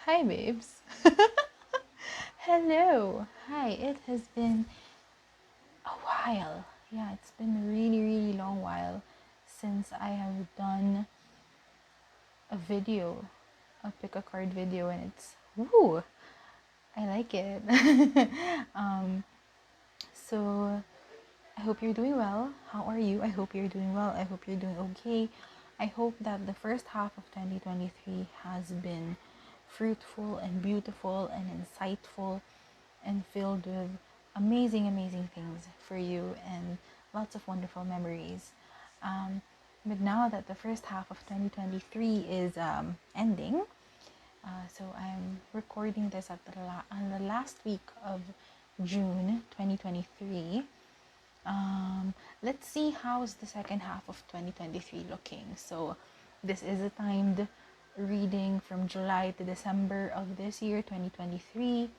Hi, babes. Hello. Hi. It has been a while. Yeah, it's been a really, really long while since I have done a video, a pick a card video, and it's woo. I like it. um, so I hope you're doing well. How are you? I hope you're doing well. I hope you're doing okay. I hope that the first half of 2023 has been fruitful and beautiful and insightful and filled with amazing, amazing things for you and lots of wonderful memories. Um, but now that the first half of 2023 is ending, so I'm recording this at on the last week of June 2023. Um, let's see how's the second half of 2023 looking. So this is a timed reading from July to December of this year, 2023.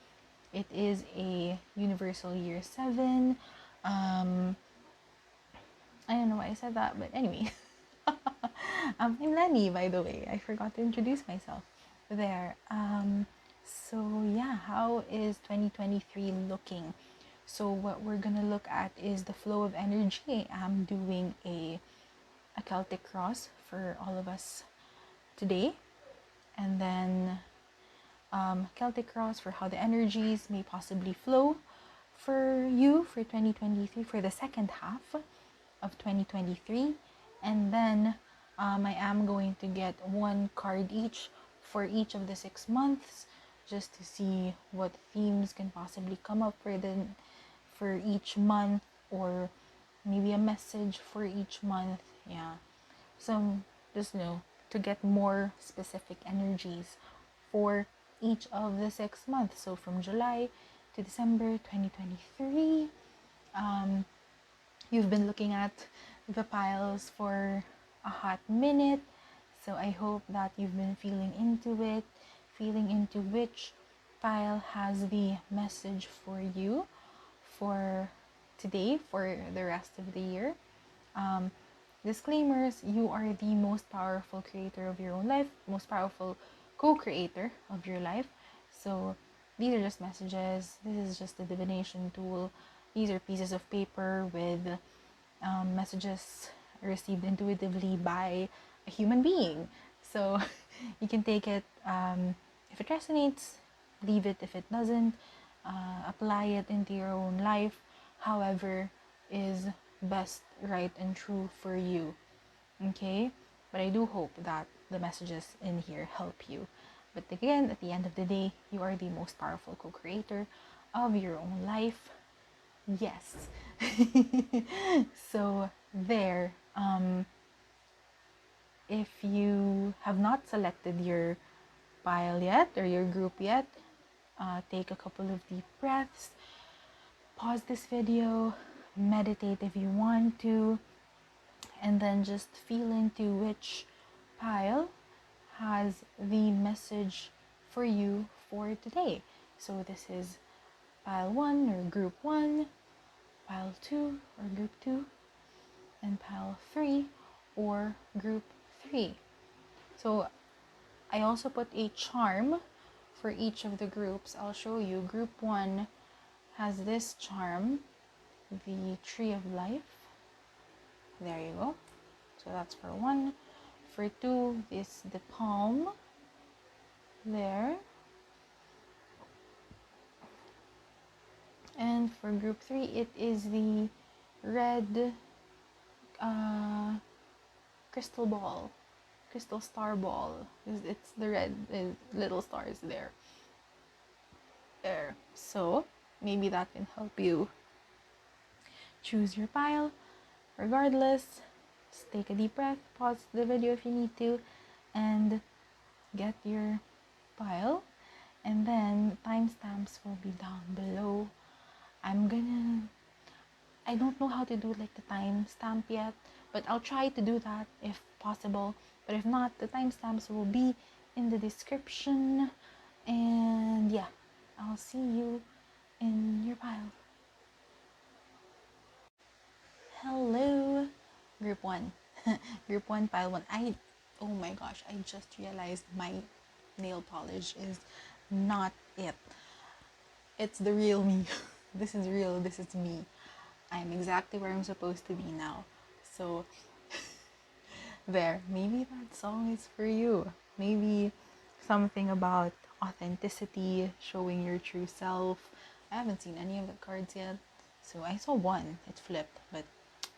It is a universal year 7. I don't know why I said that, but anyway. I'm Lenny, by the way. I forgot to introduce myself there. So yeah, how is 2023 looking? So what we're gonna look at is the flow of energy. I'm doing a Celtic cross for all of us today, and then Celtic cross for how the energies may possibly flow for you for 2023 for the second half of 2023. And then I am going to get one card each for each of the 6 months just to see what themes can possibly come up for each month, or maybe a message for each month. Yeah, so just to get more specific energies for each of the 6 months. So from July to December 2023. You've been looking at the piles for a hot minute, so I hope that you've been feeling into which pile has the message for you for today, for the rest of the year. Um, Disclaimers: you are the most powerful creator of your own life, most powerful co-creator of your life. So these are just messages. This is just a divination tool. These are pieces of paper with messages received intuitively by a human being. So you can take it, if it resonates, leave it. If it doesn't, apply it into your own life, however is best, right, and true for you. Okay? But I do hope that the messages in here help you. But again, at the end of the day, you are the most powerful co-creator of your own life. Yes. So there, if you have not selected your pile yet or your group yet, take a couple of deep breaths, pause this video, meditate if you want to, and then just feel into which pile has the message for you for today. So this is pile 1 or group 1, pile 2 or group 2, and pile 3 or group 3. So I also put a charm for each of the groups. I'll show you. Group 1 has this charm, the Tree of Life. There you go. So that's for 1. For 2 is the palm. There. And for group 3, it is the red crystal ball, crystal star ball. It's the red little stars there. So maybe that can help you choose your pile. Regardless, just take a deep breath, pause the video if you need to, and get your pile. And then timestamps will be down below. I don't know how to do like the timestamp yet, but I'll try to do that if possible. But if not, the timestamps will be in the description. And yeah, I'll see you in your pile. Hello, group 1. Group 1, pile 1. Oh my gosh, I just realized my nail polish is not it. It's the real me. This is real. This is me. I am exactly where I'm supposed to be now. So there, maybe that song is for you. Maybe something about authenticity, showing your true self. I haven't seen any of the cards yet. So I saw one, it flipped, but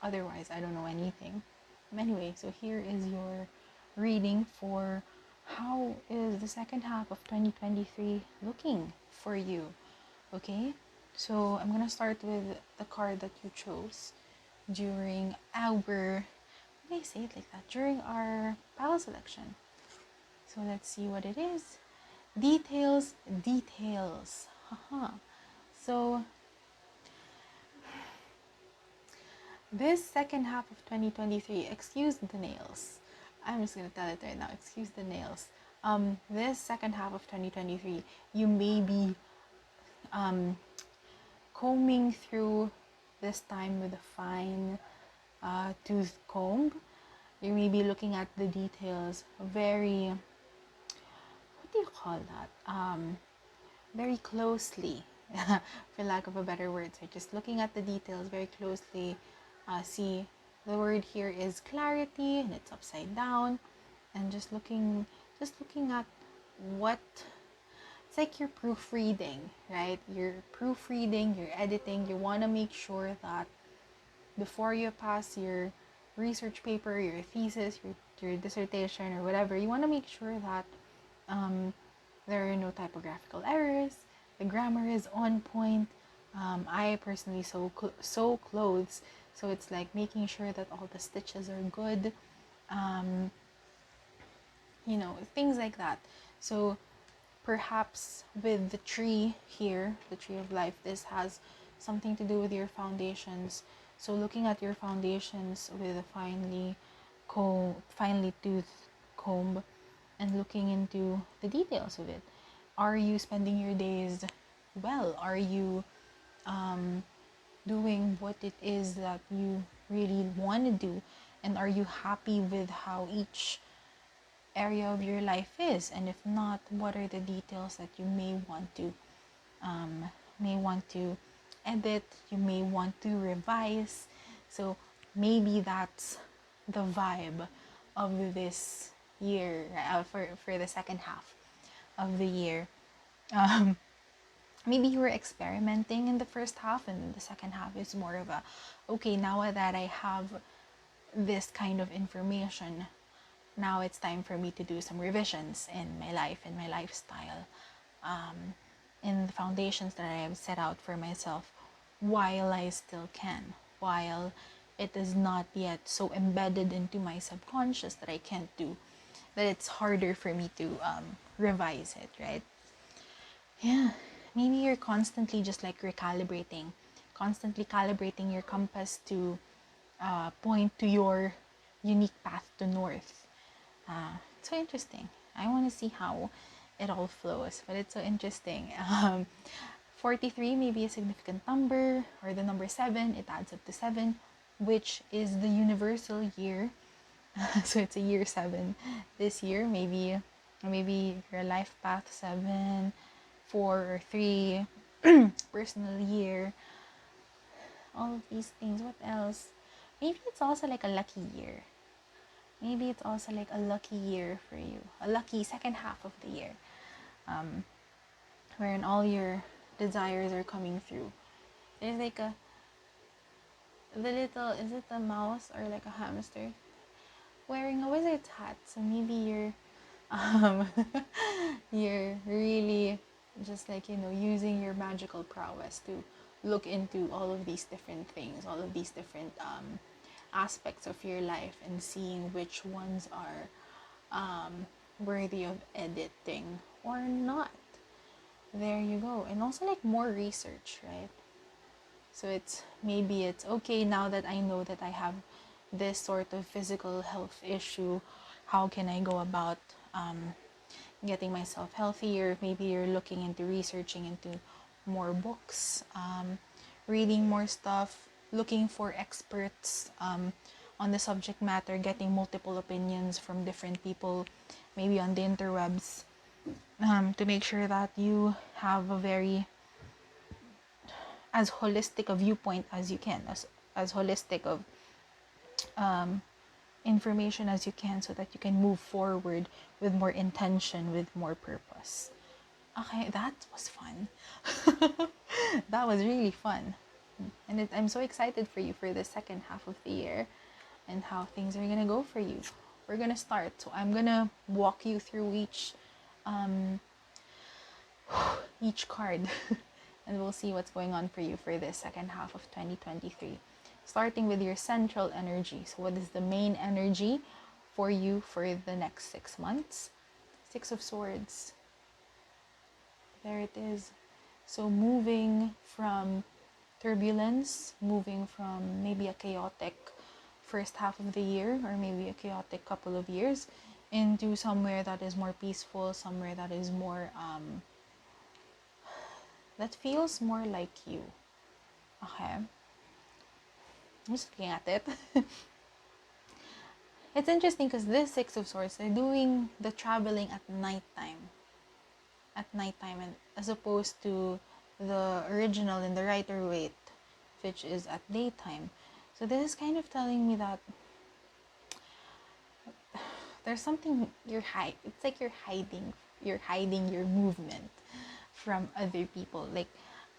otherwise I don't know anything. Anyway, so here is your reading for how is the second half of 2023 looking for you. Okay, so I'm gonna start with the card that you chose during our, they say it like that, during our pal selection. So let's see what it is. Details, details. So this second half of 2023, excuse the nails. I'm just gonna tell it right now. Excuse the nails. This second half of 2023, you may be combing through this time with a fine tooth comb. You may be looking at the details very, what do you call that? Very closely, for lack of a better word. So just looking at the details very closely. See, the word here is clarity, and it's upside down. And just looking at what, it's like you're proofreading, right? You're proofreading, you're editing. You want to make sure that before you pass your research paper, your thesis, your dissertation, or whatever, you want to make sure that there are no typographical errors, the grammar is on point. I personally sew clothes, so it's like making sure that all the stitches are good, things like that. So perhaps with the tree here, the tree of life, this has something to do with your foundations. So looking at your foundations with a finely toothed comb and looking into the details of it. Are you spending your days well? Are you doing what it is that you really want to do? And are you happy with how each area of your life is? And if not, what are the details that you may want to edit, you may want to revise? So maybe that's the vibe of this year, for the second half of the year. Maybe you were experimenting in the first half, and the second half is more of a, okay, now that I have this kind of information, now it's time for me to do some revisions in my life, in my lifestyle, in the foundations that I have set out for myself, while I still can, while it is not yet so embedded into my subconscious that I can't do, that it's harder for me to revise it, right? Yeah, maybe you're constantly just like constantly calibrating your compass to point to your unique path to north. It's so interesting. I want to see how it all flows, but it's so interesting. 43 may be a significant number, or the number 7, it adds up to 7, which is the universal year. So it's a year 7 this year. Maybe your life path 7, 4 or 3, personal year, all of these things. What else? Maybe it's also like a lucky year. Maybe it's also like a lucky year for you, a lucky second half of the year, wherein all your desires are coming through. There's like is it a mouse or like a hamster wearing a wizard's hat? So maybe you're you're really just like, using your magical prowess to look into all of these different things, all of these different aspects of your life, and seeing which ones are worthy of editing or not. There you go. And also like more research, right? So maybe it's okay, now that I know that I have this sort of physical health issue, how can I go about getting myself healthier? Maybe you're looking into researching into more books, reading more stuff, looking for experts on the subject matter, getting multiple opinions from different people, maybe on the interwebs. to make sure that you have a very as holistic a viewpoint as you can, as holistic of information as you can, so that you can move forward with more intention, with more purpose. Okay, that was fun. That was really fun. And I'm so excited for you for the second half of the year and how things are gonna go for you. We're gonna start. So I'm gonna walk you through each card and we'll see what's going on for you for the second half of 2023. Starting with your central energy. So what is the main energy for you for the next 6 months? Six of Swords. There it is. So moving from turbulence, moving from maybe a chaotic first half of the year or maybe a chaotic couple of years into somewhere that is more peaceful, somewhere that is more that feels more like you. Okay, I'm just looking at it. It's interesting because this Six of Swords, they're doing the traveling at nighttime, and as opposed to the original in the Rider Waite, which is at daytime. So this is kind of telling me that there's something it's like you're hiding your movement from other people. Like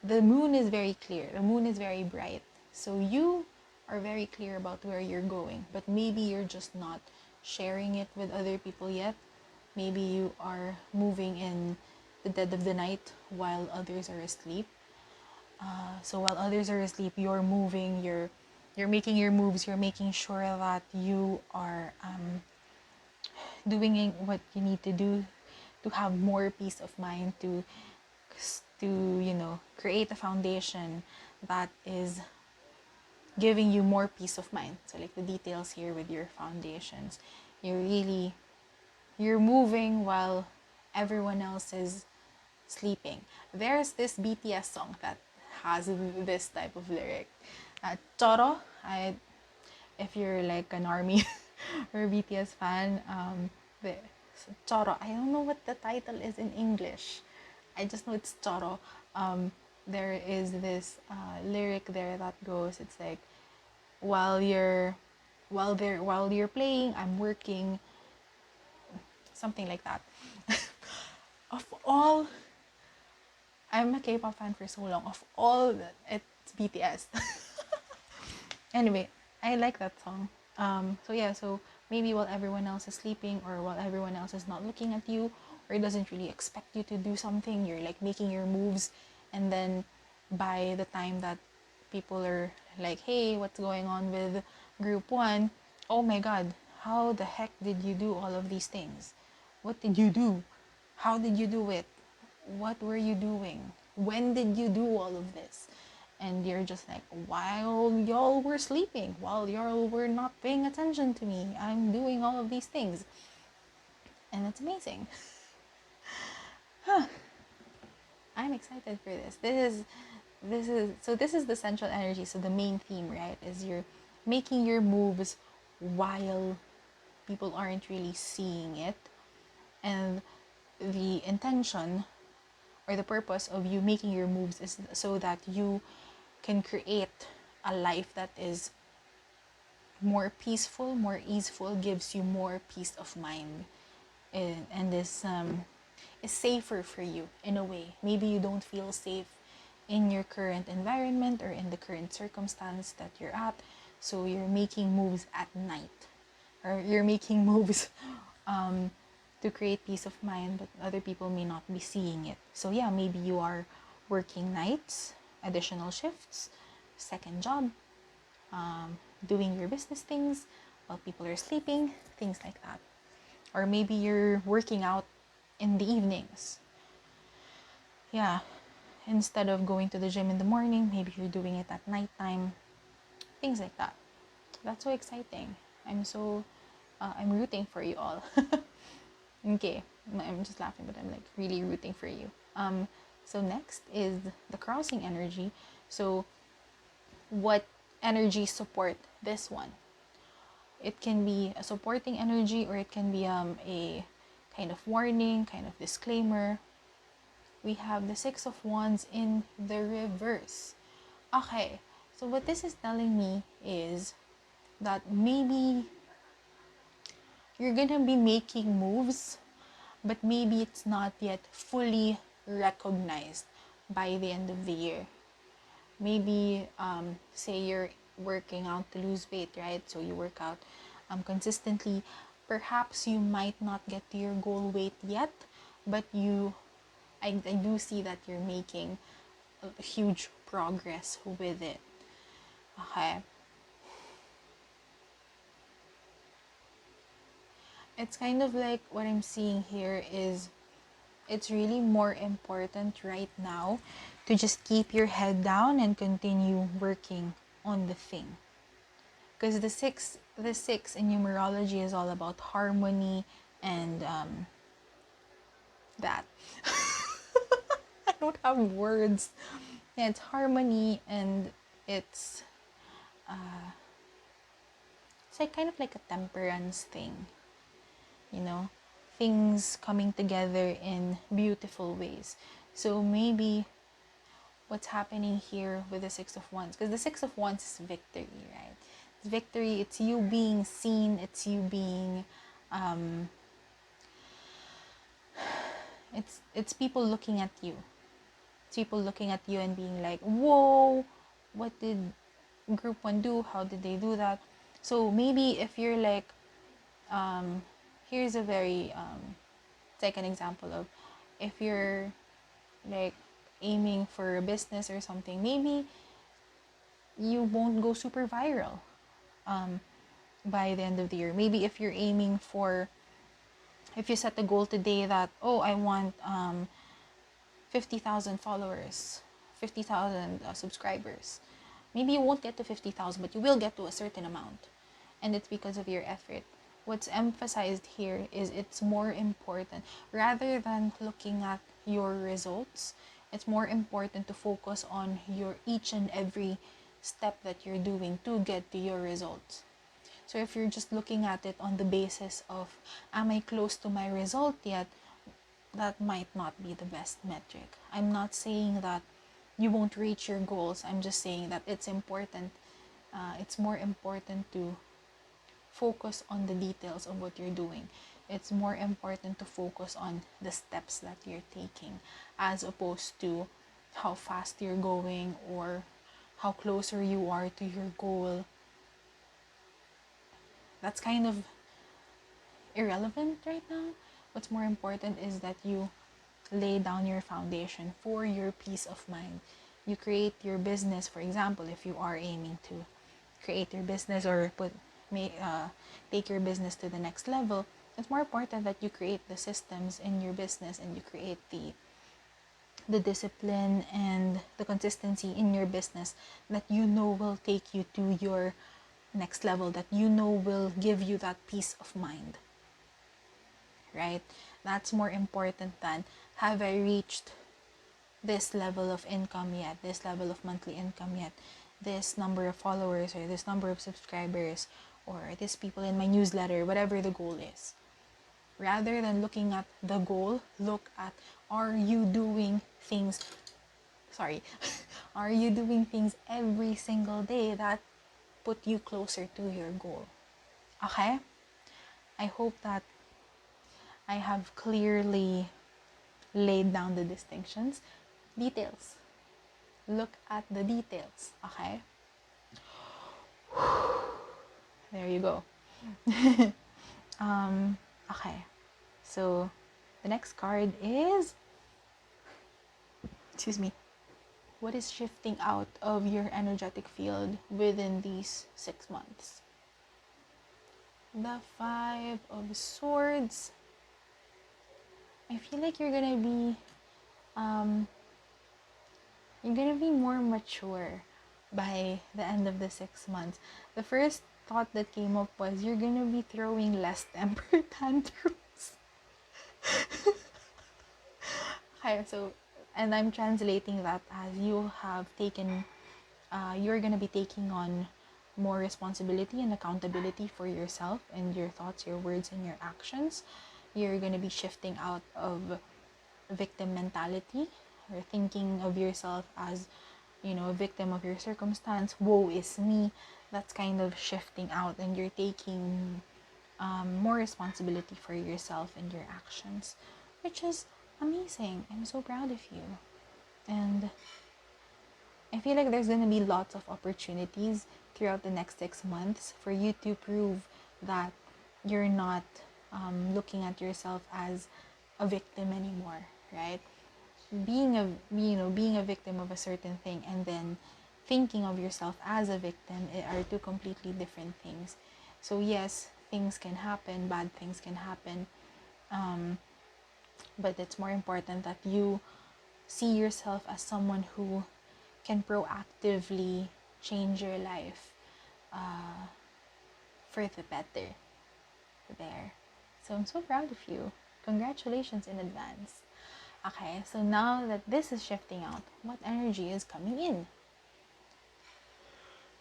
the moon is very clear, the moon is very bright, so you are very clear about where you're going, but maybe you're just not sharing it with other people yet. Maybe you are moving in the dead of the night while others are asleep. So while others are asleep, you're moving, you're making your moves, you're making sure that you are doing what you need to do to have more peace of mind, to create a foundation that is giving you more peace of mind. So like the details here with your foundations, you're moving while everyone else is sleeping. There's this BTS song that has this type of lyric. Choro, if you're like an ARMY or BTS fan, the Choro, I don't know what the title is in English. I just know it's Choro. There is this lyric there that goes, it's like, while you're playing, I'm working, something like that. Of all, I'm a K-pop fan for so long. Of all, it's BTS. Anyway, I like that song. So maybe while everyone else is sleeping, or while everyone else is not looking at you, or doesn't really expect you to do something, you're like making your moves, and then by the time that people are like, hey, what's going on with group 1? Oh my god, how the heck did you do all of these things? What did you do? How did you do it? What were you doing? When did you do all of this? And you're just like, while y'all were sleeping, while y'all were not paying attention to me, I'm doing all of these things. And it's amazing. I'm excited for this. This is the central energy. So the main theme, right, is you're making your moves while people aren't really seeing it. And the intention or the purpose of you making your moves is so that you can create a life that is more peaceful, more easeful, gives you more peace of mind, and is safer for you in a way. Maybe you don't feel safe in your current environment or in the current circumstance that you're at, so you're making moves at night, or you're making moves to create peace of mind, but other people may not be seeing it. So yeah, maybe you are working nights, additional shifts, second job, doing your business things while people are sleeping, things like that. Or maybe you're working out in the evenings. Yeah, instead of going to the gym in the morning, maybe you're doing it at nighttime, things like that. That's so exciting. I'm rooting for you all. Okay, I'm just laughing, but I'm like really rooting for you. So next is the crossing energy. So what energy support this one? It can be a supporting energy, or it can be a kind of warning, kind of disclaimer. We have the Six of Wands in the reverse. Okay, so what this is telling me is that maybe you're gonna be making moves, but maybe it's not yet fully recognized by the end of the year. Maybe, say you're working out to lose weight, right? So you work out consistently. Perhaps you might not get to your goal weight yet, but I do see that you're making a huge progress with it. Okay. It's kind of like what I'm seeing here is it's really more important right now to just keep your head down and continue working on the thing. Because the six in numerology is all about harmony and that. I don't have words. Yeah, it's harmony and it's like kind of like a temperance thing, you know, things coming together in beautiful ways. So maybe what's happening here with the Six of Wands, because the Six of Wands is victory, right? It's victory. It's you being seen. It's you being it's people looking at you. It's people looking at you and being like, whoa, what did group one do? How did they do that? So maybe if you're like, here's a very like an example of, if you're like aiming for a business or something, maybe you won't go super viral by the end of the year. Maybe if you're aiming for, if you set a goal today that, oh, I want 50,000 followers, 50,000 subscribers, maybe you won't get to 50,000, but you will get to a certain amount, and it's because of your effort. What's emphasized here is it's more important, rather than looking at your results, it's more important to focus on your each and every step that you're doing to get to your results. So if you're just looking at it on the basis of, am I close to my result yet? That might not be the best metric. I'm not saying that you won't reach your goals. I'm just saying that it's important. It's more important to focus on the details of what you're doing. It's more important to focus on the steps that you're taking, as opposed to how fast you're going or how closer you are to your goal. That's kind of irrelevant right now. What's more important is that you lay down your foundation for your peace of mind. You create your business, for example, if you are aiming to create your business or take your business to the next level, it's more important that you create the systems in your business and you create the discipline and the consistency in your business that you know will take you to your next level, that you know will give you that peace of mind. Right? That's more important than, have I reached this level of income yet, this level of monthly income yet, this number of followers or this number of subscribers or this people in my newsletter, whatever the goal is. Rather than looking at the goal, look at, are you doing things are you doing things every single day that put you closer to your goal? Okay? I hope that I have clearly laid down the distinctions. Details. Look at the details. Okay? There you go. Okay. So the next card is, excuse me, what is shifting out of your energetic field within these 6 months? The Five of Swords. I feel like you're gonna be more mature by the end of the 6 months. The first thought that came up was you're gonna be throwing less temper tantrums. Okay, so, and I'm translating that as you have taken, you're gonna be taking on more responsibility and accountability for yourself and your thoughts, your words, and your actions. you're going to be shifting out of victim mentality, or thinking of yourself as, a victim of your circumstance. Woe is me. That's kind of shifting out, and you're taking more responsibility for yourself and your actions, which is amazing. I'm so proud of you. And I feel like there's going to be lots of opportunities throughout the next 6 months for you to prove that you're not looking at yourself as a victim anymore, right? Being a victim of a certain thing and then thinking of yourself as a victim are two completely different things. So yes, things can happen, bad things can happen, but it's more important that you see yourself as someone who can proactively change your life for the better there. So I'm so proud of you. Congratulations in advance. Okay, so now that this is shifting out, what energy is coming in?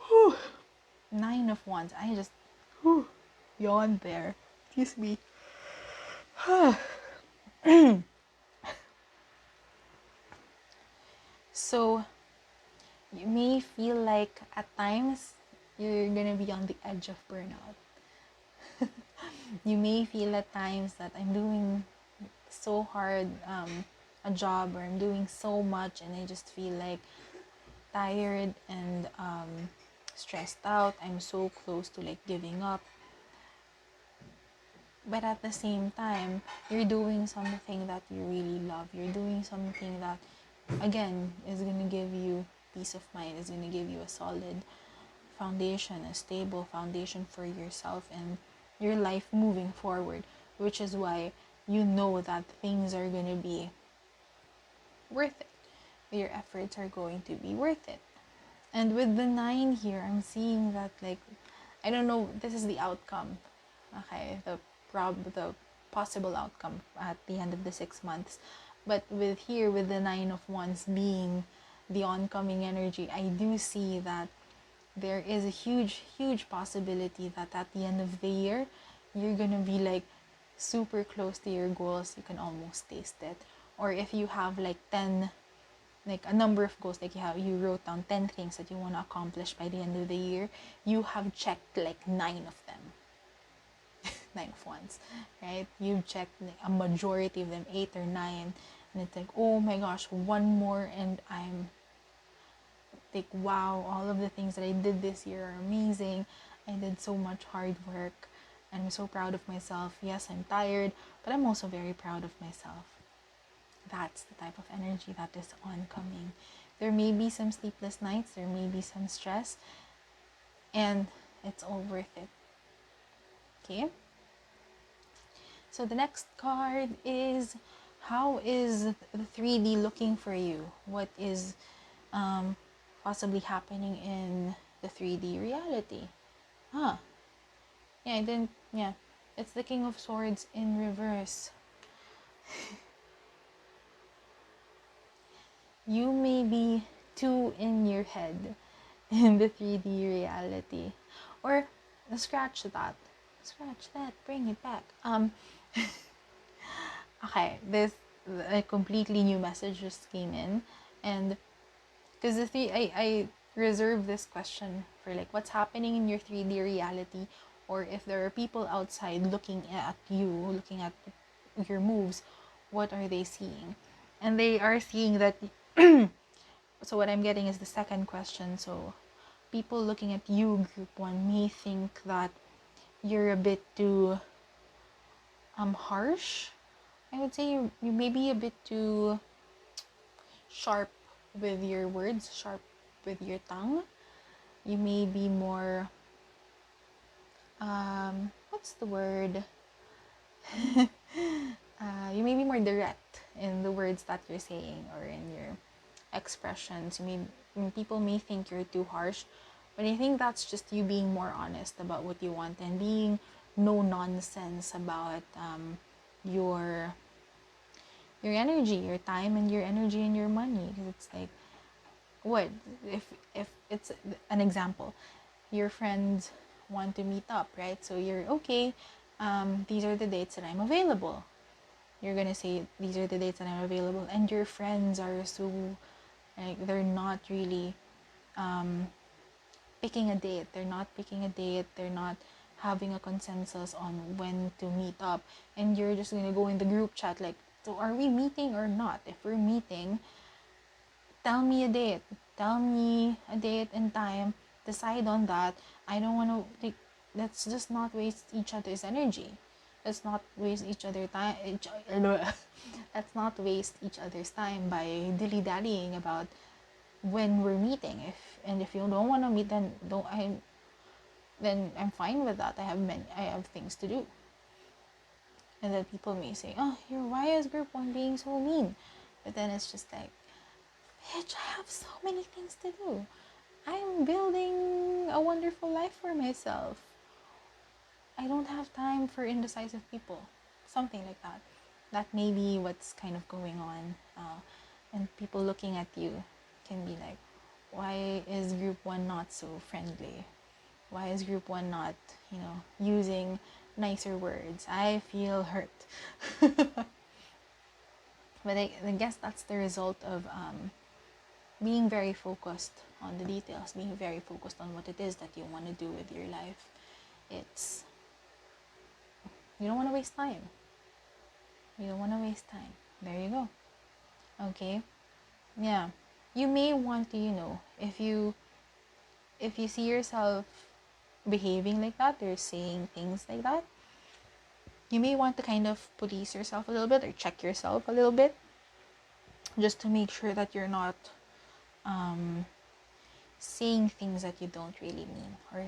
Whew. 9 of Wands. I just yawned there. Excuse me. So you may feel like at times you're gonna be on the edge of burnout. You may feel at times that I'm doing so hard a job, or I'm doing so much and I just feel like tired and stressed out. I'm so close to like giving up. But at the same time, you're doing something that you really love. You're doing something that, again, is going to give you peace of mind, is going to give you a solid foundation, a stable foundation for yourself and your life moving forward, which is why you know that things are going to be worth it. Your efforts are going to be worth it. And with the 9 here, I'm seeing that, like, I don't know, this is the outcome. Okay, the possible outcome at the end of the 6 months. But with the 9 of Wands being the oncoming energy, I do see that there is a huge possibility that at the end of the year, you're gonna be like super close to your goals. You can almost taste it. Or if you have like 10, like a number of goals, like you wrote down 10 things that you want to accomplish by the end of the year, you have checked like 9 of them. 9 of Wands, right? You've checked like a majority of them, 8 or 9, and it's like, oh my gosh, one more and I'm like, wow, all of the things that I did this year are amazing. I did so much hard work and I'm so proud of myself. Yes, I'm tired, but I'm also very proud of myself. That's the type of energy that is oncoming. There may be some sleepless nights, there may be some stress, and it's all worth it. Okay? So the next card is, how is the 3D looking for you? What is possibly happening in the 3D reality? It's the King of Swords in reverse. You may be too in your head in the 3D reality. Or scratch that, bring it back. Okay, this a completely new message just came in, and because I reserve this question for like what's happening in your 3D reality, or if there are people outside looking at you, looking at your moves, what are they seeing? And they are seeing that so what I'm getting is the second question. So people looking at you, group 1, may think that you're a bit too harsh. I would say you may be a bit too sharp with your words, sharp with your tongue. You may be more what's the word? You may be more direct in the words that you're saying or in your expressions. People may think you're too harsh, but I think that's just you being more honest about what you want and being no nonsense about your energy, your time, and your energy and your money. Because it's like, what if it's an example, your friends want to meet up, right? So you're okay, these are the dates that I'm available. You're gonna say these are the dates that I'm available, and your friends are so like they're not really picking a date. They're not picking a date. They're not having a consensus on when to meet up, and you're just gonna go in the group chat like, so are we meeting or not? If we're meeting, tell me a date. Tell me a date and time. Decide on that. I don't want to like. Let's just not waste each other's energy. Let's not waste each other time. Let's not waste each other's time by dilly dallying about when we're meeting. If you don't want to meet, then I'm fine with that. I have things to do. And then people may say, "Oh, why is group one being so mean?" But then it's just like, bitch, I have so many things to do. I'm building a wonderful life for myself. I don't have time for indecisive people. Something like that. That may be what's kind of going on. And people looking at you can be like, why is group one not so friendly? Why is group one not, using nicer words? I feel hurt. But I guess that's the result of being very focused on the details, being very focused on what it is that you want to do with your life. You don't want to waste time. You don't want to waste time. There you go. Okay? Yeah. You may want to, if you see yourself behaving like that or saying things like that, you may want to kind of police yourself a little bit or check yourself a little bit just to make sure that you're not saying things that you don't really mean, or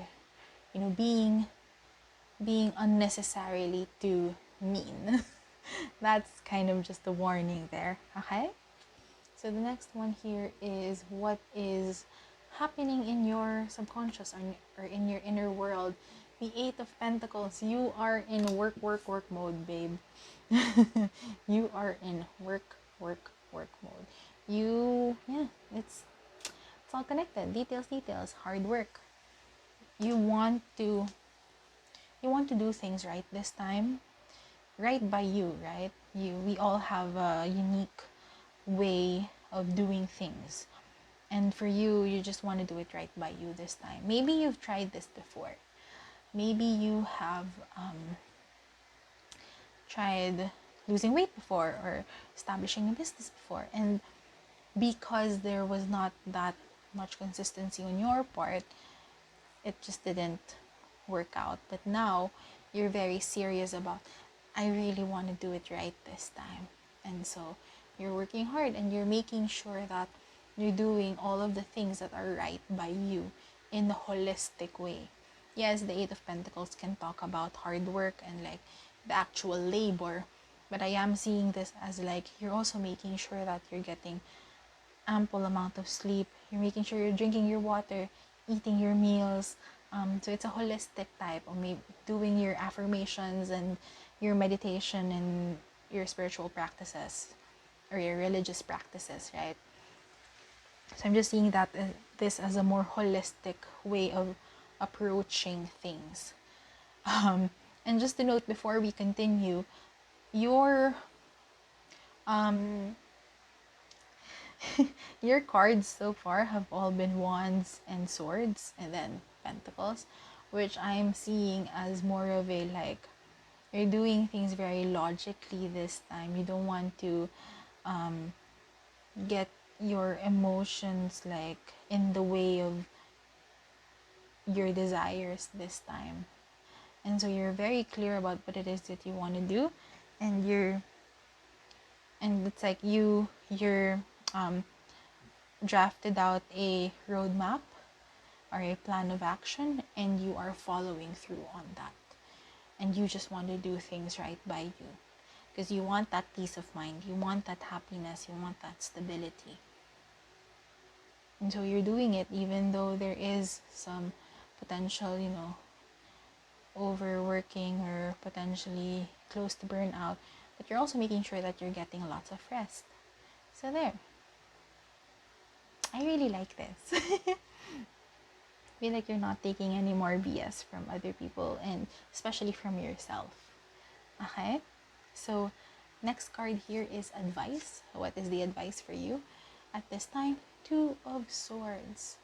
being unnecessarily too mean. That's kind of just a warning there. Okay, so the next one here is what is happening in your subconscious or in your inner world. The Eight of Pentacles. You are in work mode, babe. You are in work mode. It's all connected. Details, hard work. You want to do things right this time. Right by you, right? We all have a unique way of doing things. And for you, you just want to do it right by you this time. Maybe you've tried this before. Maybe you have tried losing weight before or establishing a business before. And because there was not that much consistency on your part, it just didn't work out. But now you're very serious about, I really want to do it right this time. And so you're working hard and you're making sure that you're doing all of the things that are right by you in a holistic way. Yes, the Eight of Pentacles can talk about hard work and like the actual labor, but I am seeing this as like you're also making sure that you're getting ample amount of sleep, you're making sure you're drinking your water, eating your meals. So it's a holistic type of maybe doing your affirmations and your meditation and your spiritual practices or your religious practices, right? So I'm just seeing that this as a more holistic way of approaching things. And just to note before we continue, your your cards so far have all been wands and swords and then pentacles, which I'm seeing as more of a like you're doing things very logically this time. You don't want to get your emotions like in the way of your desires this time. And so you're very clear about what it is that you want to do, and it's like you're drafted out a roadmap or a plan of action, and you are following through on that. And you just want to do things right by you because you want that peace of mind, you want that happiness, you want that stability. And so you're doing it even though there is some potential, overworking or potentially close to burnout, but you're also making sure that you're getting lots of rest. So there. I really like this. Feel like you're not taking any more BS from other people, and especially from yourself. Okay? So, next card here is advice. What is the advice for you at this time? Two of Swords.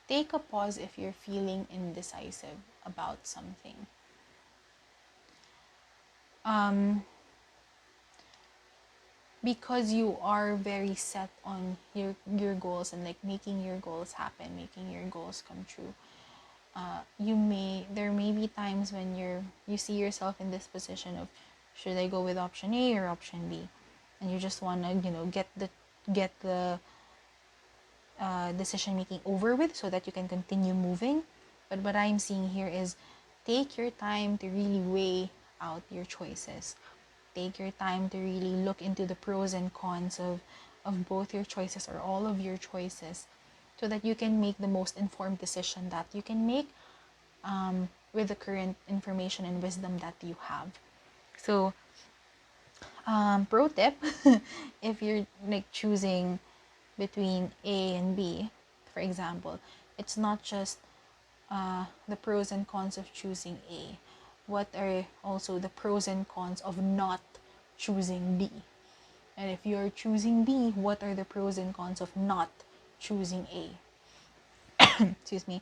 Take a pause if you're feeling indecisive about something. Because you are very set on your goals and like making your goals happen, making your goals come true. There may be times when you see yourself in this position of, should I go with option A or option B, and you just want to get the decision making over with so that you can continue moving. But what I'm seeing here is, take your time to really weigh out your choices. Take your time to really look into the pros and cons of both your choices or all of your choices, so that you can make the most informed decision that you can make with the current information and wisdom that you have. So, pro tip, if you're like choosing between A and B, for example, it's not just the pros and cons of choosing A. What are also the pros and cons of not choosing B? And if you're choosing B, what are the pros and cons of not choosing A? Excuse me.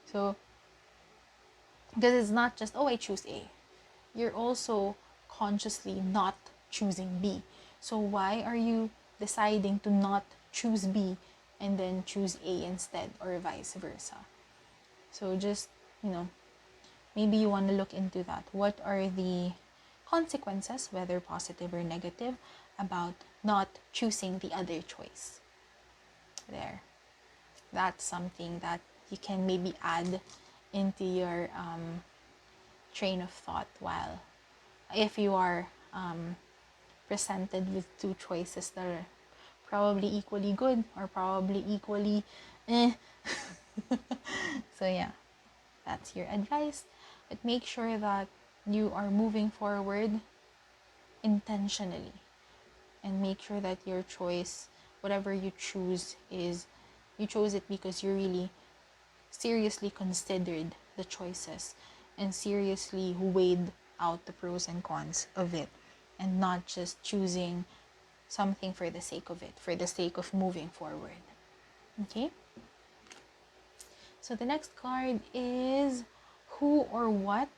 So, because it's not just, oh, I choose A. You're also consciously not choosing B. So why are you deciding to not choose B and then choose A instead, or vice versa? So just, maybe you want to look into that. What are the consequences, whether positive or negative, about not choosing the other choice? There. That's something that you can maybe add into your train of thought, while if you are presented with two choices that are probably equally good or probably equally So yeah, that's your advice. But make sure that you are moving forward intentionally, and make sure that your choice, whatever you choose, is you chose it because you really seriously considered the choices and seriously weighed out the pros and cons of it, and not just choosing something for the sake of it, for the sake of moving forward. Okay? So the next card is, who or what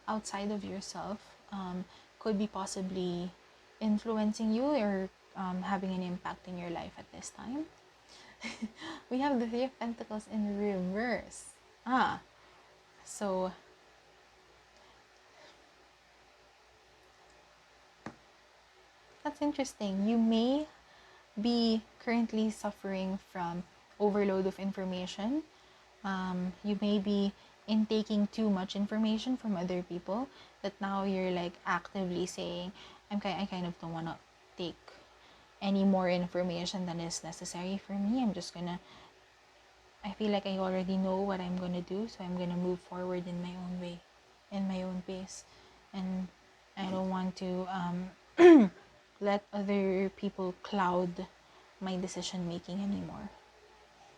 outside of yourself could be possibly influencing you or having an impact in your life at this time. We have the Three of Pentacles in reverse. So that's interesting. You may be currently suffering from overload of information. You may be intaking too much information from other people, that now you're like actively saying, I kind of don't want to take any more information than is necessary for me. I feel like I already know what I'm gonna do, so I'm gonna move forward in my own way, in my own pace, and I don't want to let other people cloud my decision making anymore.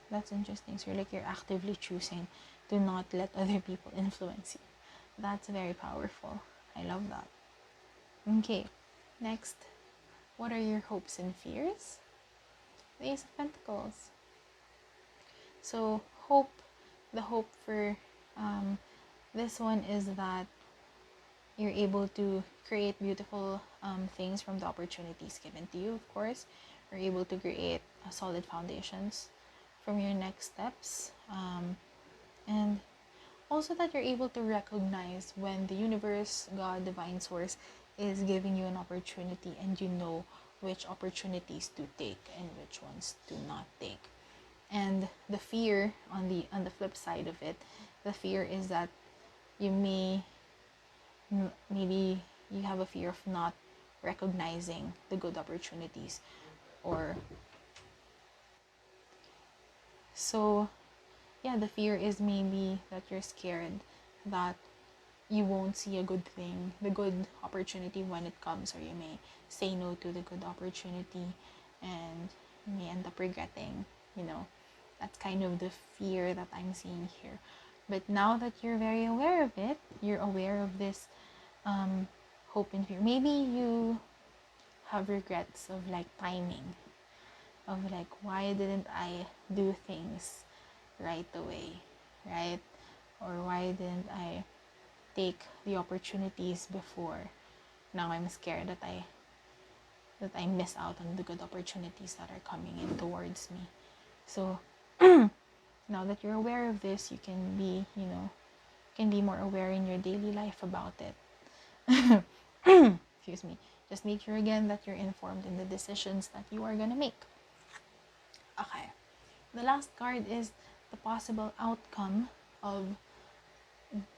That's interesting. So you're actively choosing to not let other people influence you. That's very powerful. I love that. Okay, next, what are your hopes and fears? The Ace of Pentacles. So the hope for this one is that you're able to create beautiful things from the opportunities given to you, of course. You're able to create solid foundations from your next steps. And also that you're able to recognize when the universe, God, divine source is giving you an opportunity, and you know which opportunities to take and which ones to not take. And the fear on the flip side of it, the fear is that maybe you have a fear of not recognizing the good opportunities, or so yeah, the fear is maybe that you're scared that you won't see a good thing, the good opportunity when it comes, or you may say no to the good opportunity and you may end up regretting, you know. That's kind of the fear that I'm seeing here. But now that you're very aware of it, you're aware of this hope and fear. Maybe you have regrets of like timing, of like, why didn't I do things right away, right? Or why didn't I take the opportunities before? Now I'm scared that I miss out on the good opportunities that are coming in towards me. So now that you're aware of this, you can be, you know, can be more aware in your daily life about it. Excuse me. Just make sure again that you're informed in the decisions that you are gonna make. Okay. The last card is the possible outcome of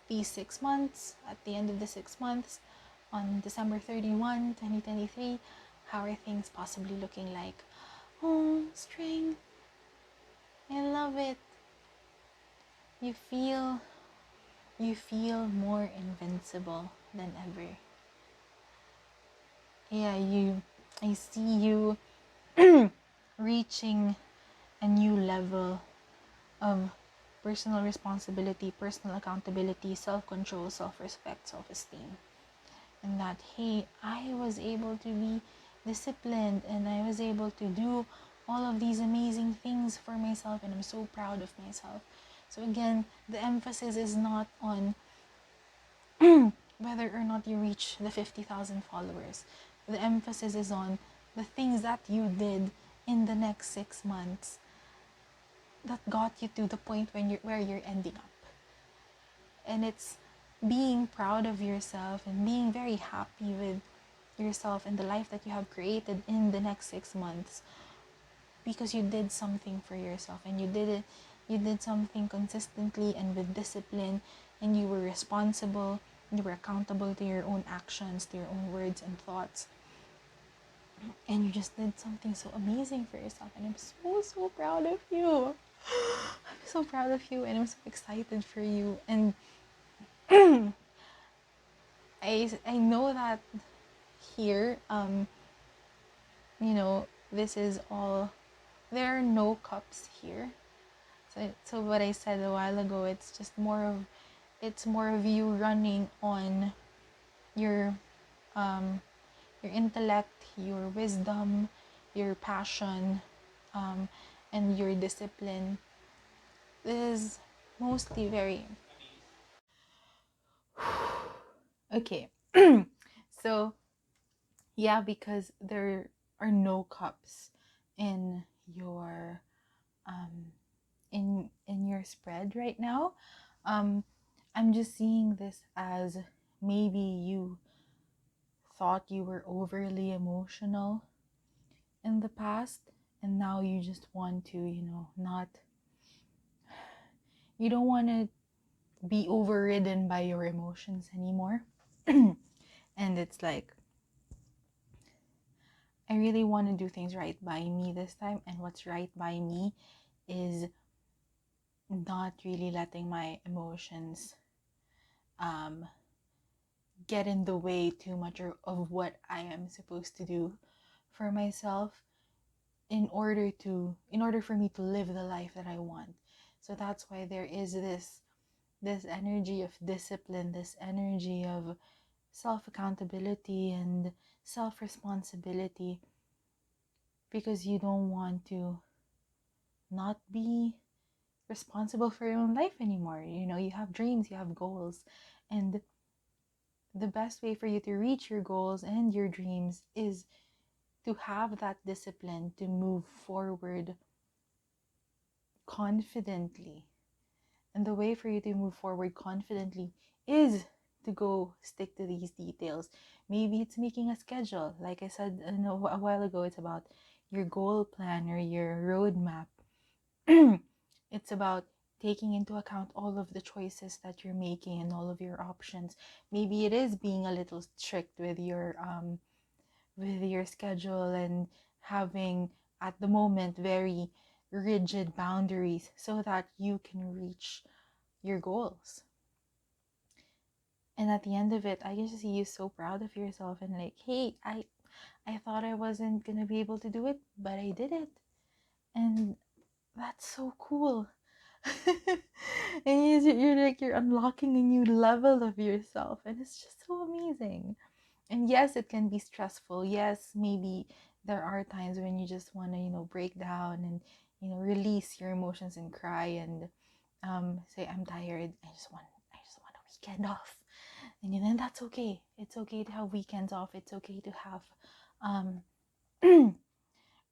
these 6 months. At the end of the 6 months, on December 31, 2023, how are things possibly looking like? Oh, strength. I love it. You feel more invincible than ever. Yeah, I see you reaching a new level of personal responsibility, personal accountability, self-control, self-respect, self-esteem. And that, hey, I was able to be disciplined and I was able to do all of these amazing things for myself, and I'm so proud of myself. So again, the emphasis is not on whether or not you reach the 50,000 followers. The emphasis is on the things that you did in the next 6 months that got you to the point where you're ending up. And it's being proud of yourself and being very happy with yourself and the life that you have created in the next 6 months, because you did something for yourself, and you did something consistently and with discipline, and you were responsible, you were accountable to your own actions, to your own words and thoughts, and you just did something so amazing for yourself. And I'm so proud of you. I'm so proud of you, and I'm so excited for you. And I know that here, you know, this is all, there are no cups here. So what I said a while ago, it's just more of you running on your intellect, your wisdom, your passion, and your discipline. This is mostly very okay. So yeah, because there are no cups in your in your spread right now. I'm just seeing this as maybe you thought you were overly emotional in the past, and now you just want to, you know, not, you don't want to be overridden by your emotions anymore. And it's like, I really want to do things right by me this time, and what's right by me is not really letting my emotions get in the way too much of what I am supposed to do for myself, in order for me to live the life that I want. So that's why there is this energy of discipline, this energy of self accountability and self responsibility, because you don't want to not be responsible for your own life anymore. You know, you have dreams, you have goals, and the best way for you to reach your goals and your dreams is to have that discipline to move forward confidently. And the way for you to move forward confidently is to go stick to these details. Maybe it's making a schedule. Like I said a while ago, it's about your goal plan or your roadmap. It's about taking into account all of the choices that you're making and all of your options. Maybe it is being a little strict with your schedule and having, at the moment, very rigid boundaries so that you can reach your goals. And at the end of it, I get to see you so proud of yourself and like, hey, I thought I wasn't gonna be able to do it, but I did it. And that's so cool. And you're unlocking a new level of yourself, and it's just so amazing. And yes, it can be stressful. Yes, maybe there are times when you just want to break down and release your emotions and cry and say, I'm tired, I just want a weekend off. And then that's okay. It's okay to have weekends off. It's okay to have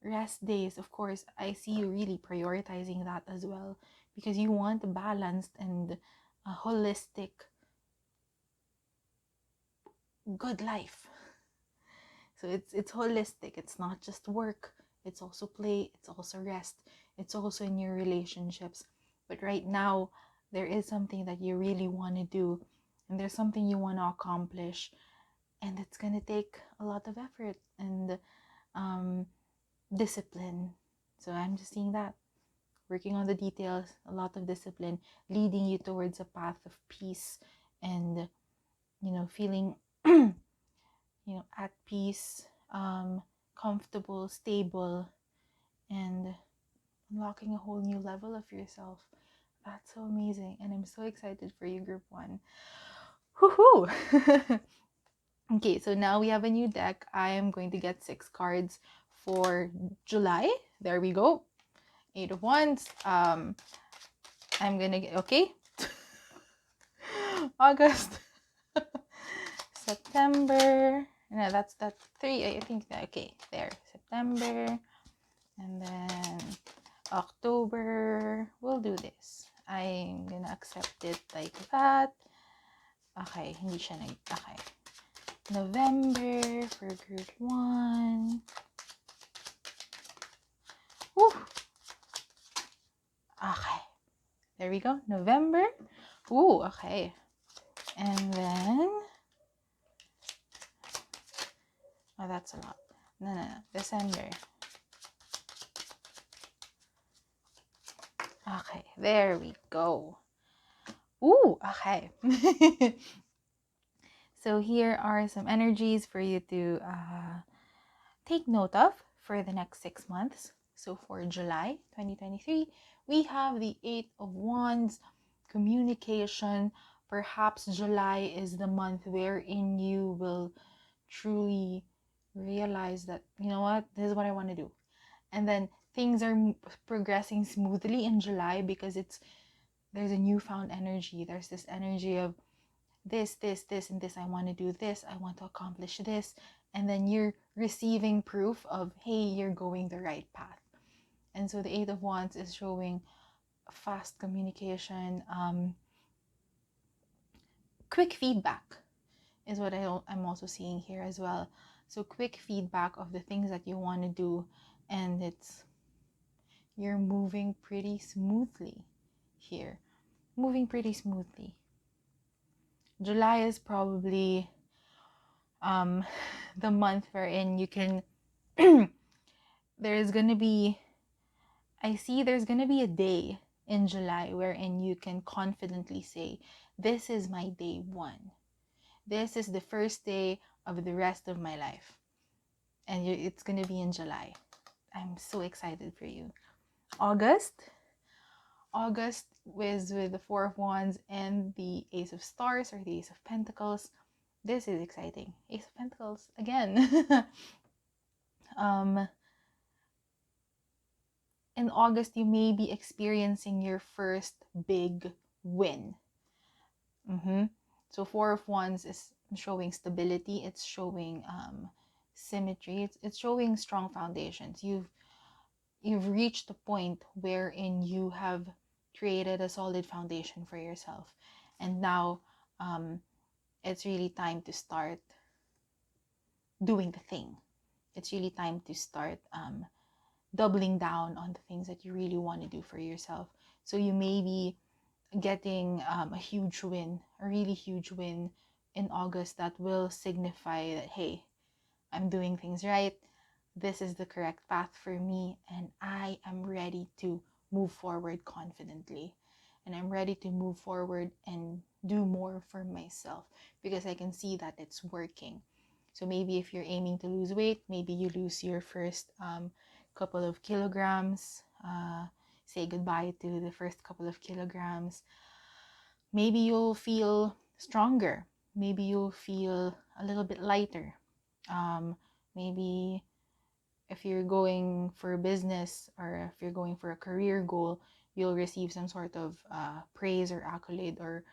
rest days. Of course, I see you really prioritizing that as well, because you want a balanced and a holistic good life. So it's holistic. It's not just work. It's also play. It's also rest. It's also in your relationships. But right now, there is something that you really want to do, and there's something you want to accomplish, and it's gonna take a lot of effort and discipline. So I'm just seeing that, working on the details, a lot of discipline, leading you towards a path of peace and feeling at peace, comfortable, stable, and unlocking a whole new level of yourself. That's so amazing, and I'm so excited for you, Group 1. Woohoo! Okay, so now we have a new deck. I am going to get 6 cards for July. There we go. 8 of Wands. I'm gonna get, okay. August. September. No, that's 3. I think, okay, there. September. And then October. We'll do this. I'm gonna accept it like that. Okay, hindi siya okay. November for Group 1. Woo! Okay. There we go. November. Ooh, okay. And then, oh, that's a lot. No. December. Okay, there we go. Ooh, okay. So here are some energies for you to take note of for the next 6 months. So for July 2023, we have the 8 of Wands, communication. Perhaps July is the month wherein you will truly realize that, you know what, this is what I want to do. And then things are progressing smoothly in July because there's a newfound energy. There's this energy of this, and this. I want to do this. I want to accomplish this. And then you're receiving proof of, hey, you're going the right path. And so the 8 of Wands is showing fast communication, quick feedback is what I'm also seeing here as well. So quick feedback of the things that you want to do, and you're moving pretty smoothly here. Moving pretty smoothly. July is probably the month wherein you can there's gonna be a day in July wherein you can confidently say, this is my day 1. This is the first day of the rest of my life. And it's gonna be in July. I'm so excited for you. August was with the 4 of Wands and the Ace of Stars, or the Ace of Pentacles. This is exciting. Ace of Pentacles again. In August, you may be experiencing your first big win. So 4 of Wands is showing stability. It's showing symmetry. It's showing strong foundations. You've reached a point wherein you have created a solid foundation for yourself, and now it's really time to start doing the thing. It's really time to start doubling down on the things that you really want to do for yourself. So you may be getting a huge win, a really huge win in August that will signify that, hey, I'm doing things right. this is the correct path for me, and I am ready to move forward confidently. And I'm ready to move forward and do more for myself because I can see that it's working. So maybe if you're aiming to lose weight, maybe you lose your first couple of kilograms, say goodbye to the first couple of kilograms. Maybe you'll feel stronger. Maybe you'll feel a little bit lighter. Maybe if you're going for business or if you're going for a career goal, you'll receive some sort of praise or accolade, or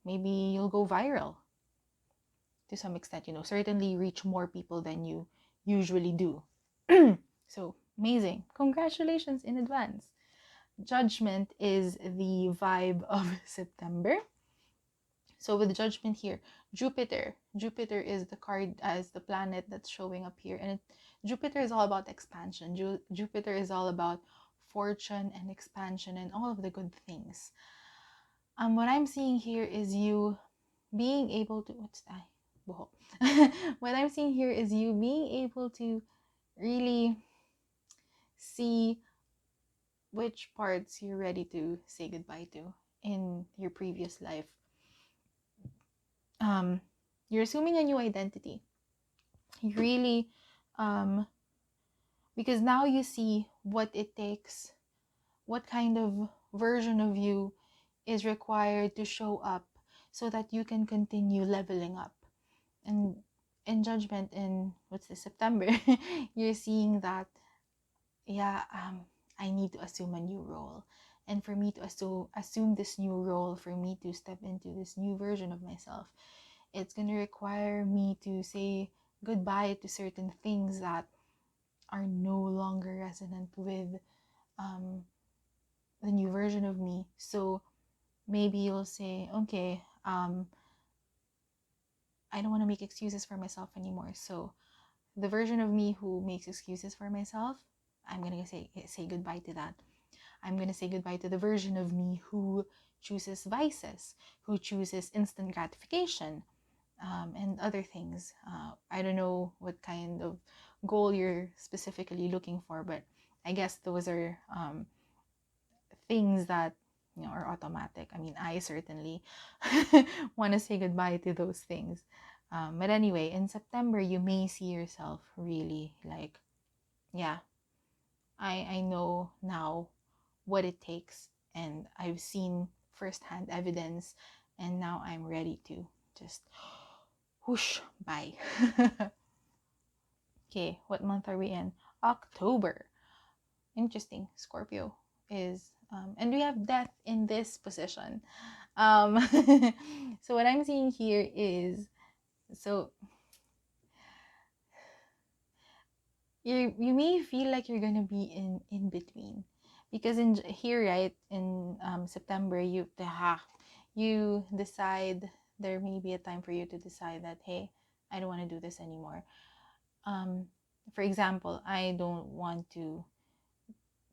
maybe you'll go viral to some extent, certainly reach more people than you usually do. So amazing. Congratulations in advance. Judgment is the vibe of September. So with Judgment here, Jupiter is the card as the planet that's showing up here, and Jupiter is all about expansion. Jupiter is all about fortune and expansion and all of the good things. What I'm seeing here is you being able to what I'm seeing here is you being able to really see which parts you're ready to say goodbye to in your previous life. You're assuming a new identity. You really, because now you see what it takes, what kind of version of you is required to show up so that you can continue leveling up. And in Judgment, in September, you're seeing that, I need to assume a new role. And for me to assume this new role, for me to step into this new version of myself, it's going to require me to say goodbye to certain things that are no longer resonant with the new version of me. So maybe you'll say, okay, I don't want to make excuses for myself anymore. So the version of me who makes excuses for myself, I'm going to say goodbye to that. I'm going to say goodbye to the version of me who chooses vices, who chooses instant gratification, and other things. I don't know what kind of goal you're specifically looking for, but I guess those are things that are automatic. I mean, I certainly want to say goodbye to those things. But anyway, in September, you may see yourself really like, I know now what it takes, and I've seen firsthand evidence, and now I'm ready to just whoosh, bye. Okay, what month are we in? October. Interesting. Scorpio is, and we have death in this position. So what I'm seeing here is, so you may feel like you're gonna be in between, because in here, right, in September, you decide, there may be a time for you to decide that, hey, I don't want to do this anymore. For example, I don't want to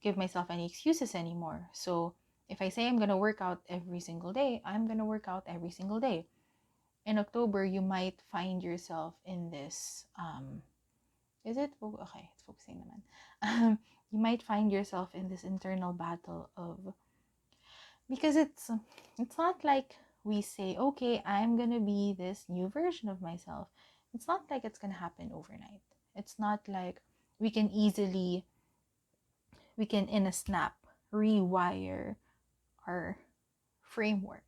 give myself any excuses anymore. So if I say I'm going to work out every single day, I'm going to work out every single day. In October, you might find yourself in this, okay, it's focusing naman. You might find yourself in this internal battle of, because it's not like we say, okay, I'm going to be this new version of myself. It's not like it's going to happen overnight. It's not like we can in a snap rewire our framework.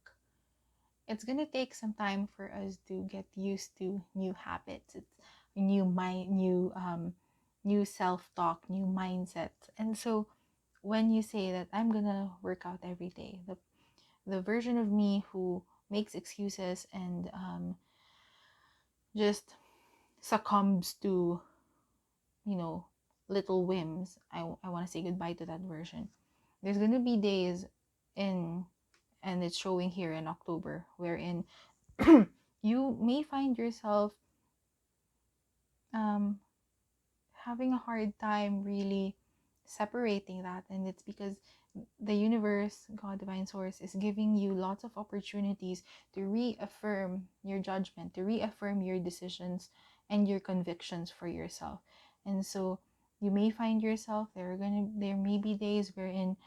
It's gonna take some time for us to get used to new habits. It's new new self-talk, new mindset. And so when you say that I'm gonna work out every day, the version of me who makes excuses and just succumbs to little whims, I want to say goodbye to that version. There's gonna be days and it's showing here in October, wherein you may find yourself having a hard time really separating that. And it's because the universe, God, divine source, is giving you lots of opportunities to reaffirm your judgment, to reaffirm your decisions and your convictions for yourself. And so you may find yourself, there may be days wherein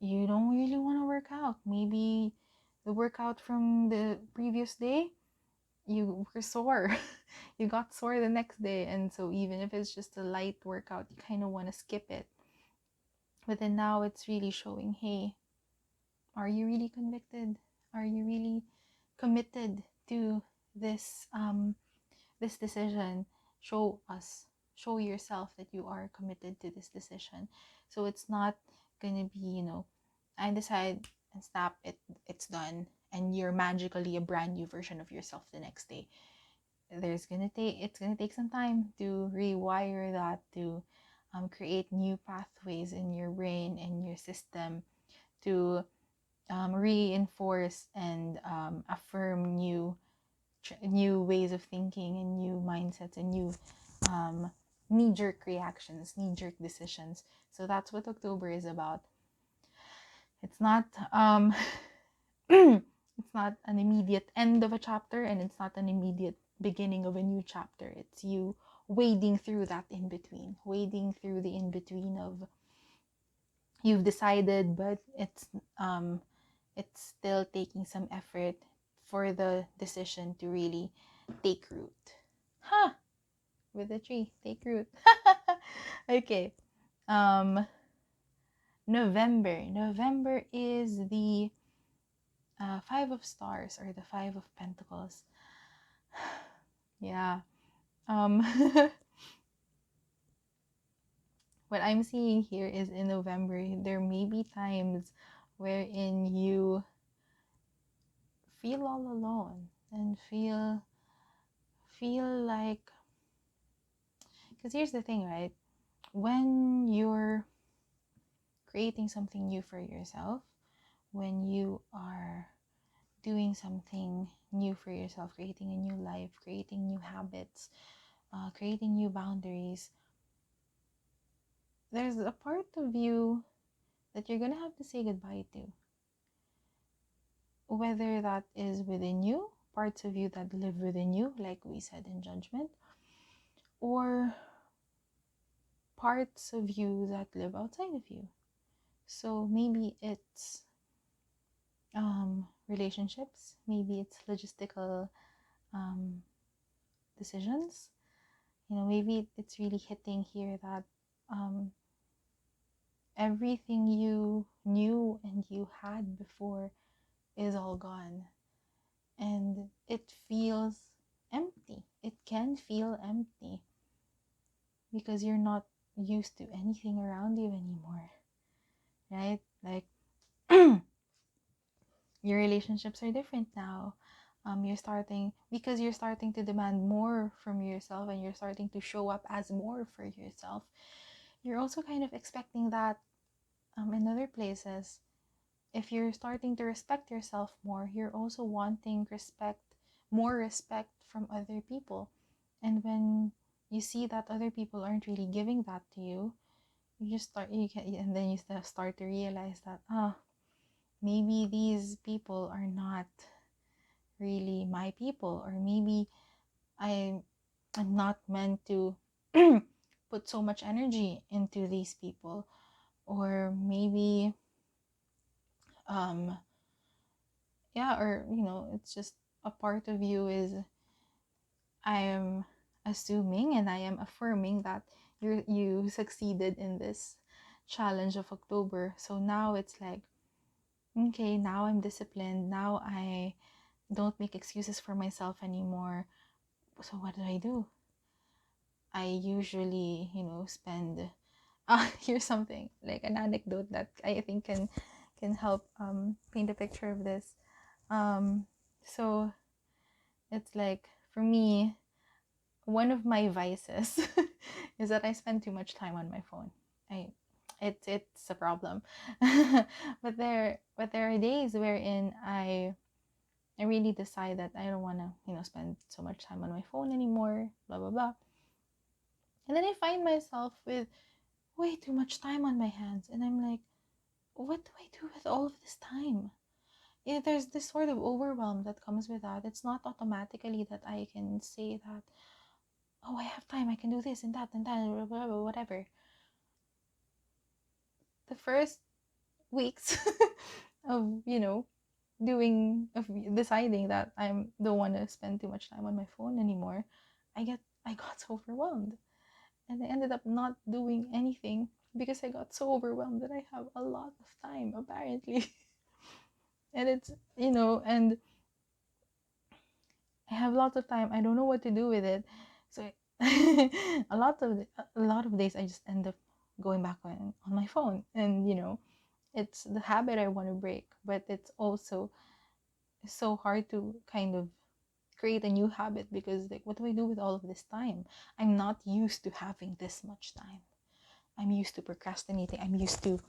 you don't really want to work out. Maybe the workout from the previous day, you were sore. You got sore the next day, and so even if it's just a light workout, you kind of want to skip it. But then now it's really showing, hey, are you really convicted? Are you really committed to this this decision? Show yourself that you are committed to this decision. So it's not gonna be, I decide and snap, it's done, and you're magically a brand new version of yourself the next day. It's gonna take some time to rewire that, to create new pathways in your brain and your system, to reinforce and affirm new ways of thinking and new mindsets and new knee-jerk reactions, knee-jerk decisions. So that's what October is about. It's not it's not an immediate end of a chapter, and it's not an immediate beginning of a new chapter. It's you wading through that in between, wading through the in between of you've decided, but it's still taking some effort for the decision to really take root. With the tree, take root. Okay. November is the Five of Stars, or the Five of Pentacles. Yeah. What I'm seeing here is in November, there may be times wherein you feel all alone and feel like, because here's the thing, right? When you're creating something new for yourself, when you are doing something new for yourself, creating a new life, creating new habits, creating new boundaries, there's a part of you that you're gonna have to say goodbye to. Whether that is within you, parts of you that live within you, like we said in Judgment, or parts of you that live outside of you. So maybe it's relationships, maybe it's logistical decisions. Maybe it's really hitting here that everything you knew and you had before is all gone, and it feels empty. It can feel empty because you're not used to anything around you anymore, right? Like your relationships are different now. You're starting to demand more from yourself, and you're starting to show up as more for yourself. You're also kind of expecting that in other places. If you're starting to respect yourself more, you're also wanting more respect from other people. And when you see that other people aren't really giving that to you, and then you start to realize that maybe these people are not really my people, or maybe I'm not meant to put so much energy into these people, or maybe or it's just a part of you is, I am assuming and I am affirming that you succeeded in this challenge of October. So now it's like, okay, now I'm disciplined. Now I don't make excuses for myself anymore. So what do? I usually, spend here's something like an anecdote that I think can help paint a picture of this. So it's like, for me, one of my vices is that I spend too much time on my phone. It's a problem. but there are days wherein I really decide that I don't want to spend so much time on my phone anymore, blah blah blah. And then I find myself with way too much time on my hands, and I'm like, what do I do with all of this time? There's this sort of overwhelm that comes with that. It's not automatically that I can say that, oh, I have time, I can do this and that, whatever. The first weeks of, of deciding that I'm don't want to spend too much time on my phone anymore, I got so overwhelmed, and I ended up not doing anything because I got so overwhelmed that I have a lot of time apparently. And it's, and I have lots of time. I don't know what to do with it. So a lot of days I just end up going back on my phone, and it's the habit I want to break, but it's also so hard to kind of create a new habit, because like, what do I do with all of this time? I'm not used to having this much time. I'm used to procrastinating. I'm used to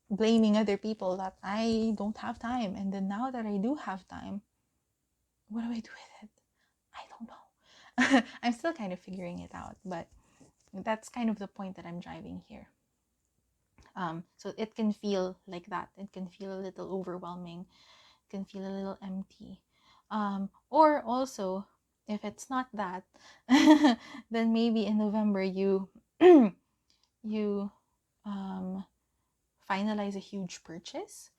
blaming other people that I don't have time, and then now that I do have time, what do I do with it? I don't know. I'm still kind of figuring it out, but that's kind of the point that I'm driving here. So it can feel like that. It can feel a little overwhelming. It can feel a little empty. Or also, if it's not that, then maybe in November you you finalize a huge purchase,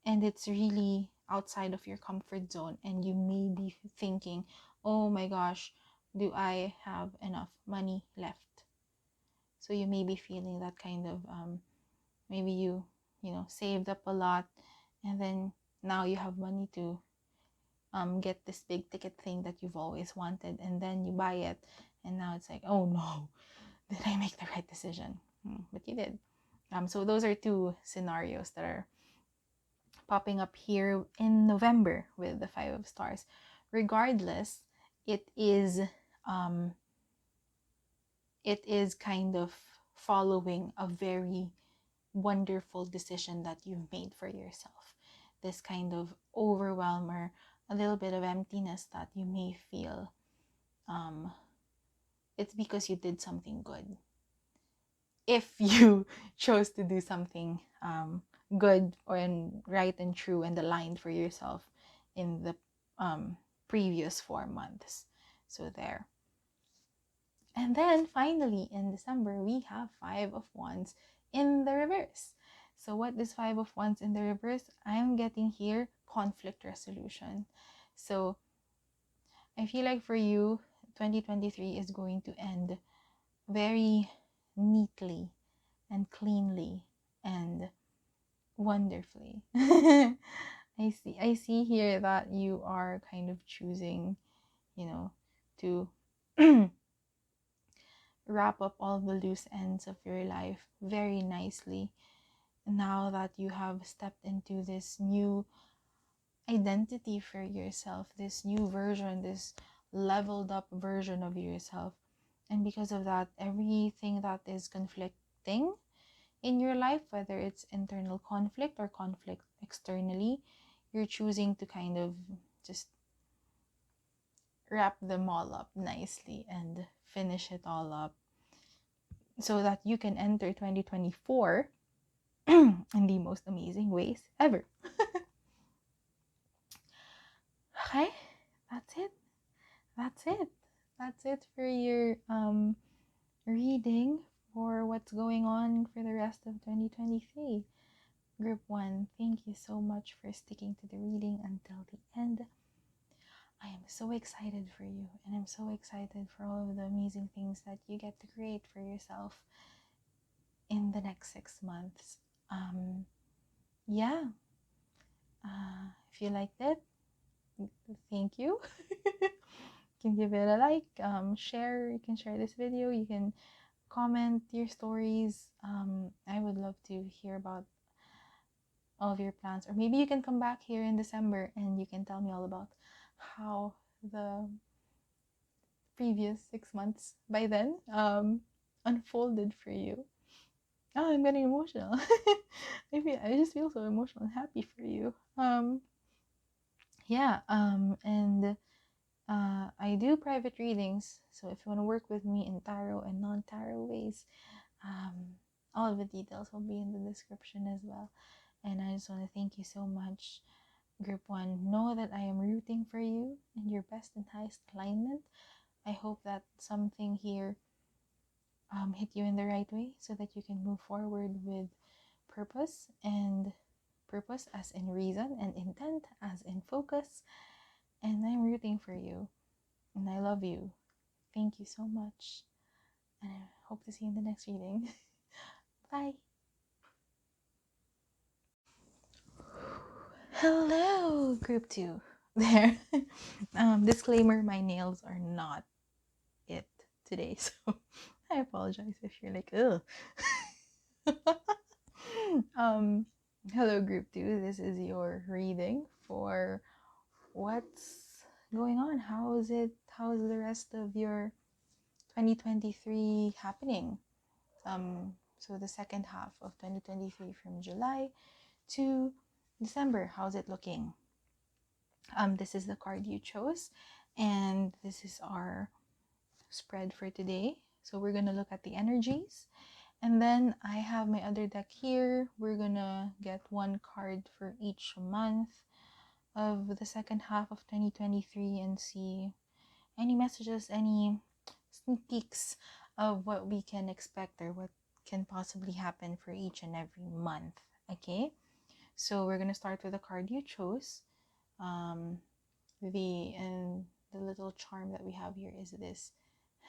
and it's really outside of your comfort zone, and you may be thinking, oh my gosh, do I have enough money left? So you may be feeling that kind of maybe you saved up a lot, and then now you have money to get this big ticket thing that you've always wanted, and then you buy it, and now it's like, oh no, did I make the right decision? But you did. So those are two scenarios that are popping up here in November with the 5 of Stars. Regardless, it is kind of following a very wonderful decision that you've made for yourself. This kind of overwhelm or a little bit of emptiness that you may feel, it's because you did something good. If you chose to do something good or right and true and aligned for yourself in the previous 4 months. So there. And then finally in December, we have 5 of Wands in the reverse. So what is 5 of Wands in the reverse? I'm getting here conflict resolution. So I feel like for you, 2023 is going to end very neatly and cleanly and wonderfully. I see here that you are kind of choosing, to wrap up all the loose ends of your life very nicely now that you have stepped into this new identity for yourself, this new version, this leveled up version of yourself. And because of that, everything that is conflicting in your life, whether it's internal conflict or conflict externally, you're choosing to kind of just wrap them all up nicely and finish it all up so that you can enter 2024 in the most amazing ways ever. Okay, that's it. That's it for your reading for what's going on for the rest of 2023. Group 1, thank you so much for sticking to the reading until the end. I am so excited for you, and I'm so excited for all of the amazing things that you get to create for yourself in the next 6 months. If you liked it, thank you. You can give it a like, share. You can share this video. You can comment your stories. I would love to hear about all of your plans, or maybe you can come back here in December and you can tell me all about how the previous 6 months by then unfolded for you. Oh, I'm getting emotional. Maybe I just feel so emotional and happy for you. I do private readings, so if you want to work with me in tarot and non-tarot ways, all of the details will be in the description as well. And I just want to thank you so much, Group 1. Know that I am rooting for you in your best and highest alignment. I hope that something here hit you in the right way so that you can move forward with purpose, and purpose as in reason, and intent as in focus. And I'm rooting for you, and I love you. Thank you so much, and I hope to see you in the next reading. Bye. Hello, group 2. There. Disclaimer, my nails are not it today, so I apologize if you're like, ugh. Hello, group 2. This is your reading for what's going on. How is it? How is the rest of your 2023 happening? So the second half of 2023 from July to December, how's it looking? This is the card you chose, and this is our spread for today. So we're gonna look at the energies, and then I have my other deck here. We're gonna get one card for each month of the second half of 2023 and see any messages, any sneak peeks of what we can expect or what can possibly happen for each and every month. Okay, so we're gonna start with the card you chose. The little charm that we have here is this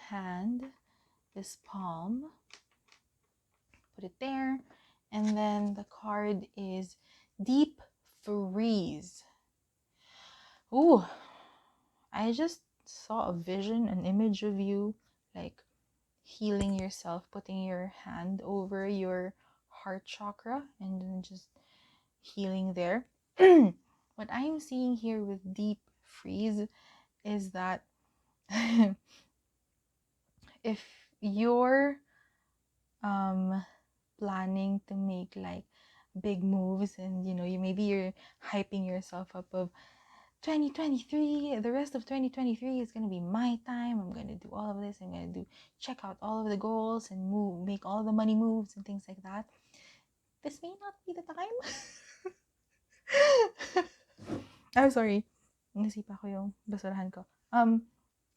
hand, this palm. Put it there, and then the card is Deep Freeze. Ooh, I just saw a vision, an image of you like healing yourself, putting your hand over your heart chakra and then just healing there. What I'm seeing here with Deep Freeze is that if you're planning to make like big moves, and you're hyping yourself up of 2023, the rest of 2023 is going to be my time. I'm going to do all of this. I'm going to check out all of the goals and make all the money moves and things like that. This may not be the time. I'm sorry. Nasipa ko yung basurahan ko.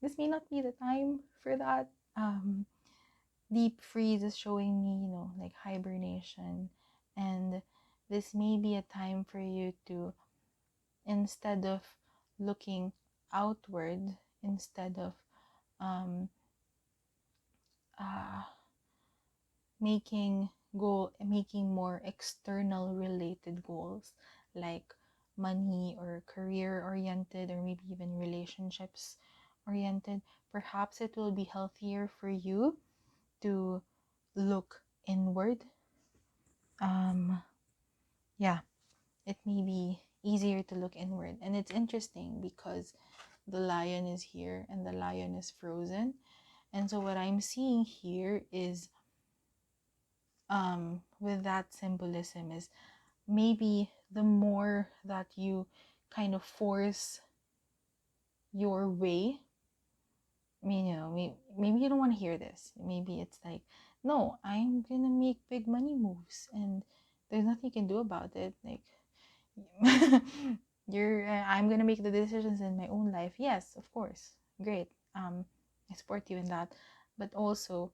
This may not be the time for that. Deep Freeze is showing me, like hibernation. And this may be a time for you to, instead of looking outward, instead of making more external related goals like money or career oriented, or maybe even relationships oriented, perhaps it will be healthier for you to look inward. It may be easier to look inward. And it's interesting because the lion is here and the lion is frozen. And so what I'm seeing here is with that symbolism is maybe the more that you kind of force your way, maybe you don't want to hear this. Maybe it's like, no, I'm gonna make big money moves and there's nothing you can do about it. Like, I'm gonna make the decisions in my own life. Yes, of course, great. I support you in that. But also,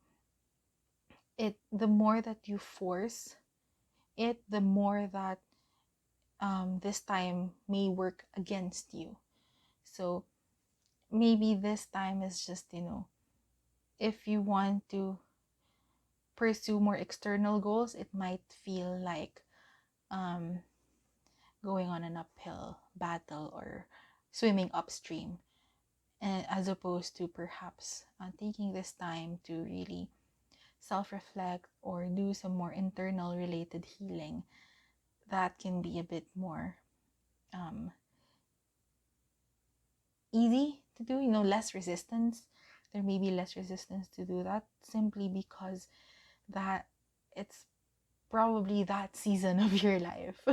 the more that you force it, the more that this time may work against you. So maybe this time is just, if you want to pursue more external goals, it might feel like going on an uphill battle or swimming upstream, as opposed to perhaps taking this time to really self-reflect or do some more internal related healing. That can be a bit more easy to do, less resistance. There may be less resistance to do that, simply because that it's probably that season of your life.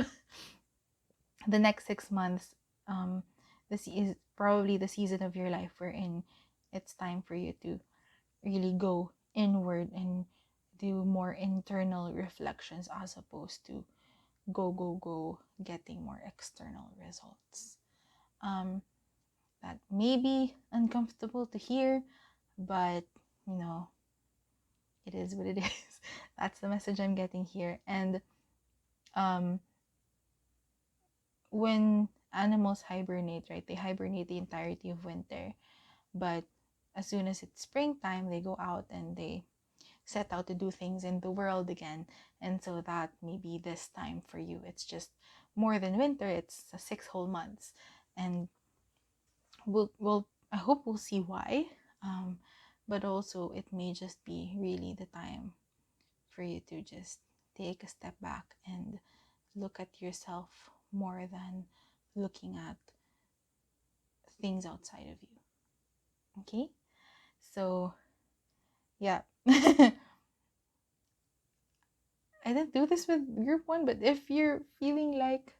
The next 6 months, this is probably the season of your life wherein it's time for you to really go inward and do more internal reflections, as opposed to go getting more external results. That may be uncomfortable to hear, but you know, it is what it is. That's the message I'm getting here. And when animals hibernate, right, they hibernate the entirety of winter, but as soon as it's springtime, they go out and they set out to do things in the world again. And so that may be this time for you. It's just more than winter, it's 6 whole months. And we'll I hope we'll see why. But also it may just be really the time for you to just take a step back and look at yourself more than looking at things outside of you. Okay? So, yeah. I didn't do this with group 1, but if you're feeling like,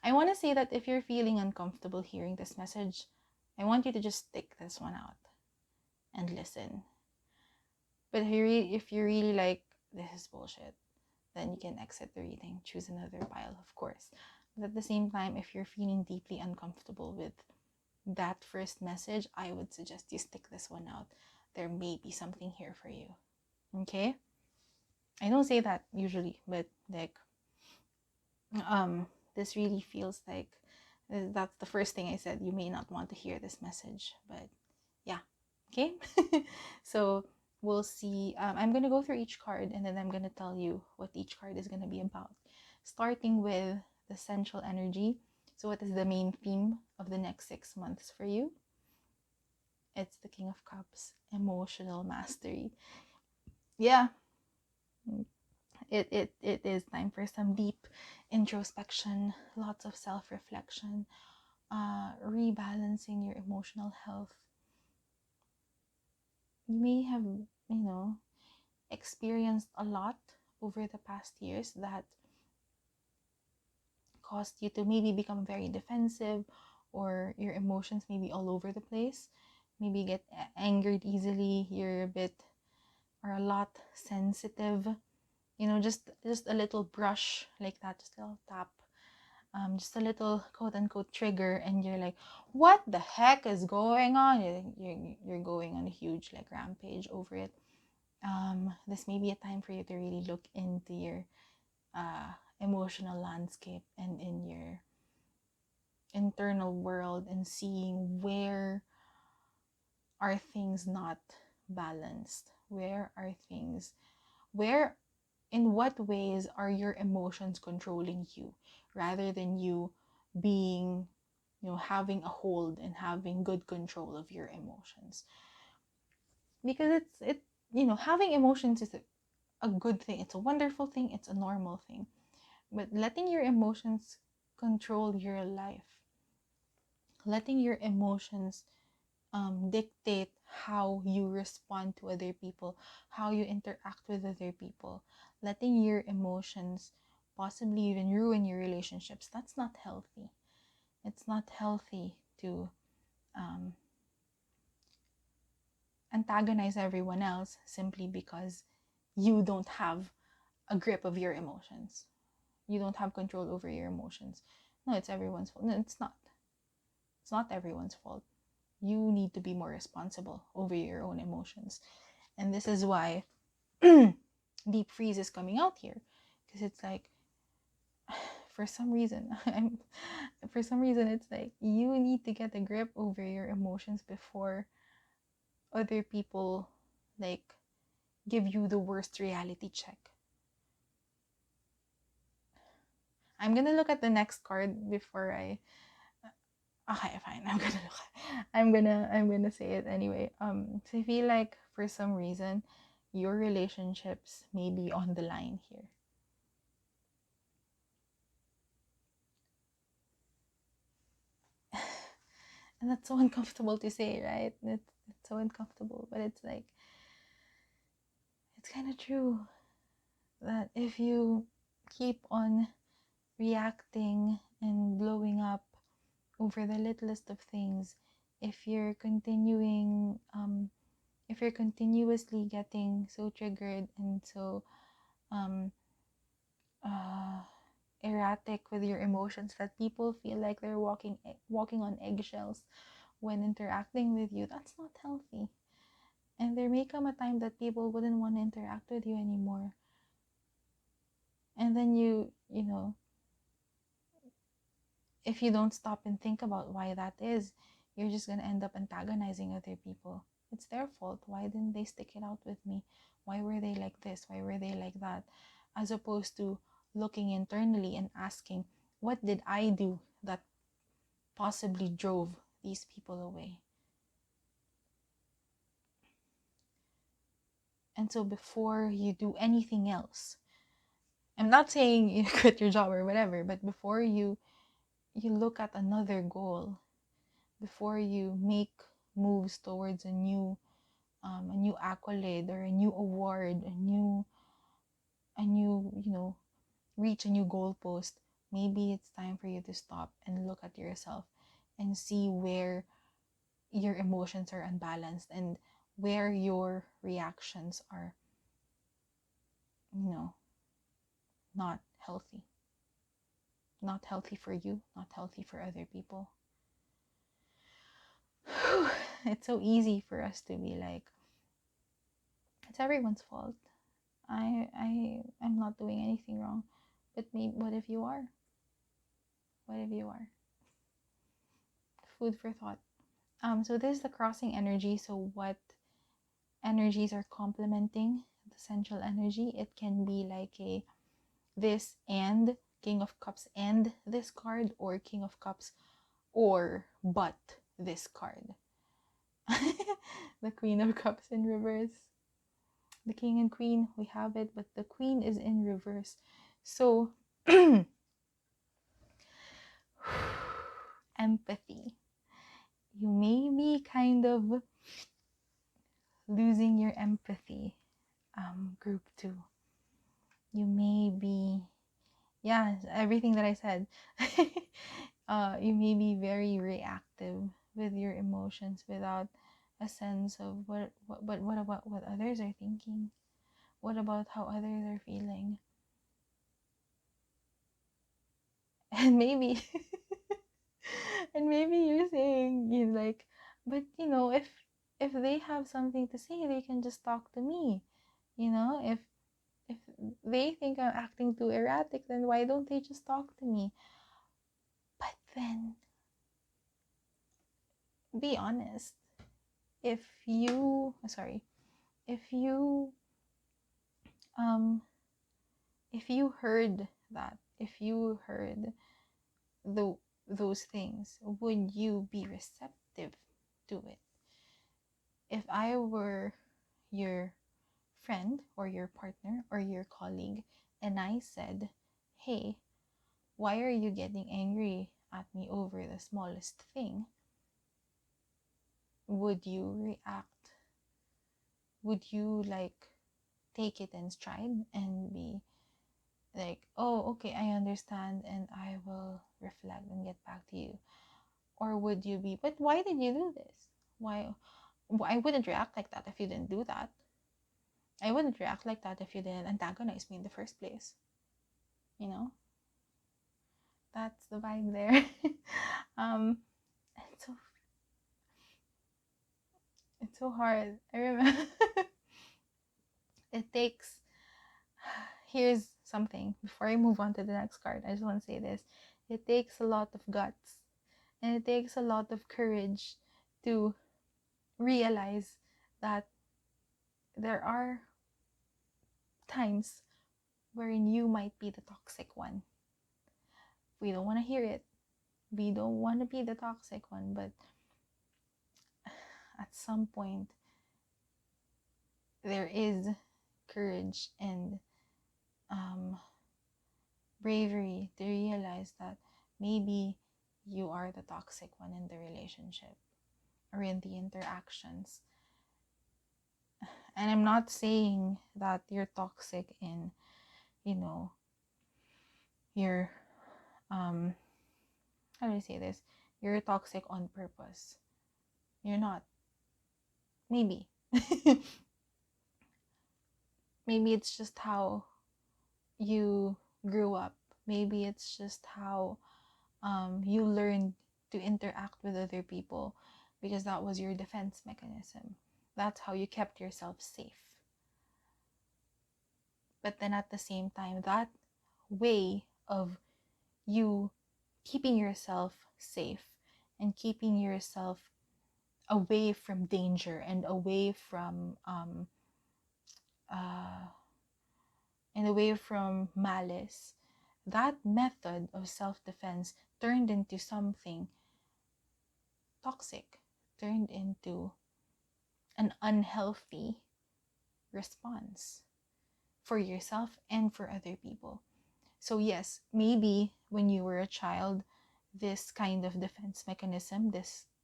I want to say that if you're feeling uncomfortable hearing this message, I want you to just stick this one out and listen. But if you're really like, this is bullshit, then you can exit the reading, choose another pile, of course. But at the same time, if you're feeling deeply uncomfortable with that first message, I would suggest you stick this one out. There may be something here for you. Okay? I don't say that usually, but like, this really feels like that's the first thing I said. You may not want to hear this message, but yeah. Okay? So we'll see. I'm going to go through each card and then I'm going to tell you what each card is going to be about. Starting with the central energy. So what is the main theme of the next 6 months for you? It's the King of Cups, emotional mastery. Yeah, it is time for some deep introspection, lots of self-reflection, rebalancing your emotional health. You may have, experienced a lot over the past years that caused you to maybe become very defensive, or your emotions may be all over the place. Maybe get angered easily. You're a bit or a lot sensitive. Just a little brush like that, just a little tap, just a little quote unquote trigger, and you're like, what the heck is going on? You're going on a huge like rampage over it. This may be a time for you to really look into your emotional landscape and in your internal world and seeing where are things not balanced, where in what ways are your emotions controlling you rather than you being, having a hold and having good control of your emotions. Because having emotions is a good thing. It's a wonderful thing. It's a normal thing. But letting your emotions control your life, letting your emotions dictate how you respond to other people, how you interact with other people, letting your emotions possibly even ruin your relationships, that's not healthy. It's not healthy to antagonize everyone else simply because you don't have a grip of your emotions. You don't have control over your emotions. No, it's everyone's fault. No, it's not. It's not everyone's fault. You need to be more responsible over your own emotions. And this is why deep freeze is coming out here, because it's like for some reason it's like you need to get a grip over your emotions before other people like give you the worst reality check. I'm gonna look at the next card before I okay, fine. I'm gonna say it anyway. So I feel like for some reason your relationships may be on the line here. And that's so uncomfortable to say, right? It's so uncomfortable, but it's like, it's kind of true that if you keep on reacting and blowing up over the littlest of things, if you're continuously getting so triggered and so uh, erratic with your emotions that people feel like they're walking on eggshells when interacting with you, that's not healthy. And there may come a time that people wouldn't want to interact with you anymore. And then you know, if you don't stop and think about why that is, you're just going to end up antagonizing other people. It's their fault. Why didn't they stick it out with me? Why were they like this? Why were they like that? As opposed to looking internally and asking, what did I do that possibly drove these people away? And so before you do anything else, I'm not saying you quit your job or whatever, but before you look at another goal, before you make moves towards a new accolade or a new award, a new reach a new goalpost, maybe it's time for you to stop and look at yourself and see where your emotions are unbalanced and where your reactions are, not healthy. Not healthy for you, not healthy for other people. It's so easy for us to be like, it's everyone's fault. I'm not doing anything wrong. But maybe, what if you are? What if you are? Food for thought. So this is the crossing energy. So what energies are complementing the central energy? It can be like this and King of Cups and this card, or King of Cups or but this card. The Queen of Cups in reverse. The King and Queen, we have it, but the Queen is in reverse. So empathy. You may be kind of losing your empathy, group 2. You may be, everything that I said. You may be very reactive with your emotions without a sense of what about what others are thinking. What about how others are feeling? And maybe you're saying, like, but if they have something to say, they can just talk to me. If they think I'm acting too erratic, then why don't they just talk to me? But then, be honest. If you heard that, if you heard those things, would you be receptive to it? If I were your friend or your partner or your colleague and I said, hey, why are you getting angry at me over the smallest thing? Would you react? Would you take it in stride and be like, oh, okay, I understand and I will reflect and get back to you? Or would you be, but why did you do this? Why I wouldn't react like that if you didn't do that. I wouldn't react like that if you didn't antagonize me in the first place. That's the vibe there. It's so hard. I remember it takes, here's something before I move on to the next card. I just want to say this. It takes a lot of guts and it takes a lot of courage to realize that there are times wherein you might be the toxic one. We don't want to hear it. We don't want to be the toxic one, but at some point there is courage and bravery to realize that maybe you are the toxic one in the relationship or in the interactions. And I'm not saying that you're toxic in, you're how do I say this? You're toxic on purpose. You're not. Maybe. Maybe it's just how you grew up. Maybe it's just how you learned to interact with other people. because that was your defense mechanism. That's how you kept yourself safe. But then at the same time, that way of you keeping yourself safe and keeping yourself away from danger and away from malice, that method of self-defense turned into something toxic, turned into an unhealthy response for yourself and for other people. So yes, maybe when you were a child, this kind of defense mechanism,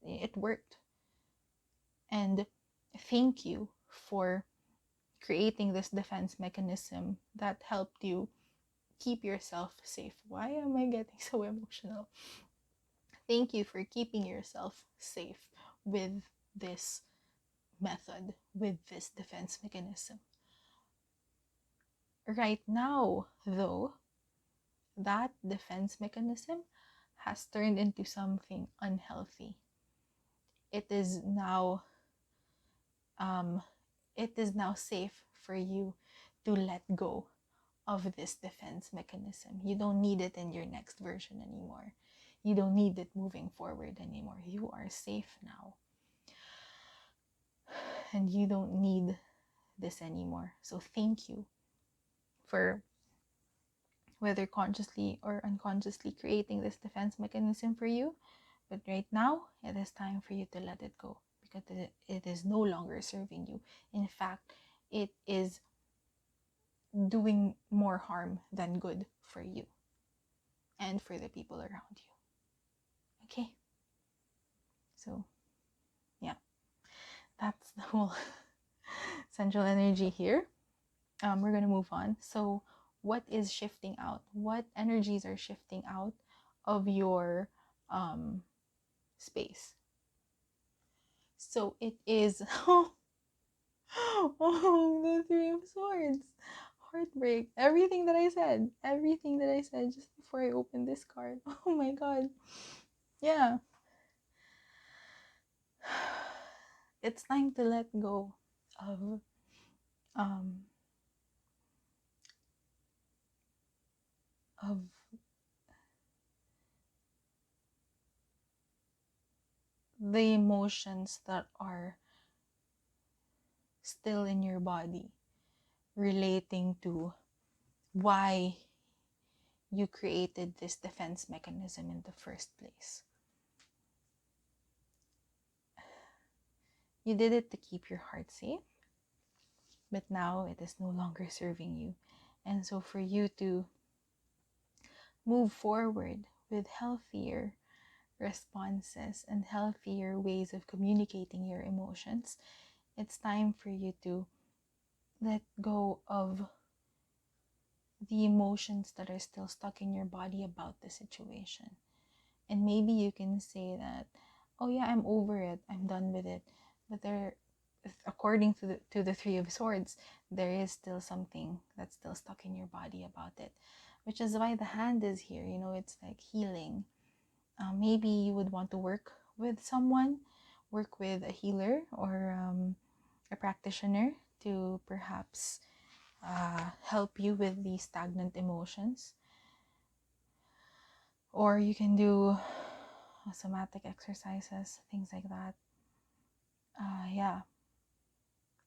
it worked. And thank you for creating this defense mechanism that helped you keep yourself safe. Why am I getting so emotional? Thank you for keeping yourself safe with this method, with this defense mechanism. Right now, though, that defense mechanism has turned into something unhealthy. It is now safe for you to let go of this defense mechanism. You don't need it in your next version anymore. You don't need it moving forward anymore. You are safe now. And you don't need this anymore. So thank you for, whether consciously or unconsciously, creating this defense mechanism for you. But right now, it is time for you to let it go, because it is no longer serving you. In fact, it is doing more harm than good for you and for the people around you. Okay? So, yeah, that's the whole central energy here. We're going to move on. So, what is shifting out? What energies are shifting out of your space? So, it is... Oh, the Three of Swords. Heartbreak. Everything that I said just before I opened this card. Oh my god. Yeah. It's time to let go of the emotions that are still in your body, relating to why you created this defense mechanism in the first place. You did it to keep your heart safe, but now it is no longer serving you. And so for you to move forward with healthier responses and healthier ways of communicating your emotions, it's time for you to let go of the emotions that are still stuck in your body about the situation. And maybe you can say that, oh yeah, I'm over it, I'm done with it. But there, according to the Three of Swords, there is still something that's still stuck in your body about it, which is why the hand is here. You know, it's like healing. Maybe you would want to work with someone, work with a healer or a practitioner to perhaps help you with the stagnant emotions. Or you can do somatic exercises, things like that. Yeah.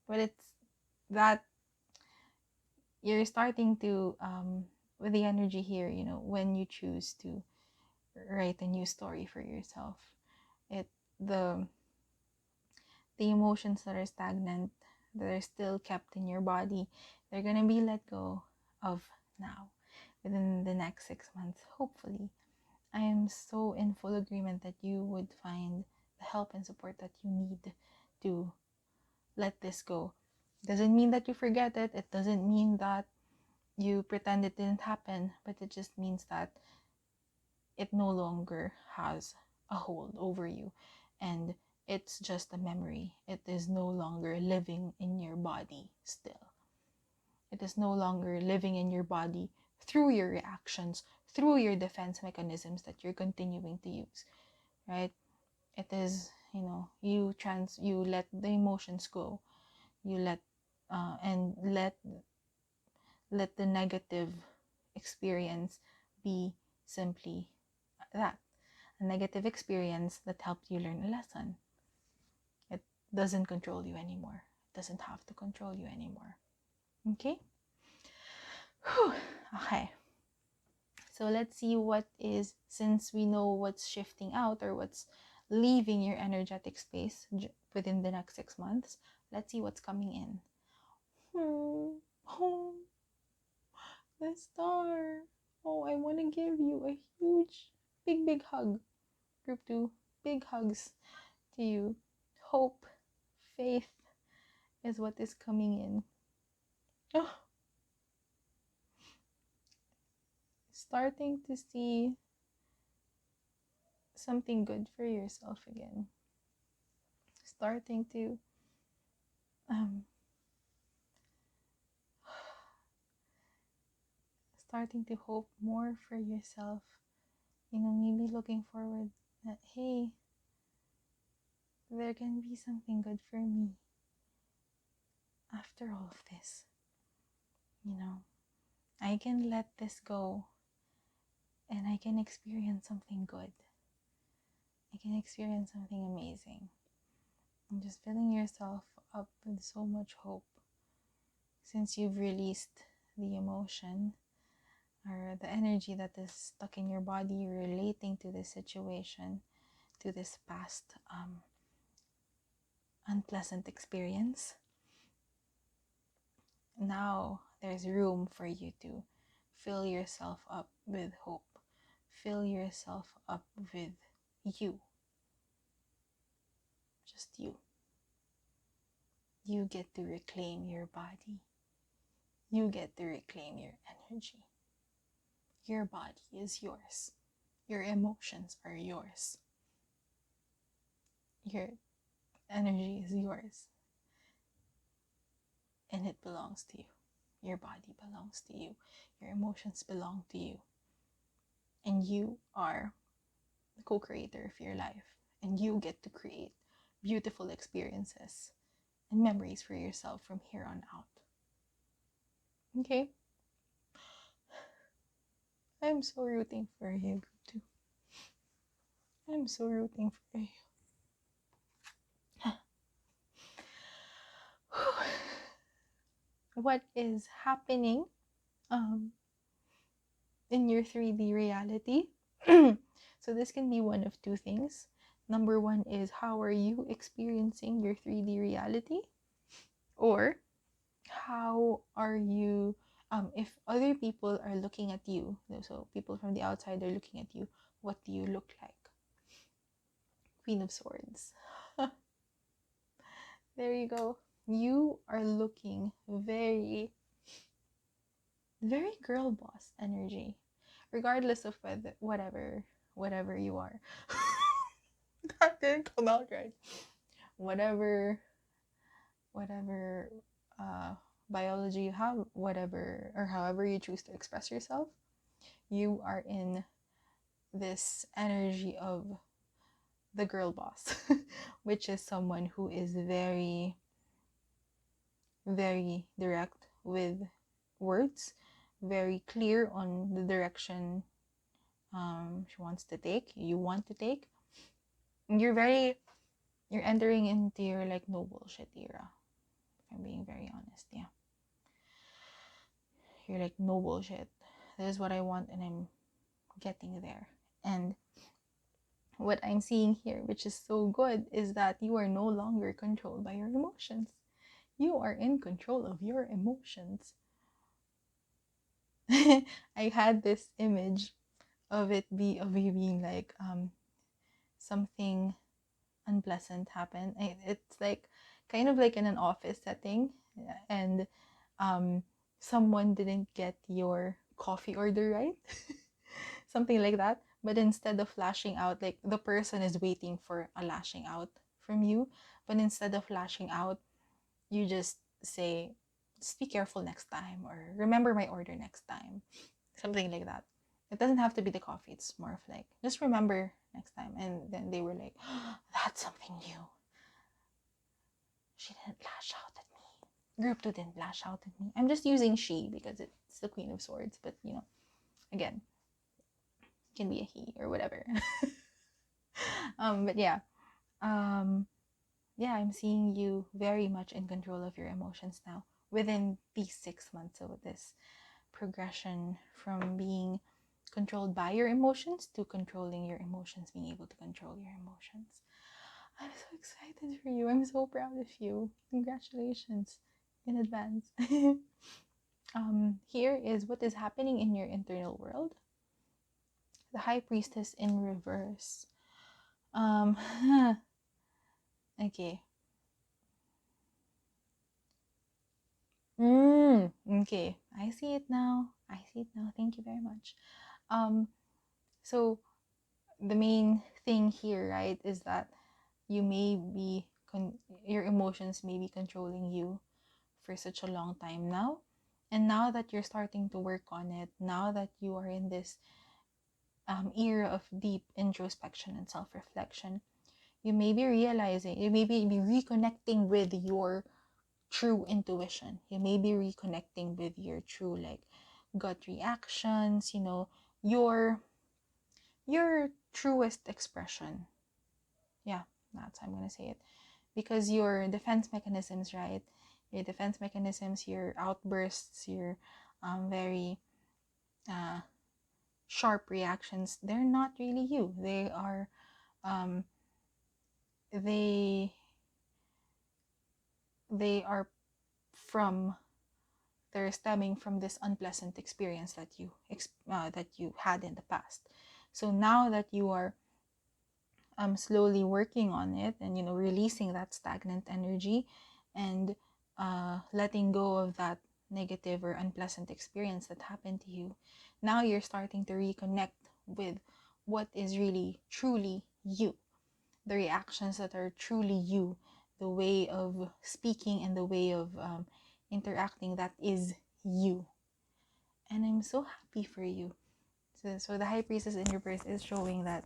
But it's that you're starting to, with the energy here, you know, when you choose to write a new story for yourself, the emotions that are stagnant, that are still kept in your body, they're gonna be let go of now, within the next 6 months, hopefully. I am so in full agreement that you would find the help and support that you need to let this go. Doesn't mean that you forget it. It doesn't mean that you pretend it didn't happen, but it just means that it no longer has a hold over you, and it's just a memory. It is no longer living in your body still. It is no longer living in your body through your reactions, through your defense mechanisms that you're continuing to use, right? It is, you let the emotions go. You let and let the negative experience be simply that, a negative experience that helped you learn a lesson. It doesn't control you anymore. It doesn't have to control you anymore. Okay? Whew. Okay. So let's see since we know what's shifting out or what's leaving your energetic space within the next 6 months, let's see what's coming in. Oh, the star. Oh, I want to give you a huge, big hug. Group 2, big hugs to you. Hope, faith is what is coming in. Oh, starting to see something good for yourself again. Starting to hope more for yourself. Maybe looking forward that, hey, there can be something good for me after all of this. I can let this go and I can experience something good. I can experience something amazing. And just filling yourself up with so much hope since you've released the emotion or the energy that is stuck in your body relating to this situation, to this past unpleasant experience. Now there's room for you to fill yourself up with hope. Fill yourself up with you. Just you. You get to reclaim your body. You get to reclaim your energy. Your body is yours. Your emotions are yours. Your energy is yours. And it belongs to you. Your body belongs to you. Your emotions belong to you. And you are the co-creator of your life. And you get to create beautiful experiences and memories for yourself from here on out. Okay? I'm so rooting for you, group 2. I'm so rooting for you. What is happening in your 3D reality? So this can be one of two things. Number one is, how are you experiencing your 3D reality? Or how are you, if other people are looking at you, so people from the outside are looking at you, what do you look like? Queen of Swords. There you go. You are looking very, very girl boss energy, regardless of whatever you are. That didn't come out right. Whatever biology you have, whatever or however you choose to express yourself, you are in this energy of the girl boss, which is someone who is very, very direct with words, very clear on the direction she wants to take, you want to take. You're entering into your like no bullshit era, if I'm being very honest. Yeah, you're like, no bullshit, this is what I want and I'm getting there. And what I'm seeing here, which is so good, is that you are no longer controlled by your emotions. You are in control of your emotions. I had this image of you being like something unpleasant happened. It's like kind of like in an office setting, and someone didn't get your coffee order right. Something like that. But instead of lashing out, like the person is waiting for a lashing out from you, but instead of lashing out, you just say, just be careful next time, or remember my order next time, something like that. It doesn't have to be the coffee. It's more of like, just remember next time. And then they were like, oh, that's something new. She didn't lash out at me. Group 2 didn't lash out at me. I'm just using she because it's the Queen of Swords. But, you know, again, it can be a he or whatever. But yeah. Yeah, I'm seeing you very much in control of your emotions now within these 6 months of this progression from being controlled by your emotions to controlling your emotions, being able to control your emotions. I'm so excited for you. I'm so proud of you. Congratulations in advance. Here is what is happening in your internal world. The High Priestess in reverse. Okay. Okay, I see it now. Thank you very much. So the main thing here, right, is that you may be your emotions may be controlling you for such a long time now, and now that you're starting to work on it, now that you are in this era of deep introspection and self-reflection, you may be realizing, you may be reconnecting with your true intuition. You may be reconnecting with your true like gut reactions, you know, your truest expression. Yeah, that's how I'm gonna say it. Because your defense mechanisms, right? Your defense mechanisms, your outbursts, your very sharp reactions, they're not really you. They are they they are from they're stemming from this unpleasant experience that you had in the past. So now that you are slowly working on it, and you know, releasing that stagnant energy, and letting go of that negative or unpleasant experience that happened to you, now you're starting to reconnect with what is really truly you, the reactions that are truly you, the way of speaking and the way of interacting that is you. And I'm so happy for you. So the High Priestess in reverse is showing that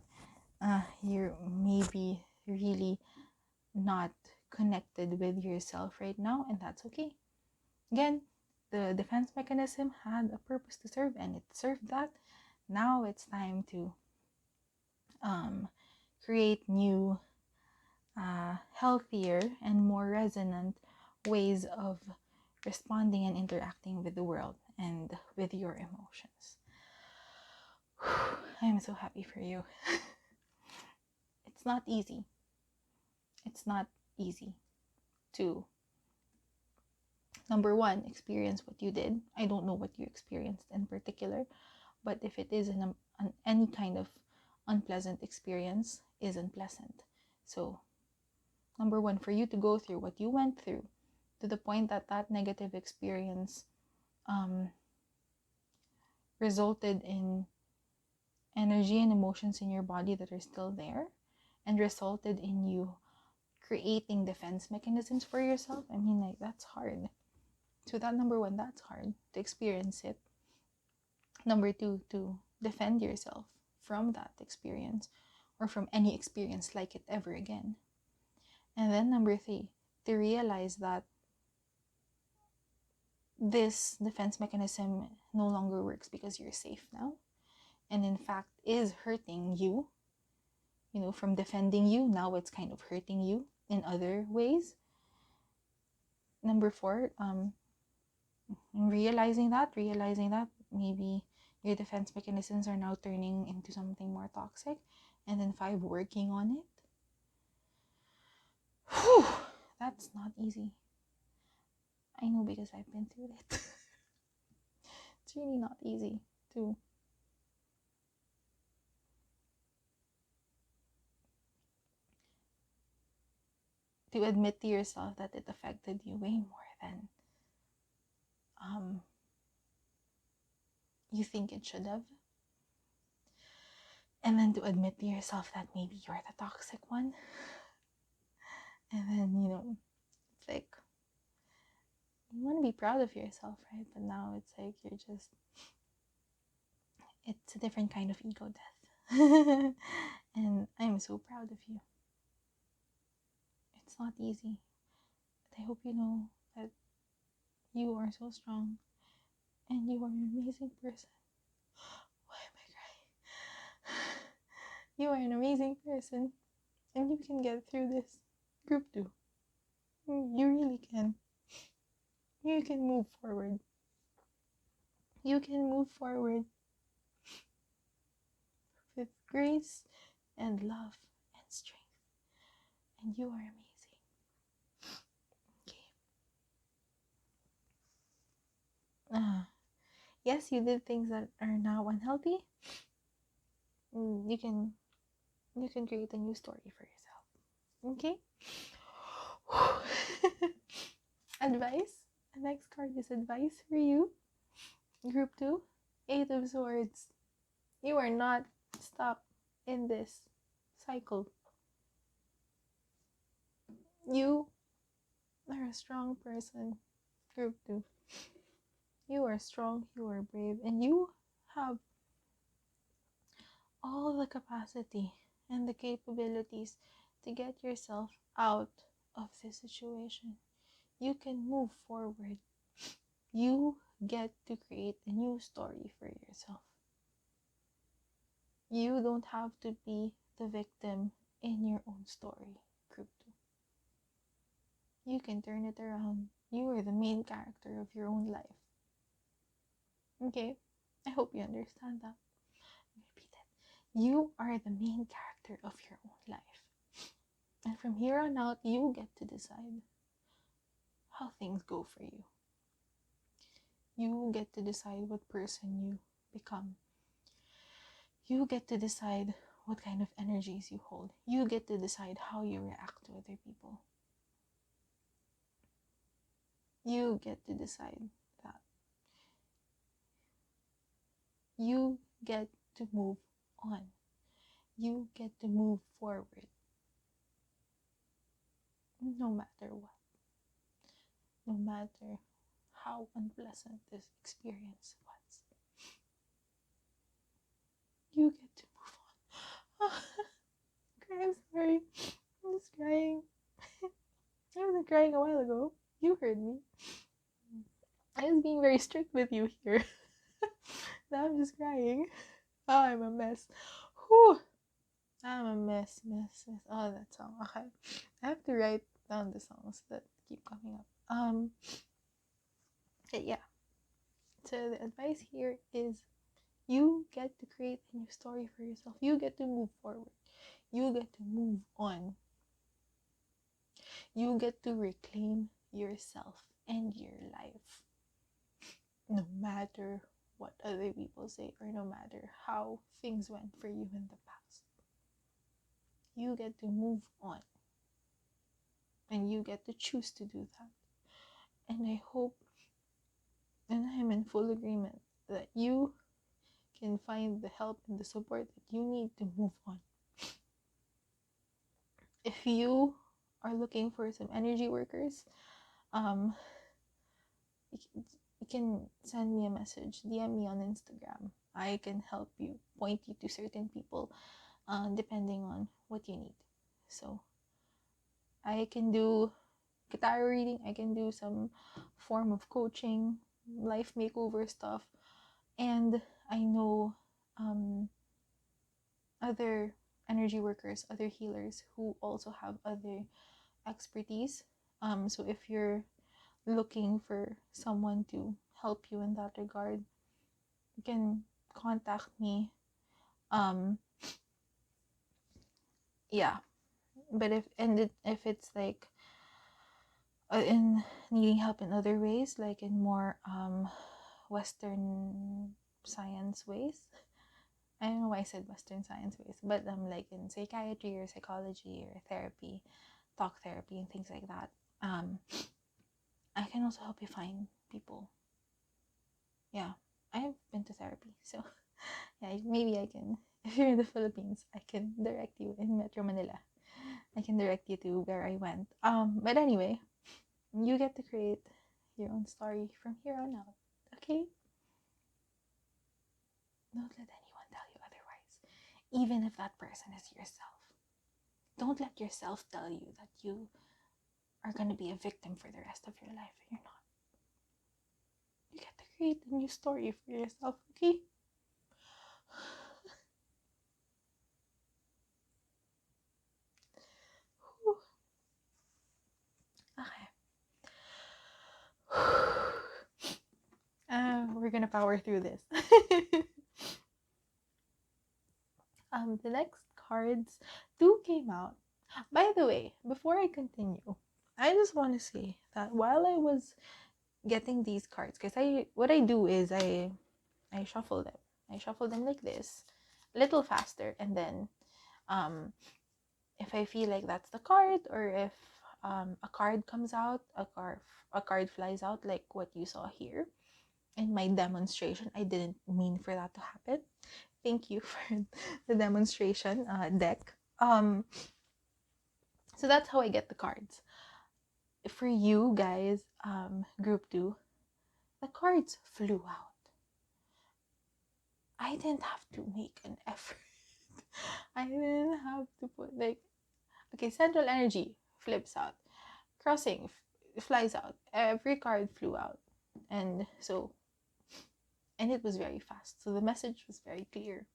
you're maybe really not connected with yourself right now, and that's okay. Again, the defense mechanism had a purpose to serve, and it served that. Now it's time to create new healthier and more resonant ways of responding and interacting with the world and with your emotions. I am so happy for you. It's not easy. It's not easy to, number one, experience what you did. I don't know what you experienced in particular, but if it is any kind of unpleasant experience, is unpleasant. So number one, for you to go through what you went through to the point that that negative experience resulted in energy and emotions in your body that are still there, and resulted in you creating defense mechanisms for yourself. I mean, like, that's hard. So that, number one, that's hard to experience it. Number two, to defend yourself from that experience, or from any experience like it ever again. And then number three, to realize that this defense mechanism no longer works because you're safe now, and in fact is hurting you, you know, from defending you, now it's kind of hurting you in other ways. Number four, realizing that maybe your defense mechanisms are now turning into something more toxic. And then five, working on it. Whew, that's not easy. I know, because I've been through it. It's really not easy to admit to yourself that it affected you way more than you think it should have. And then to admit to yourself that maybe you're the toxic one. And then, you know, it's like, you want to be proud of yourself, right? But now it's like you're just It's a different kind of ego death. And I'm so proud of you. It's not easy, but I hope you know that you are so strong and you are an amazing person. Why am I crying? You are an amazing person and you can get through this. Group 2. You really can. You can move forward. You can move forward with grace and love and strength. And you are amazing. Okay. Yes, you did things that are now unhealthy. You can create a new story for yourself. Okay? Advice. The next card is advice for you. Group 2. 8 of Swords. You are not stuck in this cycle. You are a strong person. Group 2. You are strong, you are brave, and you have all the capacity and the capabilities to get yourself out of this situation. You can move forward. You get to create a new story for yourself. You don't have to be the victim in your own story, Group 2. You can turn it around. You are the main character of your own life. Okay? I hope you understand that. Repeat it. You are the main character of your own life. And from here on out, you get to decide how things go for you. You get to decide what person you become. You get to decide what kind of energies you hold. You get to decide how you react to other people. You get to decide that. You get to move on. You get to move forward. No matter what. No matter how unpleasant this experience was. You get to move on. I'm sorry. I'm just crying. I wasn't crying a while ago. You heard me. I was being very strict with you here. Now I'm just crying. Oh, I'm a mess. Whew. I'm a mess. Oh, that song. Okay. I have to write down the songs that keep coming up. Yeah. So the advice here is you get to create a new story for yourself. You get to move forward. You get to move on. You get to reclaim yourself and your life. No matter what other people say or no matter how things went for you in the past. You get to move on. And you get to choose to do that. And I hope, and I am in full agreement, that you can find the help and the support that you need to move on. If you are looking for some energy workers, you can send me a message, DM me on Instagram. I can help you, point you to certain people, depending on what you need. So I can do guitar reading, I can do some form of coaching, life makeover stuff, and I know other energy workers, other healers who also have other expertise. So if you're looking for someone to help you in that regard, you can contact me. Yeah, but if it's like in needing help in other ways, like in more Western science ways. I don't know why I said Western science ways, but like in psychiatry or psychology or therapy, talk therapy and things like that. I can also help you find people. Yeah, I've been to therapy, so yeah, maybe I can. If you're in the Philippines, I can direct you in Metro Manila. I can direct you to where I went. But anyway, you get to create your own story from here on out. Okay? Don't let even if that person is yourself. Don't let yourself tell you that you are going to be a victim for the rest of your life. You're not. You get to create a new story for yourself, okay? Okay. We're gonna power through this. The next cards 2 came out. By the way, before I continue, I just want to say that while I was getting these cards, because what I do is I shuffle them. I shuffle them like this, a little faster, and then if I feel like that's the card, or if a card comes out, a card flies out, like what you saw here in my demonstration. I didn't mean for that to happen. Thank you for the demonstration deck. So that's how I get the cards. For you guys, group 2, the cards flew out. I didn't have to make an effort. I didn't have to put like, okay, central energy flips out, crossing flies out, every card flew out, and it was very fast. So the message was very clear.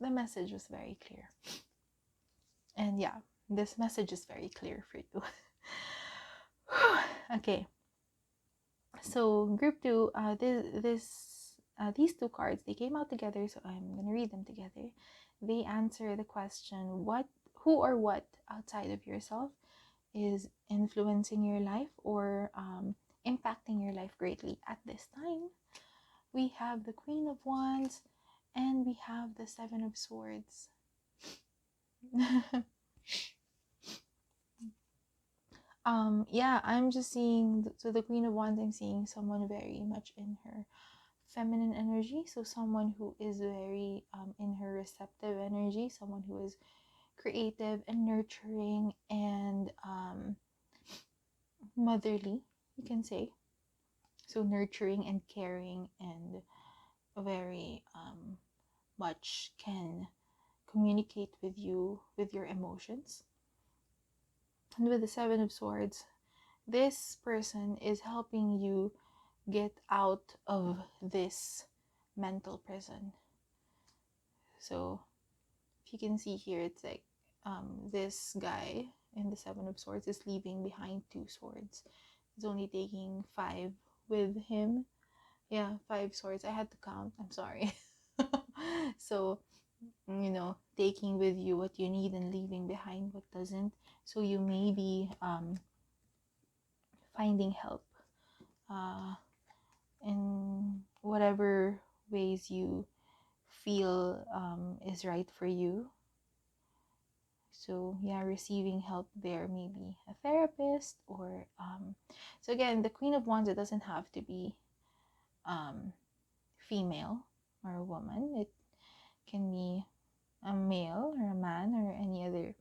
The message was very clear. And yeah, this message is very clear for you. Okay. So group 2, these 2 cards, they came out together, so I'm gonna read them together. They answer the question, who or what outside of yourself is influencing your life or impacting your life greatly at this time. We have the Queen of Wands and we have the 7 of Swords. Yeah, I'm just seeing, so the Queen of Wands, I'm seeing someone very much in her feminine energy, so someone who is very in her receptive energy, someone who is creative and nurturing and motherly, you can say. So nurturing and caring and very much can communicate with you with your emotions. And with the 7 of Swords, this person is helping you get out of this mental prison. So if you can see here, it's like this guy in the 7 of Swords is leaving behind 2 swords. He's only taking 5 with him. Yeah, 5 swords. I had to count. I'm sorry. So, taking with you what you need and leaving behind what doesn't. So you may be finding help in whatever ways you feel is right for you. So yeah, receiving help there, maybe a therapist or so again, the Queen of Wands, it doesn't have to be female or a woman. It can be a male or a man or any other,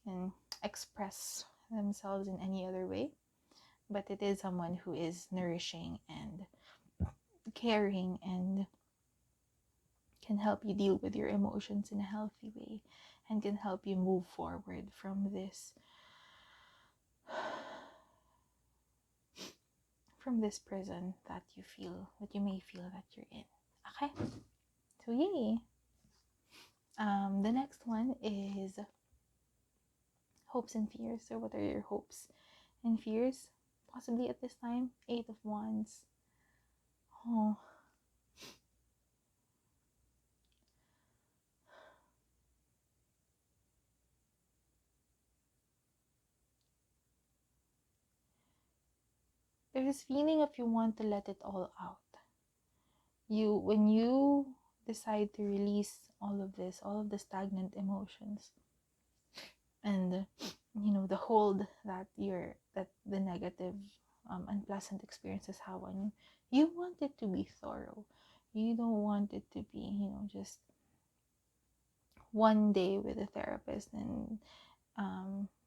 can express themselves in any other way, but it is someone who is nourishing and caring and can help you deal with your emotions in a healthy way and can help you move forward from this prison that you may feel that you're in. Okay, so yay. The next one is hopes and fears. So what are your hopes and fears possibly at this time? 8 of Wands. Oh, there's this feeling of you want to let it all out. When you decide to release all of the stagnant emotions and the hold that the negative unpleasant experiences have on you want it to be thorough. You don't want it to be just one day with a therapist and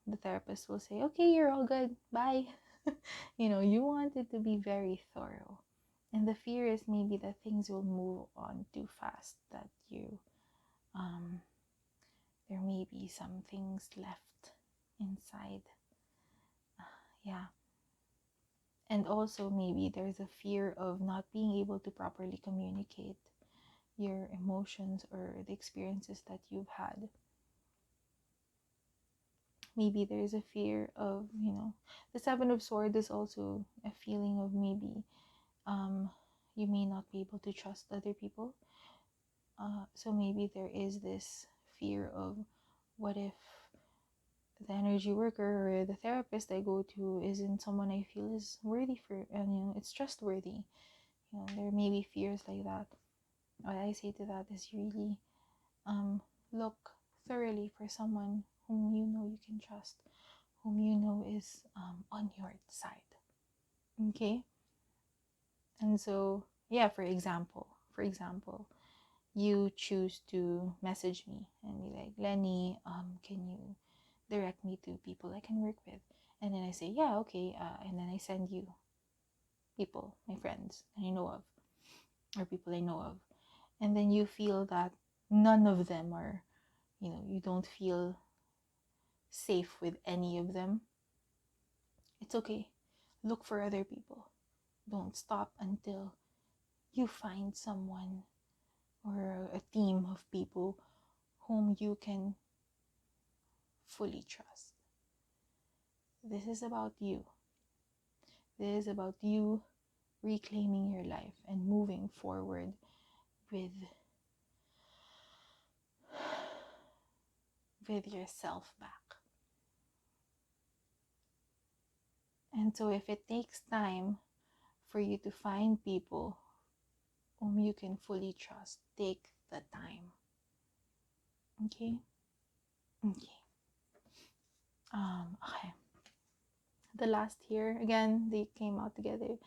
the therapist will say, okay, you're all good, bye. You want it to be very thorough. And the fear is maybe that things will move on too fast, that you There may be some things left inside. Yeah. And also maybe there's a fear of not being able to properly communicate your emotions or the experiences that you've had. Maybe there's a fear of, the Seven of Swords is also a feeling of maybe you may not be able to trust other people. So maybe there is this fear of, what if the energy worker or the therapist I go to isn't someone I feel is worthy for, and it's trustworthy. There may be fears like that. What I say to that is really look thoroughly for someone whom you know you can trust, whom you know is on your side. Okay? And so, yeah, for example, you choose to message me and be like, Lenny, can you direct me to people I can work with? And then I say, yeah, okay. And then I send you people, my friends I know of, or people I know of. And then you feel that none of them are, you don't feel safe with any of them. It's okay. Look for other people. Don't stop until you find someone or a team of people whom you can fully trust. This is about you. This is about you reclaiming your life and moving forward with yourself back. And so if it takes time for you to find people whom you can fully trust, take the time. Okay? Okay. Okay. The last here, again, they came out together.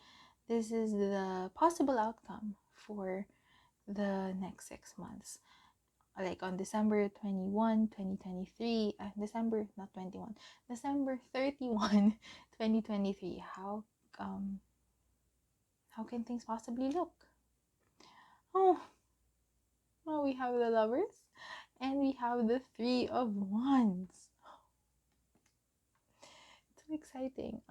This is the possible outcome for the next 6 months. Like on December 21, 2023, December 31, 2023, how can things possibly look? Oh, well, we have the Lovers and we have the Three of Wands. So exciting.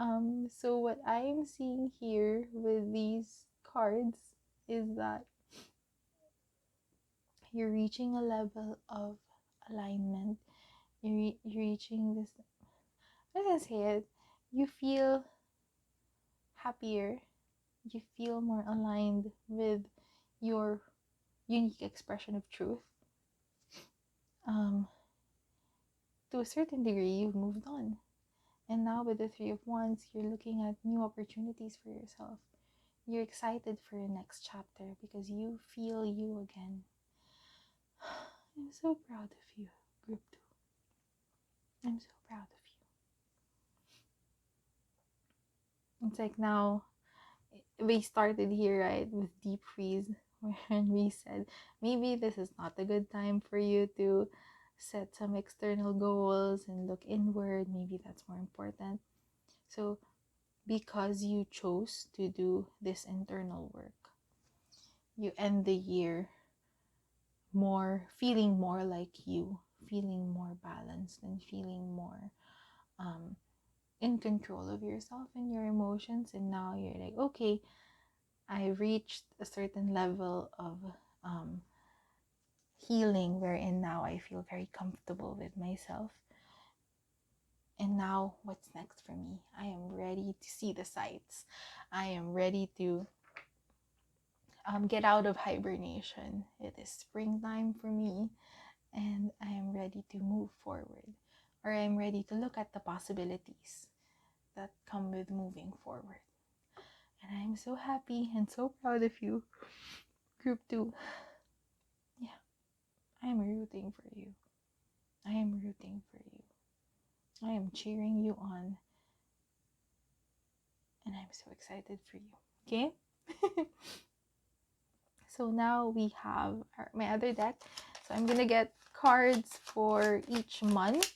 So what I'm seeing here with these cards is that you're reaching a level of alignment. You're reaching this, as I say it, you feel happier, you feel more aligned with your unique expression of truth. To a certain degree, you've moved on. And now with the Three of Wands, you're looking at new opportunities for yourself. You're excited for your next chapter because you feel you again. I'm so proud of you, Group 2. I'm so proud of you. It's like now, we started here, right, with Deep Freeze, where we said, maybe this is not a good time for you to set some external goals and look inward. Maybe that's more important. So, because you chose to do this internal work, you end the year feeling more like you, feeling more balanced, and feeling more in control of yourself and your emotions. And now you're like, okay, I reached a certain level of healing wherein now I feel very comfortable with myself. And now what's next for me? I am ready to see the sights. I am ready to get out of hibernation. It is springtime for me, and I am ready to move forward, or I'm ready to look at the possibilities that come with moving forward. And I'm so happy and so proud of you, Group 2. Yeah, I am rooting for you. I am rooting for you. I am cheering you on. And I'm so excited for you. Okay? So now we have my other deck. So I'm gonna get cards for each month.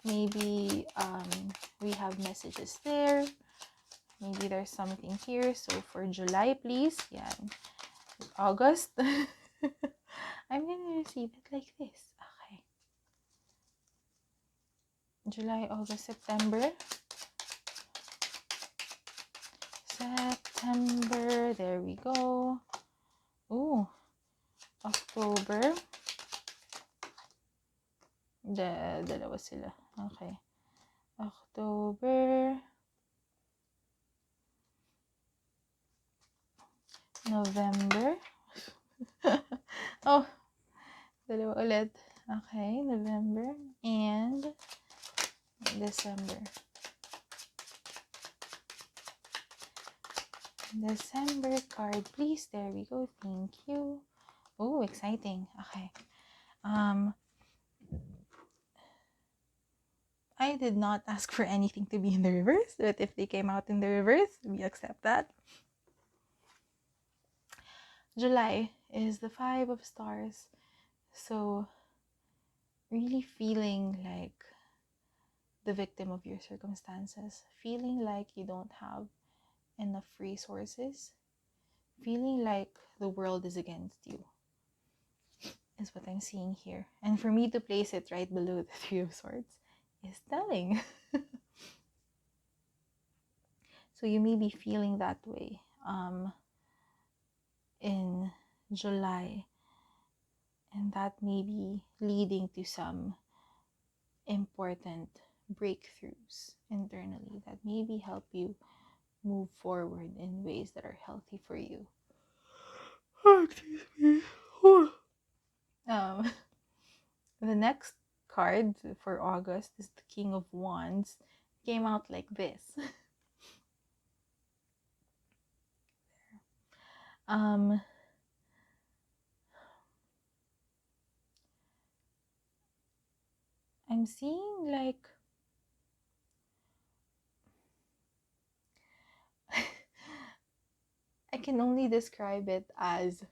Maybe we have messages there. Maybe there's something here. So for July, please. Yeah. August. I'm gonna receive it like this. Okay. July, August, September. September. There we go. Ooh. October. Dalawa sila. Okay. October. November. Oh, dalawa ulit. Okay, November and December. December card, please. There we go. Thank you. Oh, exciting. Okay. I did not ask for anything to be in the reverse, but if they came out in the reverse, we accept that. July is the 5 of stars. So, really feeling like the victim of your circumstances, feeling like you don't have enough resources, feeling like the world is against you, is what I'm seeing here. And for me to place it right below the 3 of Swords is telling. So you may be feeling that way in July, and that may be leading to some important breakthroughs internally that maybe help you move forward in ways that are healthy for you. Oh, excuse me. The next card for August is the King of Wands. Came out like this. I'm seeing like I can only describe it as,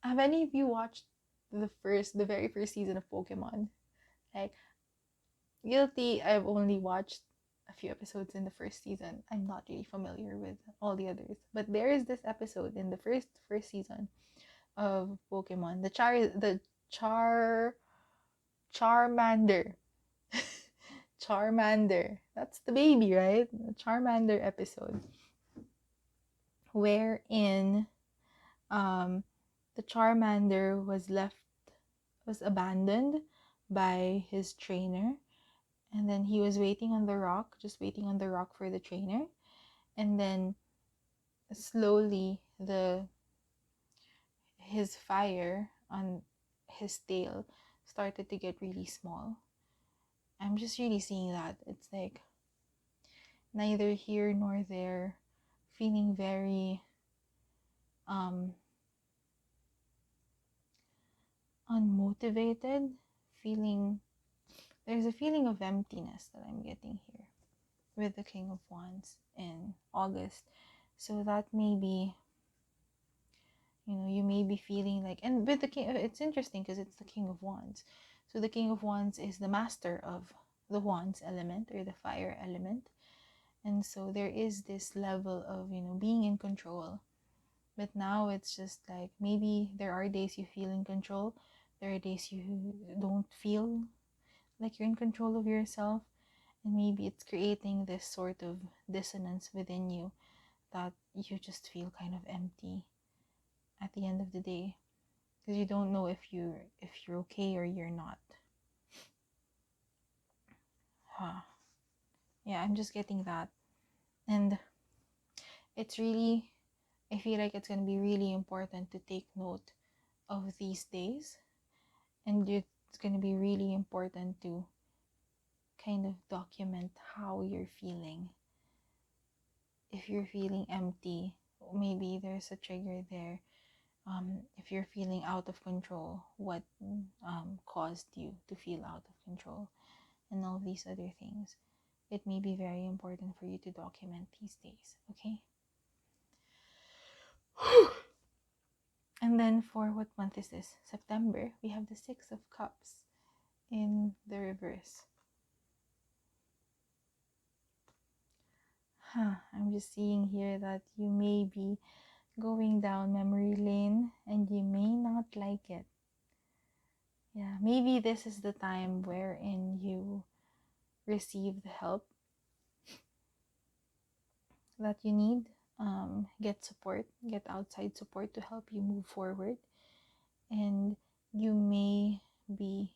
have any of you watched the very first season of Pokemon? Like, guilty, I've only watched a few episodes in the first season. I'm not really familiar with all the others. But there is this episode in the first season of Pokemon. Charmander. Charmander. That's the baby, right? The Charmander episode. Wherein the Charmander was abandoned by his trainer, and then he was waiting on the rock for the trainer, and then slowly his fire on his tail started to get really small. I'm just really seeing that. It's like neither here nor there, feeling very unmotivated, there's a feeling of emptiness that I'm getting here with the King of Wands in August. So that may be, you may be feeling like, and with the King, it's interesting because it's the King of Wands. So the King of Wands is the master of the Wands element, or the fire element. And so there is this level of, being in control. But now it's just like, maybe there are days you feel in control. There are days you don't feel like you're in control of yourself. And maybe it's creating this sort of dissonance within you that you just feel kind of empty at the end of the day, because you don't know if you're okay or you're not. Yeah, I'm just getting that. And it's really, I feel like it's going to be really important to take note of these days, and it's going to be really important to kind of document how you're feeling. If you're feeling empty, maybe there's a trigger there. If you're feeling out of control, what caused you to feel out of control, and all these other things. It may be very important for you to document these days, okay? And then for what month is this? September. We have the 6 of Cups in the reverse. I'm just seeing here that you may be going down memory lane, and you may not like it. Yeah, maybe this is the time wherein you receive the help that you need. Get support, get outside support to help you move forward. And you may be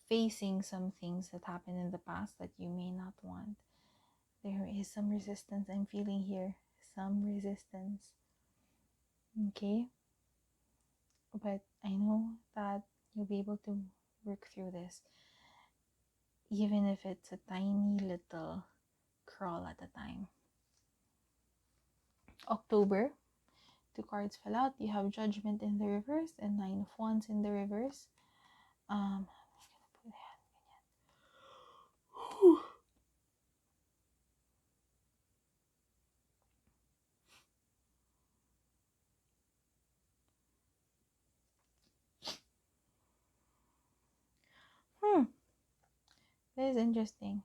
facing some things that happened in the past that you may not want. There is some resistance I'm feeling here. Some resistance. Okay? But I know that you'll be able to work through this. Even if it's a tiny little crawl at a time. October. 2 cards fell out. You have Judgment in the reverse and 9 of Wands in the reverse. I'm just gonna put a hand. That is interesting.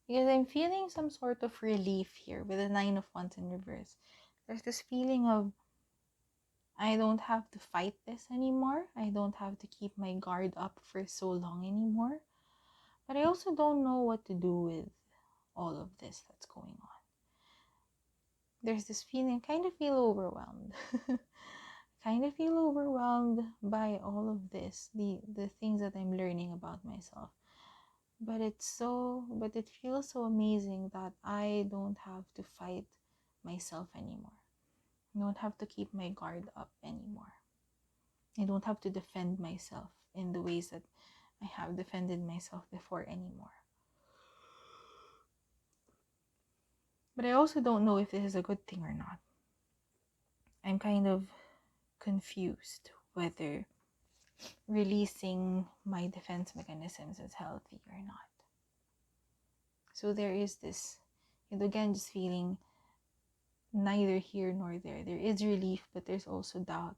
Because I'm feeling some sort of relief here with the 9 of Wands in reverse. There's this feeling of I don't have to fight this anymore. I don't have to keep my guard up for so long anymore. But I also don't know what to do with all of this that's going on. There's this feeling, kind of feel overwhelmed. Kind of feel overwhelmed by all of this, the things that I'm learning about myself. But it feels so amazing that I don't have to fight myself anymore. I don't have to keep my guard up anymore. I don't have to defend myself in the ways that I have defended myself before anymore. But I also don't know if this is a good thing or not. I'm kind of confused whether releasing my defense mechanisms is healthy or not. So there is this, again, just feeling neither here nor there. There is relief, but there's also doubt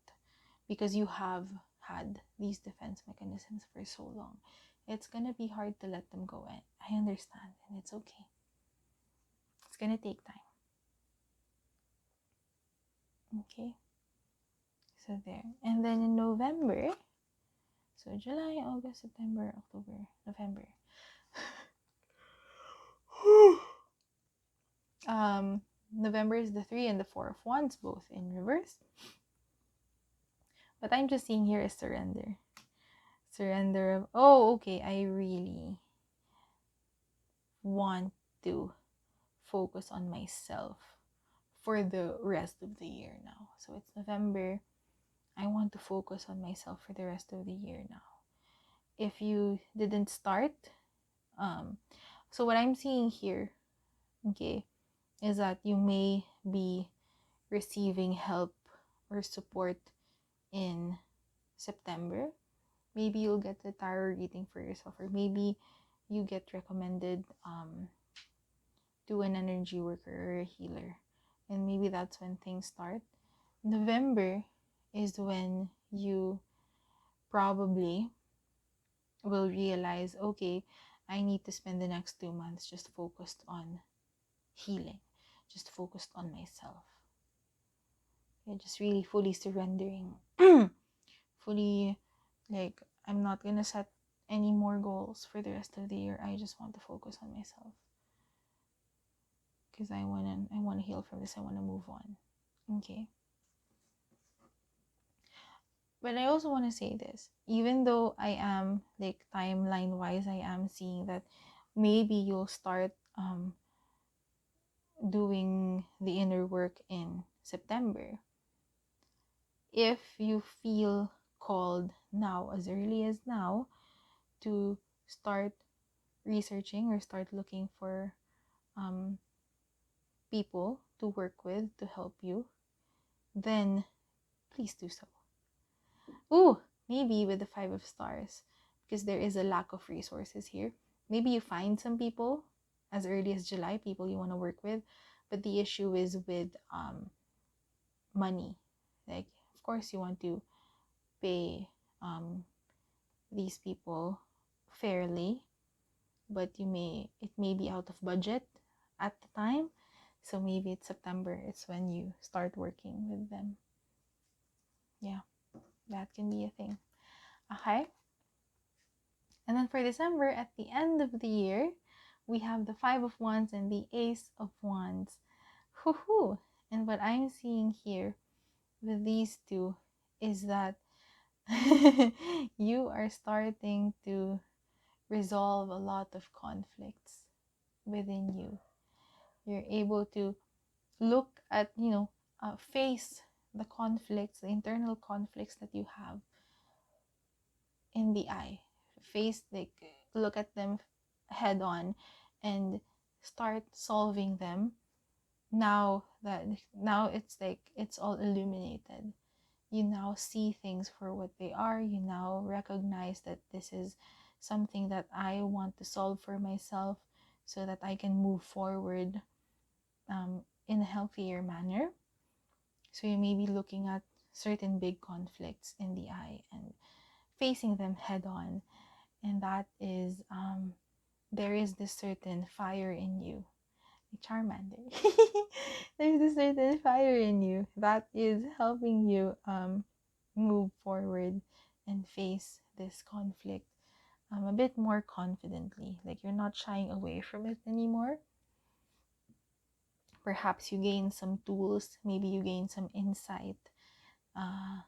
because you have had these defense mechanisms for so long. It's gonna be hard to let them go, and I understand, and it's okay. It's gonna take time. Okay, so there. And then in November, so July, August, September, October, November. November is the 3 and the 4 of Wands, both in reverse. What I'm just seeing here is surrender. Surrender of, okay, I really want to focus on myself for the rest of the year now. So it's November. I want to focus on myself for the rest of the year now. If you didn't start, so what I'm seeing here, okay, is that you may be receiving help or support in September. Maybe you'll get a tarot reading for yourself, or maybe you get recommended to an energy worker or a healer, and maybe that's when things start. November is when you probably will realize, okay, I need to spend the next 2 months just focused on healing, just focused on myself. You're just really fully surrendering, fully, like, I'm not gonna set any more goals for the rest of the year. I just want to focus on myself because I wanna heal from this. I wanna move on. Okay. But I also want to say this, even though I am, like, timeline wise, I am seeing that maybe you'll start doing the inner work in September. If you feel called now, as early as now, to start researching or start looking for people to work with to help you, then please do so. Ooh, maybe with the 5 of Stars, because there is a lack of resources here. Maybe you find some people as early as July, people you want to work with, but the issue is with money. Like, of course, you want to pay these people fairly, but it may be out of budget at the time. So maybe it's September, it's when you start working with them. Yeah, that can be a thing. Okay. And then for December, at the end of the year, we have the Five of Wands and the Ace of Wands. Hoo-hoo! And what I'm seeing here with these two is that you are starting to resolve a lot of conflicts within you. You're able to look at, face the conflicts, the internal conflicts that you have in the eye. Look at them head on and start solving them. Now it's like it's all illuminated. You now see things for what they are. You now recognize that this is something that I want to solve for myself so that I can move forward in a healthier manner. So you may be looking at certain big conflicts in the eye and facing them head on. And that is, there is this certain fire in you. Charmander. There's a certain fire in you that is helping you move forward and face this conflict a bit more confidently. Like you're not shying away from it anymore. Perhaps you gain some tools, maybe you gain some insight, and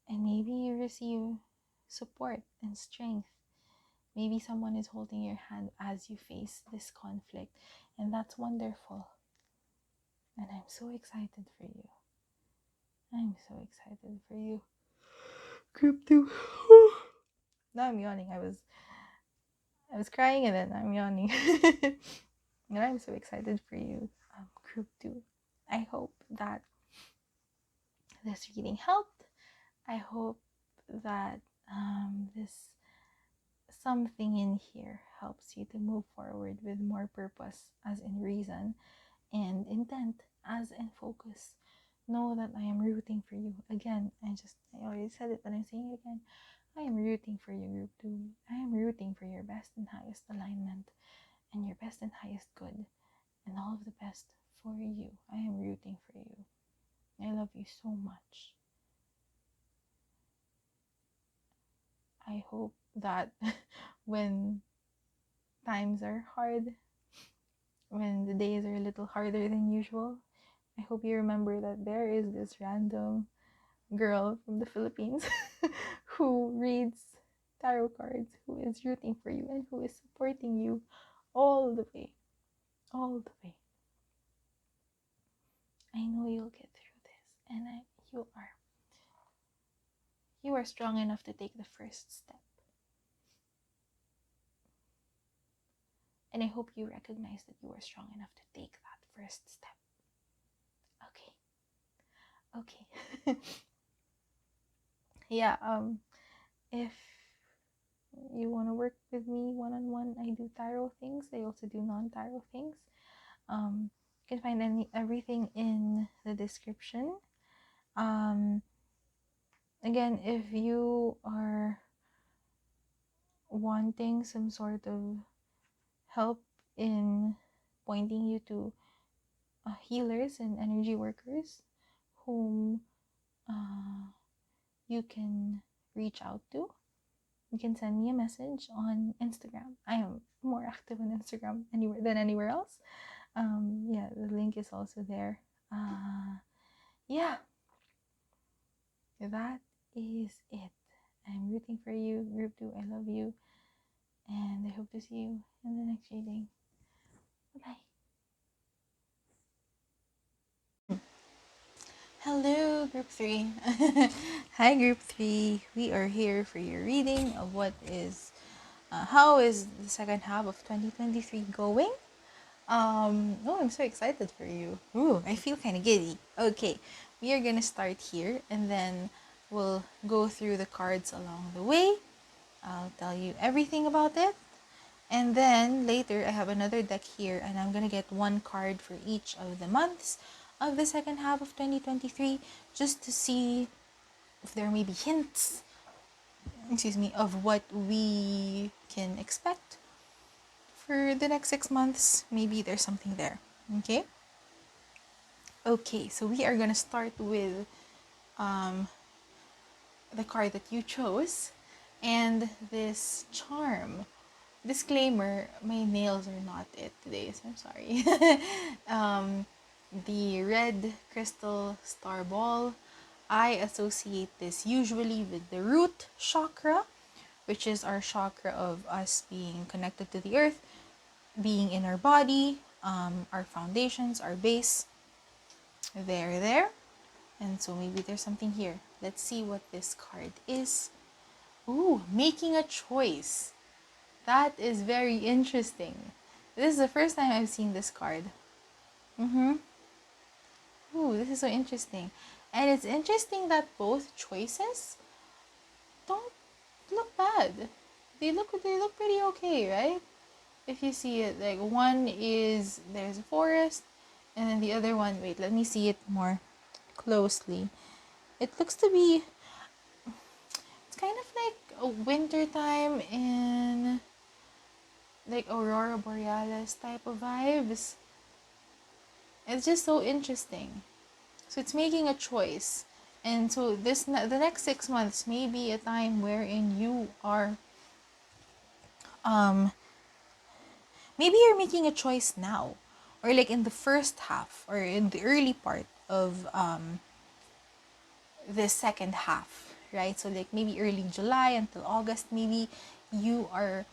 maybe you receive support and strength. Maybe someone is holding your hand as you face this conflict, and that's wonderful. And I'm so excited for you. I'm so excited for you. Group 2. Now I'm yawning. I was crying and then I'm yawning. And I'm so excited for you, Group 2. I hope that this reading helped. I hope that this something in here helps you to move forward with more purpose, as in reason, and intent, as in focus. Know that I am rooting for you. Again, I already said it, but I'm saying it again. I am rooting for you, Group 2. I am rooting for your best and highest alignment and your best and highest good and all of the best for you. I am rooting for you. I love you so much. I hope that when times are hard, when the days are a little harder than usual, I hope you remember that there is this random girl from the Philippines who reads tarot cards, who is rooting for you and who is supporting you all the way. All the way. I know you'll get through this, and you are strong enough to take the first step. And I hope you recognize that you are strong enough to take that first step. Okay. Yeah, if you want to work with me one-on-one, I do tarot things. I also do non-tarot things. You can find everything in the description. Again, if you are wanting some sort of help in pointing you to healers and energy workers whom you can reach out to, you can send me a message on Instagram. I am more active on Instagram anywhere else. Yeah, the link is also there. Yeah, that is it. I'm rooting for you, Group 2. I love you, and I hope to see you in the next reading. Bye. Hello, Group 3. Hi, Group 3. We are here for your reading of how is the second half of 2023 going? Oh, I'm so excited for you. Ooh, I feel kind of giddy. Okay, we are gonna start here and then we'll go through the cards along the way. I'll tell you everything about it. And then later I have another deck here and I'm gonna get one card for each of the months of the second half of 2023 just to see if there may be hints, of what we can expect for the next 6 months, maybe there's something there. Okay? Okay, so we are gonna start with the card that you chose and this charm. Disclaimer, my nails are not it today, so I'm sorry. The red crystal star ball, I associate this usually with the root chakra, which is our chakra of us being connected to the earth, being in our body, our foundations, our base. There. And so maybe there's something here. Let's see what this card is. Ooh, making a choice. That is very interesting. This is the first time I've seen this card. Ooh, this is so interesting. And it's interesting that both choices don't look bad. They look pretty okay, right? If you see it, like one is there's a forest, and then the other one, wait, let me see it more closely. It looks to be, it's kind of like a winter time in like Aurora Borealis type of vibes. It's just so interesting. So it's making a choice. And so the next 6 months may be a time wherein you are maybe you're making a choice now, or like in the first half or in the early part of the second half, right? So like maybe early July until August, maybe you are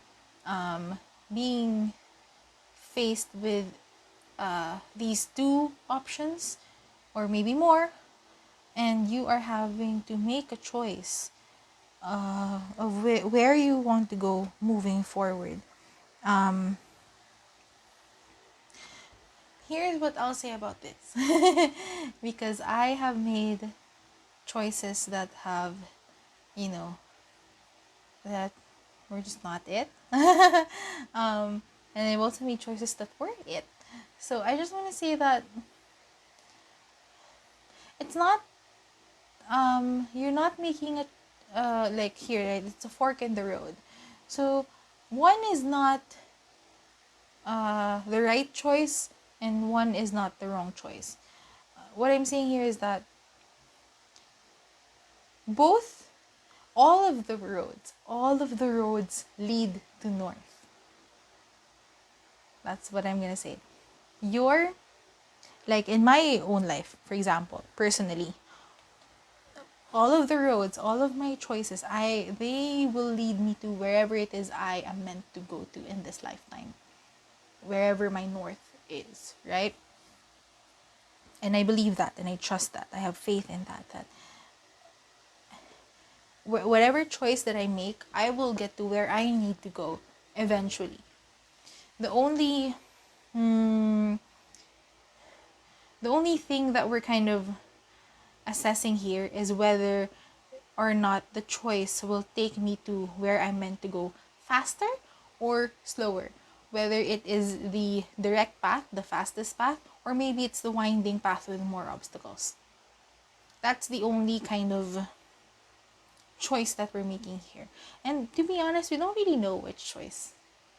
being faced with these two options or maybe more, and you are having to make a choice of where you want to go moving forward. Here's what I'll say about this. Because I have made choices that have, that were just not it. And I've also made choices that were it. So I just want to say that it's not, you're not making it, like here, right? It's a fork in the road. So one is not the right choice and one is not the wrong choice. What I'm saying here is that both, all of the roads lead to north. That's what I'm gonna say. Like in my own life, for example, personally, all of the roads, all of my choices, they will lead me to wherever it is I am meant to go to in this lifetime. Wherever my north is, right? And I believe that, and I trust that. I have faith in that whatever choice that I make, I will get to where I need to go eventually. The only thing that we're kind of assessing here is whether or not the choice will take me to where I'm meant to go faster or slower. Whether it is the direct path, the fastest path, or maybe it's the winding path with more obstacles. That's the only kind of choice that we're making here. And to be honest, we don't really know which choice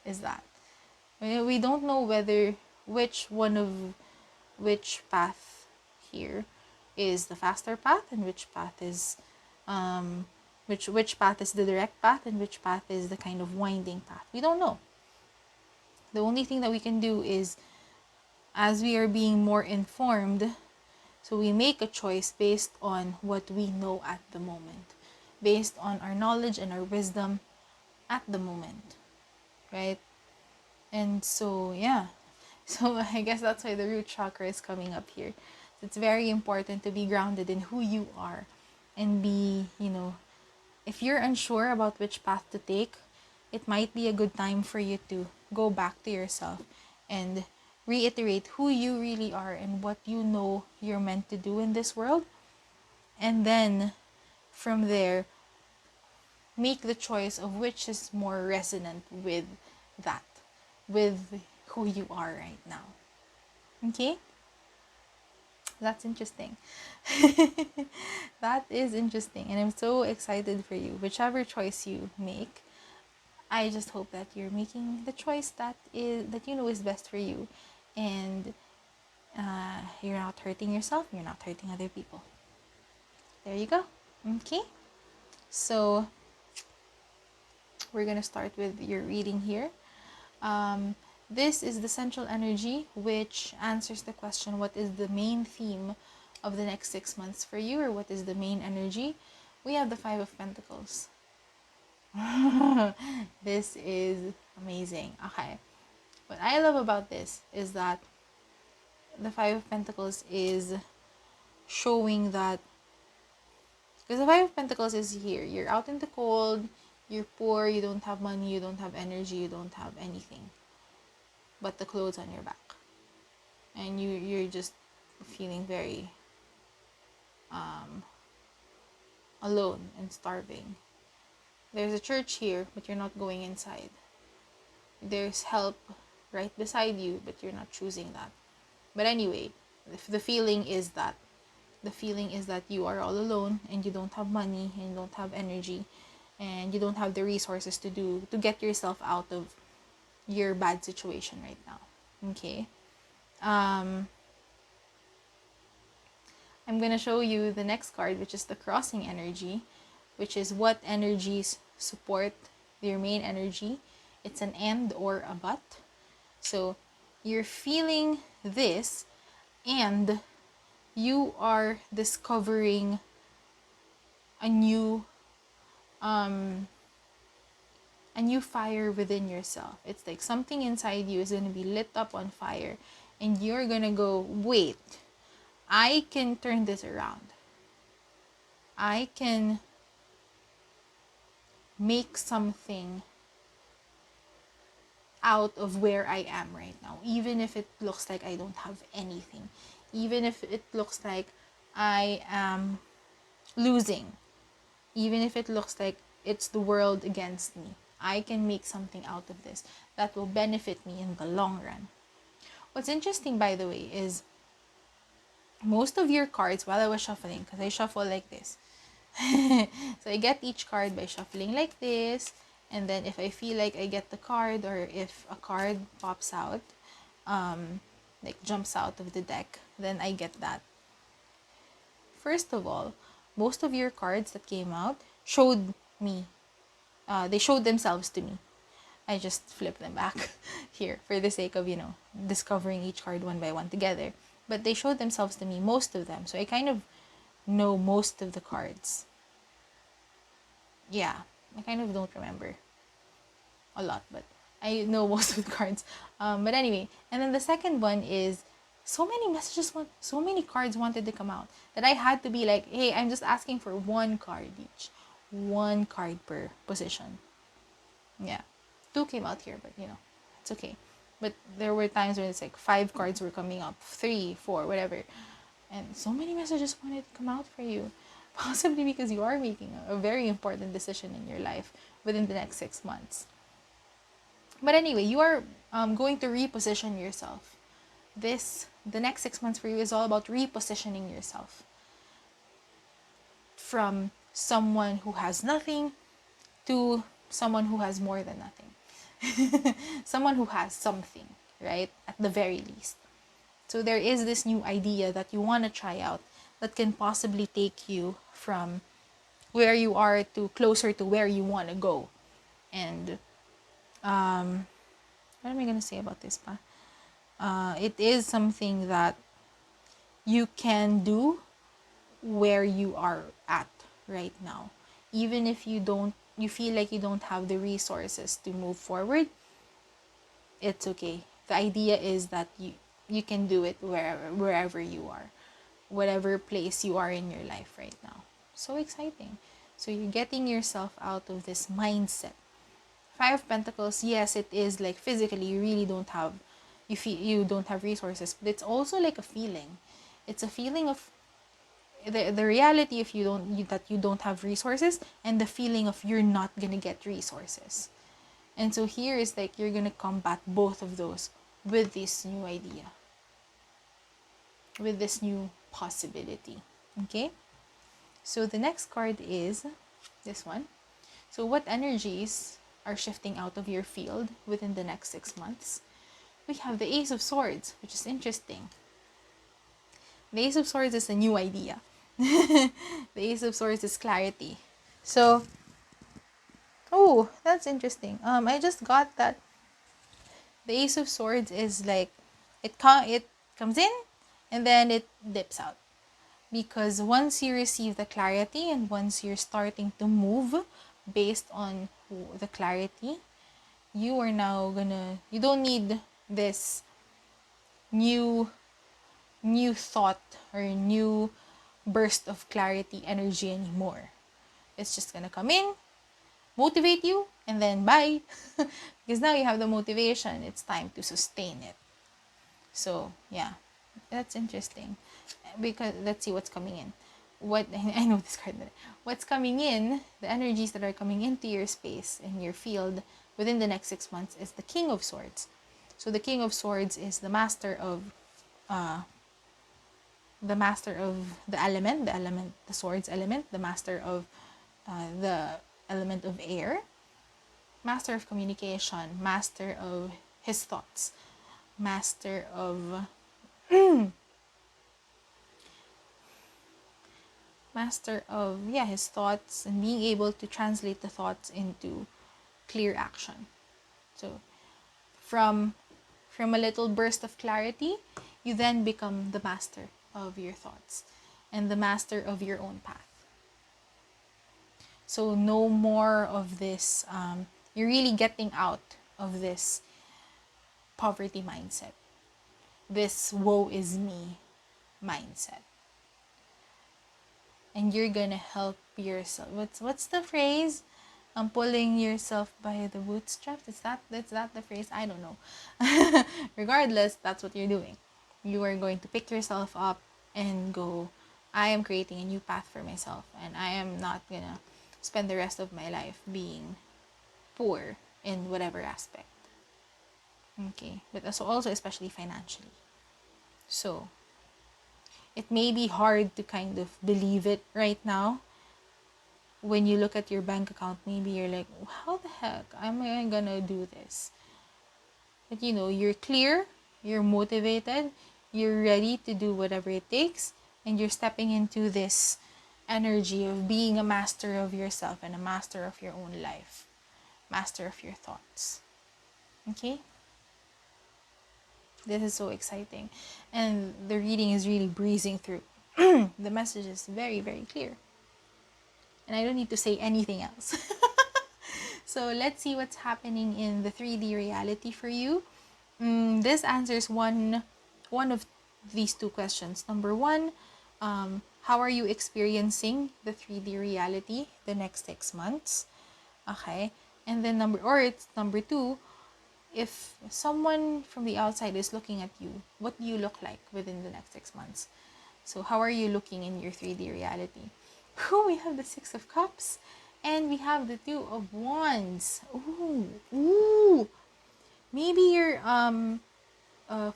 is that. We don't know whether which path here is the faster path and which path is which path is the direct path and which path is the kind of winding path. We don't know. The only thing that we can do is, as we are being more informed, so we make a choice based on what we know at the moment, based on our knowledge and our wisdom at the moment, right? And so, yeah. So I guess that's why the root chakra is coming up here. It's very important to be grounded in who you are and be, if you're unsure about which path to take, it might be a good time for you to go back to yourself and reiterate who you really are and what you know you're meant to do in this world. And then from there, make the choice of which is more resonant with that, with who you are right now. Okay? That's interesting. That is interesting. And I'm so excited for you. Whichever choice you make, I just hope that you're making the choice that you know is best for you, and you're not hurting yourself, you're not hurting other people. There you go. Okay, so we're gonna start with your reading here. This is the central energy, which answers the question, what is the main theme of the next 6 months for you, or what is the main energy? We have the Five of Pentacles. This is amazing. Okay, what I love about this is that the Five of Pentacles is showing that, because the Five of Pentacles is here, you're out in the cold, you're poor, you don't have money, you don't have energy, you don't have anything but the clothes on your back, and you're just feeling very alone and starving. There's a church here, but you're not going inside. There's help right beside you, but you're not choosing that. But anyway, the feeling is that you are all alone, and you don't have money, and you don't have energy, and you don't have the resources to get yourself out of your bad situation right now. Okay. I'm gonna show you the next card, which is the crossing energy, which is what energies support your main energy. It's an and or a but. So you're feeling this, and you are discovering a new fire within yourself. It's like something inside you is going to be lit up on fire, and you're going to go, wait, I can turn this around. I can make something out of where I am right now, even if it looks like I don't have anything, even if it looks like I am losing, even if it looks like it's the world against me. I can make something out of this that will benefit me in the long run. What's interesting, by the way, is most of your cards, while I was shuffling, because I shuffle like this, so I get each card by shuffling like this, and then if I feel like I get the card, or if a card pops out, like jumps out of the deck, then I get that. First of all, most of your cards that came out showed me, they showed themselves to me. I just flip them back here for the sake of, discovering each card one by one together. But they showed themselves to me, most of them. So I kind of know most of the cards. Yeah, I kind of don't remember a lot, but I know most of the cards. But anyway, and then the second one is, so many cards wanted to come out that I had to be like, hey, I'm just asking for one card each. One card per position. Yeah. 2 came out here, but it's okay. But there were times when it's like 5 cards were coming up, 3, 4, whatever. And so many messages wanted to come out for you. Possibly because you are making a very important decision in your life within the next 6 months. But anyway, you are going to reposition yourself. The next 6 months for you is all about repositioning yourself. From someone who has nothing to someone who has more than nothing. Someone who has something, right? At the very least. So there is this new idea that you want to try out that can possibly take you from where you are to closer to where you want to go. And what am I going to say about this, pa? It is something that you can do where you are at right now. Even if you feel like you don't have the resources to move forward, it's okay. The idea is that you can do it wherever you are, whatever place you are in your life right now. So exciting. So you're getting yourself out of this mindset. Five of Pentacles, yes, it is like physically you really don't have, you don't have resources, but it's also like a feeling. It's a feeling of the reality if that you don't have resources, and the feeling of you're not gonna get resources. And so here is like you're gonna combat both of those with this new idea, with this new possibility. Okay, so the next card is this one. So what energies are shifting out of your field within the next 6 months. We have the Ace of Swords, which is interesting. The Ace of Swords is a new idea. The Ace of Swords is clarity. So, oh, that's interesting. I just got that the Ace of Swords is like, it comes in and then it dips out. Because once you receive the clarity and once you're starting to move based on the clarity, you are now you don't need this new thought or new burst of clarity energy anymore. It's just gonna come in, motivate you, and then bye. Because now you have the motivation, it's time to sustain it. So yeah, that's interesting. Because let's see what's coming in. What I know this card. What's coming in, the energies that are coming into your space, in your field, within the next 6 months is the King of Swords. So the King of Swords is the master of the element, the swords element, the master of the element of air, master of communication, master of his thoughts, master of his thoughts, and being able to translate the thoughts into clear action. So from a little burst of clarity, you then become the master of your thoughts and the master of your own path. So no more of this, you're really getting out of this poverty mindset, this woe is me mindset. And you're gonna help yourself. What's the phrase? Pulling yourself by the bootstraps. Is that the phrase? I don't know. Regardless, that's what you're doing. You are going to pick yourself up and go, I am creating a new path for myself, and I am not gonna spend the rest of my life being poor in whatever aspect. Okay, but also especially financially. So it may be hard to kind of believe it right now. When you look at your bank account, maybe you're like, how the heck am I gonna do this? But you're clear, you're motivated, you're ready to do whatever it takes, and you're stepping into this energy of being a master of yourself and a master of your own life, master of your thoughts. Okay? This is so exciting. And the reading is really breezing through. The message is very, very clear. And I don't need to say anything else. So let's see what's happening in the 3D reality for you. This answers one of these two questions. Number one, how are you experiencing the 3D reality the next 6 months? Okay. And then number two, if someone from the outside is looking at you, what do you look like within the next 6 months? So how are you looking in your 3D reality? We have the 6 of Cups and we have the 2 of Wands. Ooh. Maybe you're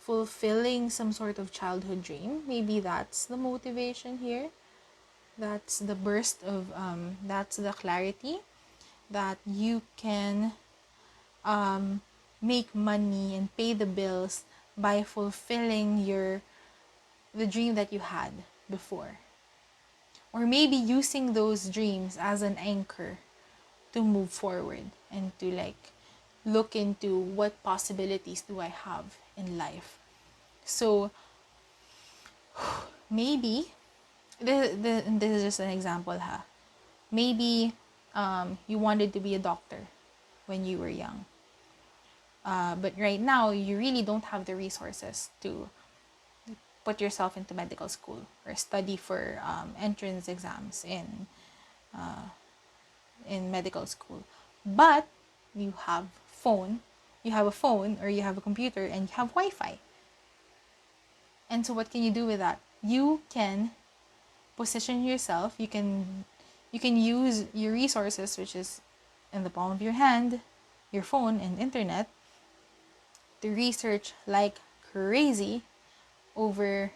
fulfilling some sort of childhood dream. Maybe that's the motivation here. That's the burst of that's the clarity that you can make money and pay the bills by fulfilling the dream that you had before. Or maybe using those dreams as an anchor to move forward and to look into what possibilities do I have in life. So maybe this is just an example, maybe you wanted to be a doctor when you were young, but right now you really don't have the resources to put yourself into medical school or study for entrance exams in medical school. But you have a phone or you have a computer and you have Wi-Fi. And so what can you do with that? You can position yourself, you can use your resources, which is in the palm of your hand, your phone and internet, to research like crazy over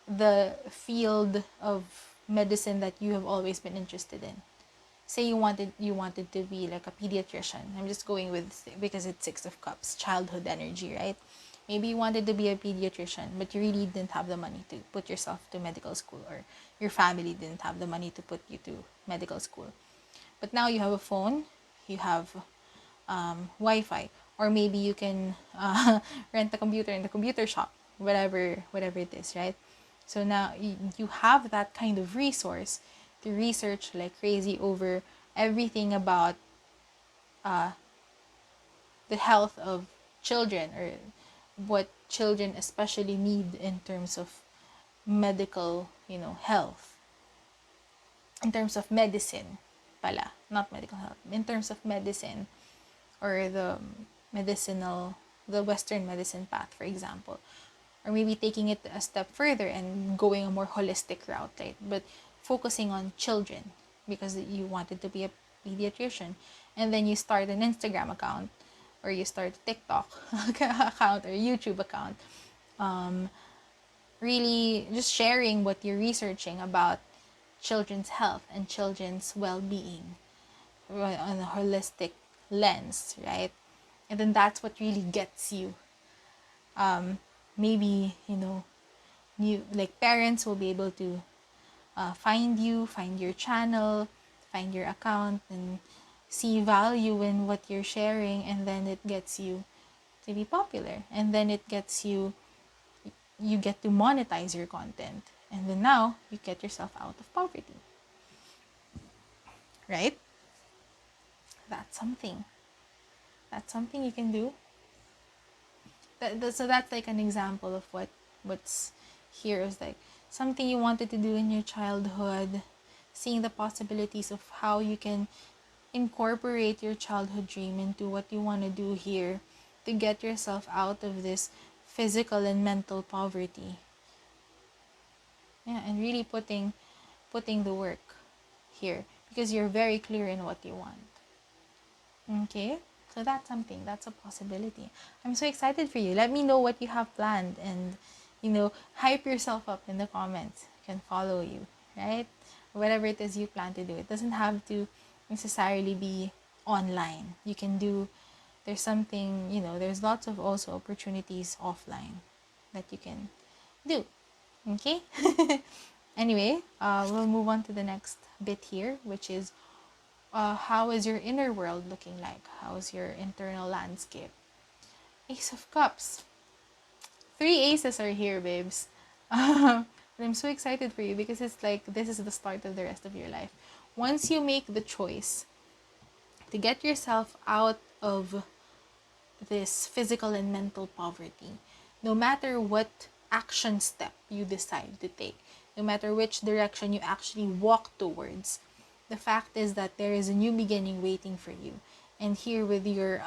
the field of medicine that you have always been interested in. say you wanted to be like a pediatrician. I'm just going with, because it's Six of Cups, childhood energy, right? Maybe you wanted to be a pediatrician, but you really didn't have the money to put yourself to medical school, or your family didn't have the money to put you to medical school. But now you have a phone, you have Wi-Fi, or maybe you can rent a computer in the computer shop, whatever it is, right? So now you have that kind of resource to research like crazy over everything about the health of children, or what children especially need in terms of medical, health, in terms of medicine pala, not medical health, in terms of medicine, or the Western medicine path, for example. Or maybe taking it a step further and going a more holistic route, right? But focusing on children, because you wanted to be a pediatrician. And then you start an Instagram account, or you start a TikTok account, or YouTube account. Really just sharing what you're researching about children's health and children's well-being on a holistic lens, right? And then that's what really gets you. Maybe, you, like, parents will be able to find your channel, find your account, and see value in what you're sharing, and then it gets you to be popular, and then you get to monetize your content, and then now you get yourself out of poverty, right? That's something. That's something you can do. So that's like an example of what's here is like something you wanted to do in your childhood, seeing the possibilities of how you can incorporate your childhood dream into what you want to do here to get yourself out of this physical and mental poverty. Yeah, and really putting the work here, because you're very clear in what you want. Okay? So that's something, that's a possibility. I'm so excited for you. Let me know what you have planned, and hype yourself up in the comments. I can follow you, right? Whatever it is you plan to do. It doesn't have to necessarily be online. You can do, there's something, there's lots of also opportunities offline that you can do. Okay? Anyway, we'll move on to the next bit here, which is how is your inner world looking like? How's your internal landscape? Ace of Cups. 3 aces are here, babes. And I'm so excited for you, because it's like this is the start of the rest of your life. Once you make the choice to get yourself out of this physical and mental poverty, no matter what action step you decide to take, no matter which direction you actually walk towards, the fact is that there is a new beginning waiting for you. And here with your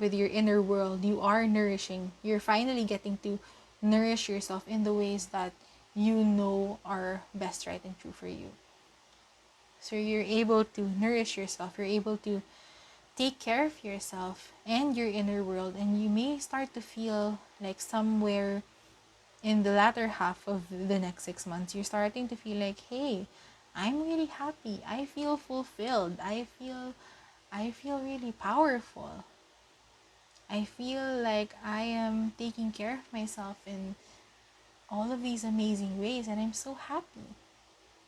inner world, you are nourishing. You're finally getting to nourish yourself in the ways that you know are best, right, and true for you. So you're able to nourish yourself. You're able to take care of yourself and your inner world, and you may start to feel like somewhere in the latter half of the next 6 months, you're starting to feel like, hey, I'm really happy. I feel fulfilled. I feel really powerful. I feel like I am taking care of myself in all of these amazing ways, and I'm so happy.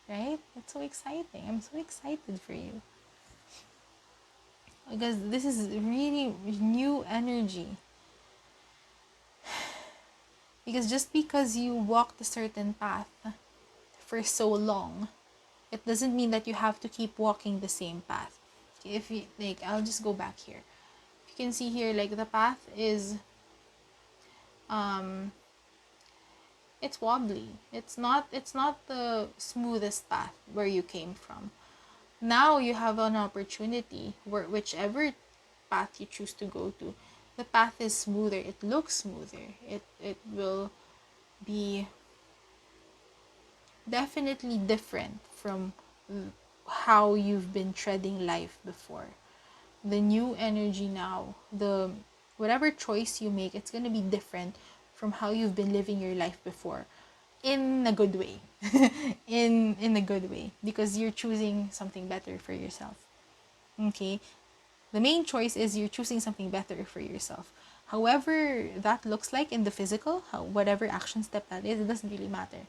Right? It's so exciting. I'm so excited for you. Because this is really new energy. Because just because you walked a certain path for so long, it doesn't mean that you have to keep walking the same path. If you, like, I'll just go back here. If you can see here, like, the path is it's wobbly. It's not the smoothest path where you came from. Now you have an opportunity where whichever path you choose to go to, the path is smoother. It looks smoother. It will be definitely different from how you've been treading life before. The new energy now, the whatever choice you make, it's going to be different from how you've been living your life before. in a good way. in a good way, because you're choosing something better for yourself. Okay? The main choice is you're choosing something better for yourself. However that looks like in the physical, whatever action step that is, it doesn't really matter.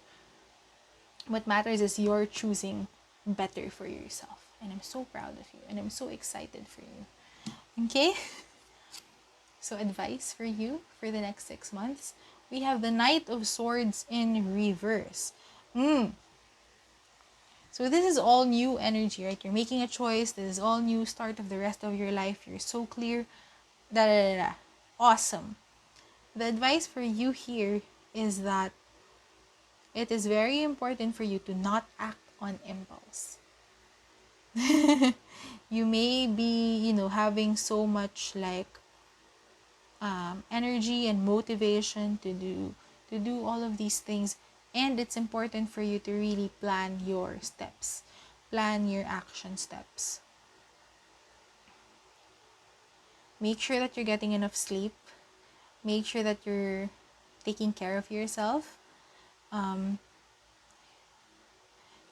What matters is you're choosing better for yourself. And I'm so proud of you. And I'm so excited for you. Okay? So advice for you for the next 6 months. We have the Knight of Swords in reverse. So this is all new energy, right? You're making a choice. This is all new start of the rest of your life. You're so clear. Da da da da. Awesome. The advice for you here is that it is very important for you to not act on impulse. You may be, having so much like energy and motivation to do all of these things, and it's important for you to really plan your steps, plan your action steps. Make sure that you're getting enough sleep. Make sure that you're taking care of yourself.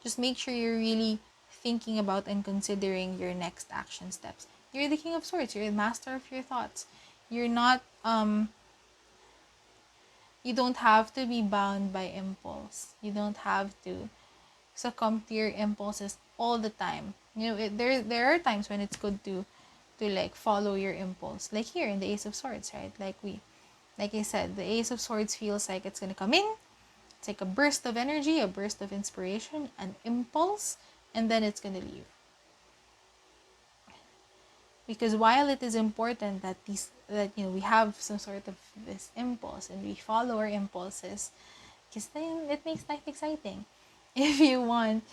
Just make sure you're really thinking about and considering your next action steps. You're the King of Swords. You're the master of your thoughts. You're not, you don't have to be bound by impulse. You don't have to succumb to your impulses all the time. There are times when it's good to like follow your impulse. Like here in the Ace of Swords, right? Like I said, the Ace of Swords feels like it's gonna come in. It's like a burst of energy, a burst of inspiration, an impulse, and then it's gonna leave. Because while it is important that we have some sort of this impulse and we follow our impulses, because then it makes life exciting. If you want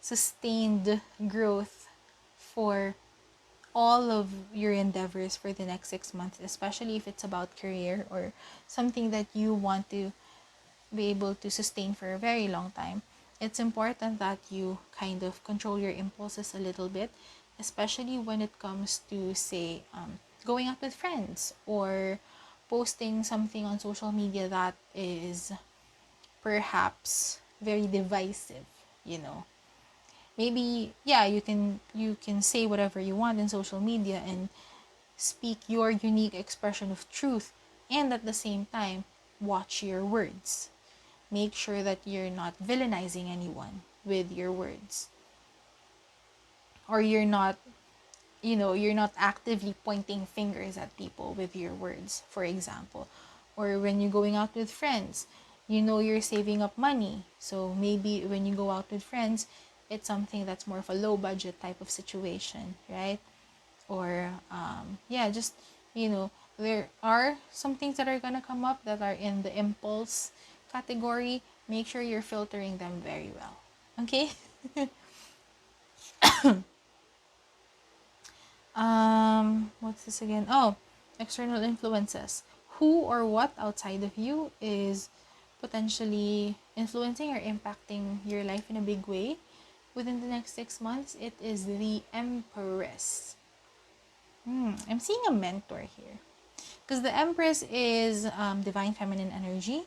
sustained growth for all of your endeavors for the next 6 months, especially if it's about career or something that you want to be able to sustain for a very long time, it's important that you kind of control your impulses a little bit, especially when it comes to, say, going out with friends or posting something on social media that is perhaps very divisive. Maybe, yeah, you can say whatever you want in social media and speak your unique expression of truth, and at the same time watch your words. Make sure that you're not villainizing anyone with your words, or you're not actively pointing fingers at people with your words, for example. Or when you're going out with friends, you're saving up money, so maybe when you go out with friends, it's something that's more of a low budget type of situation, right? Or just there are some things that are gonna come up that are in the impulse category. Make sure you're filtering them very well. Okay. What's this again? Oh, external influences. Who or what outside of you is potentially influencing or impacting your life in a big way within the next 6 months? It is the Empress. I'm seeing a mentor here, because the Empress is divine feminine energy.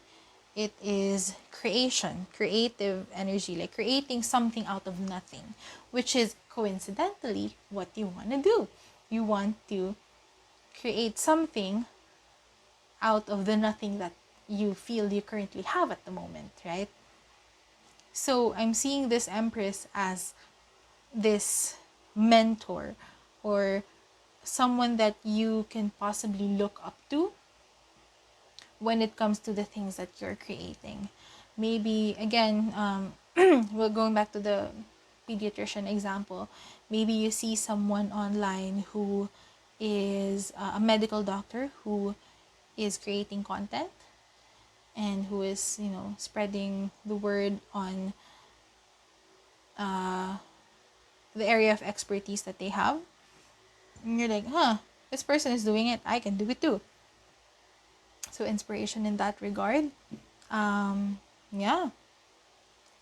It is creation, creative energy, like creating something out of nothing, which is coincidentally what you want to do. You want to create something out of the nothing that you feel you currently have at the moment, right? So I'm seeing this Empress as this mentor, or someone that you can possibly look up to when it comes to the things that you're creating. Maybe, again, we're going back to the pediatrician example. Maybe you see someone online who is a medical doctor who is creating content and who is, spreading the word on the area of expertise that they have. And you're like, this person is doing it, I can do it too. So inspiration in that regard. Yeah,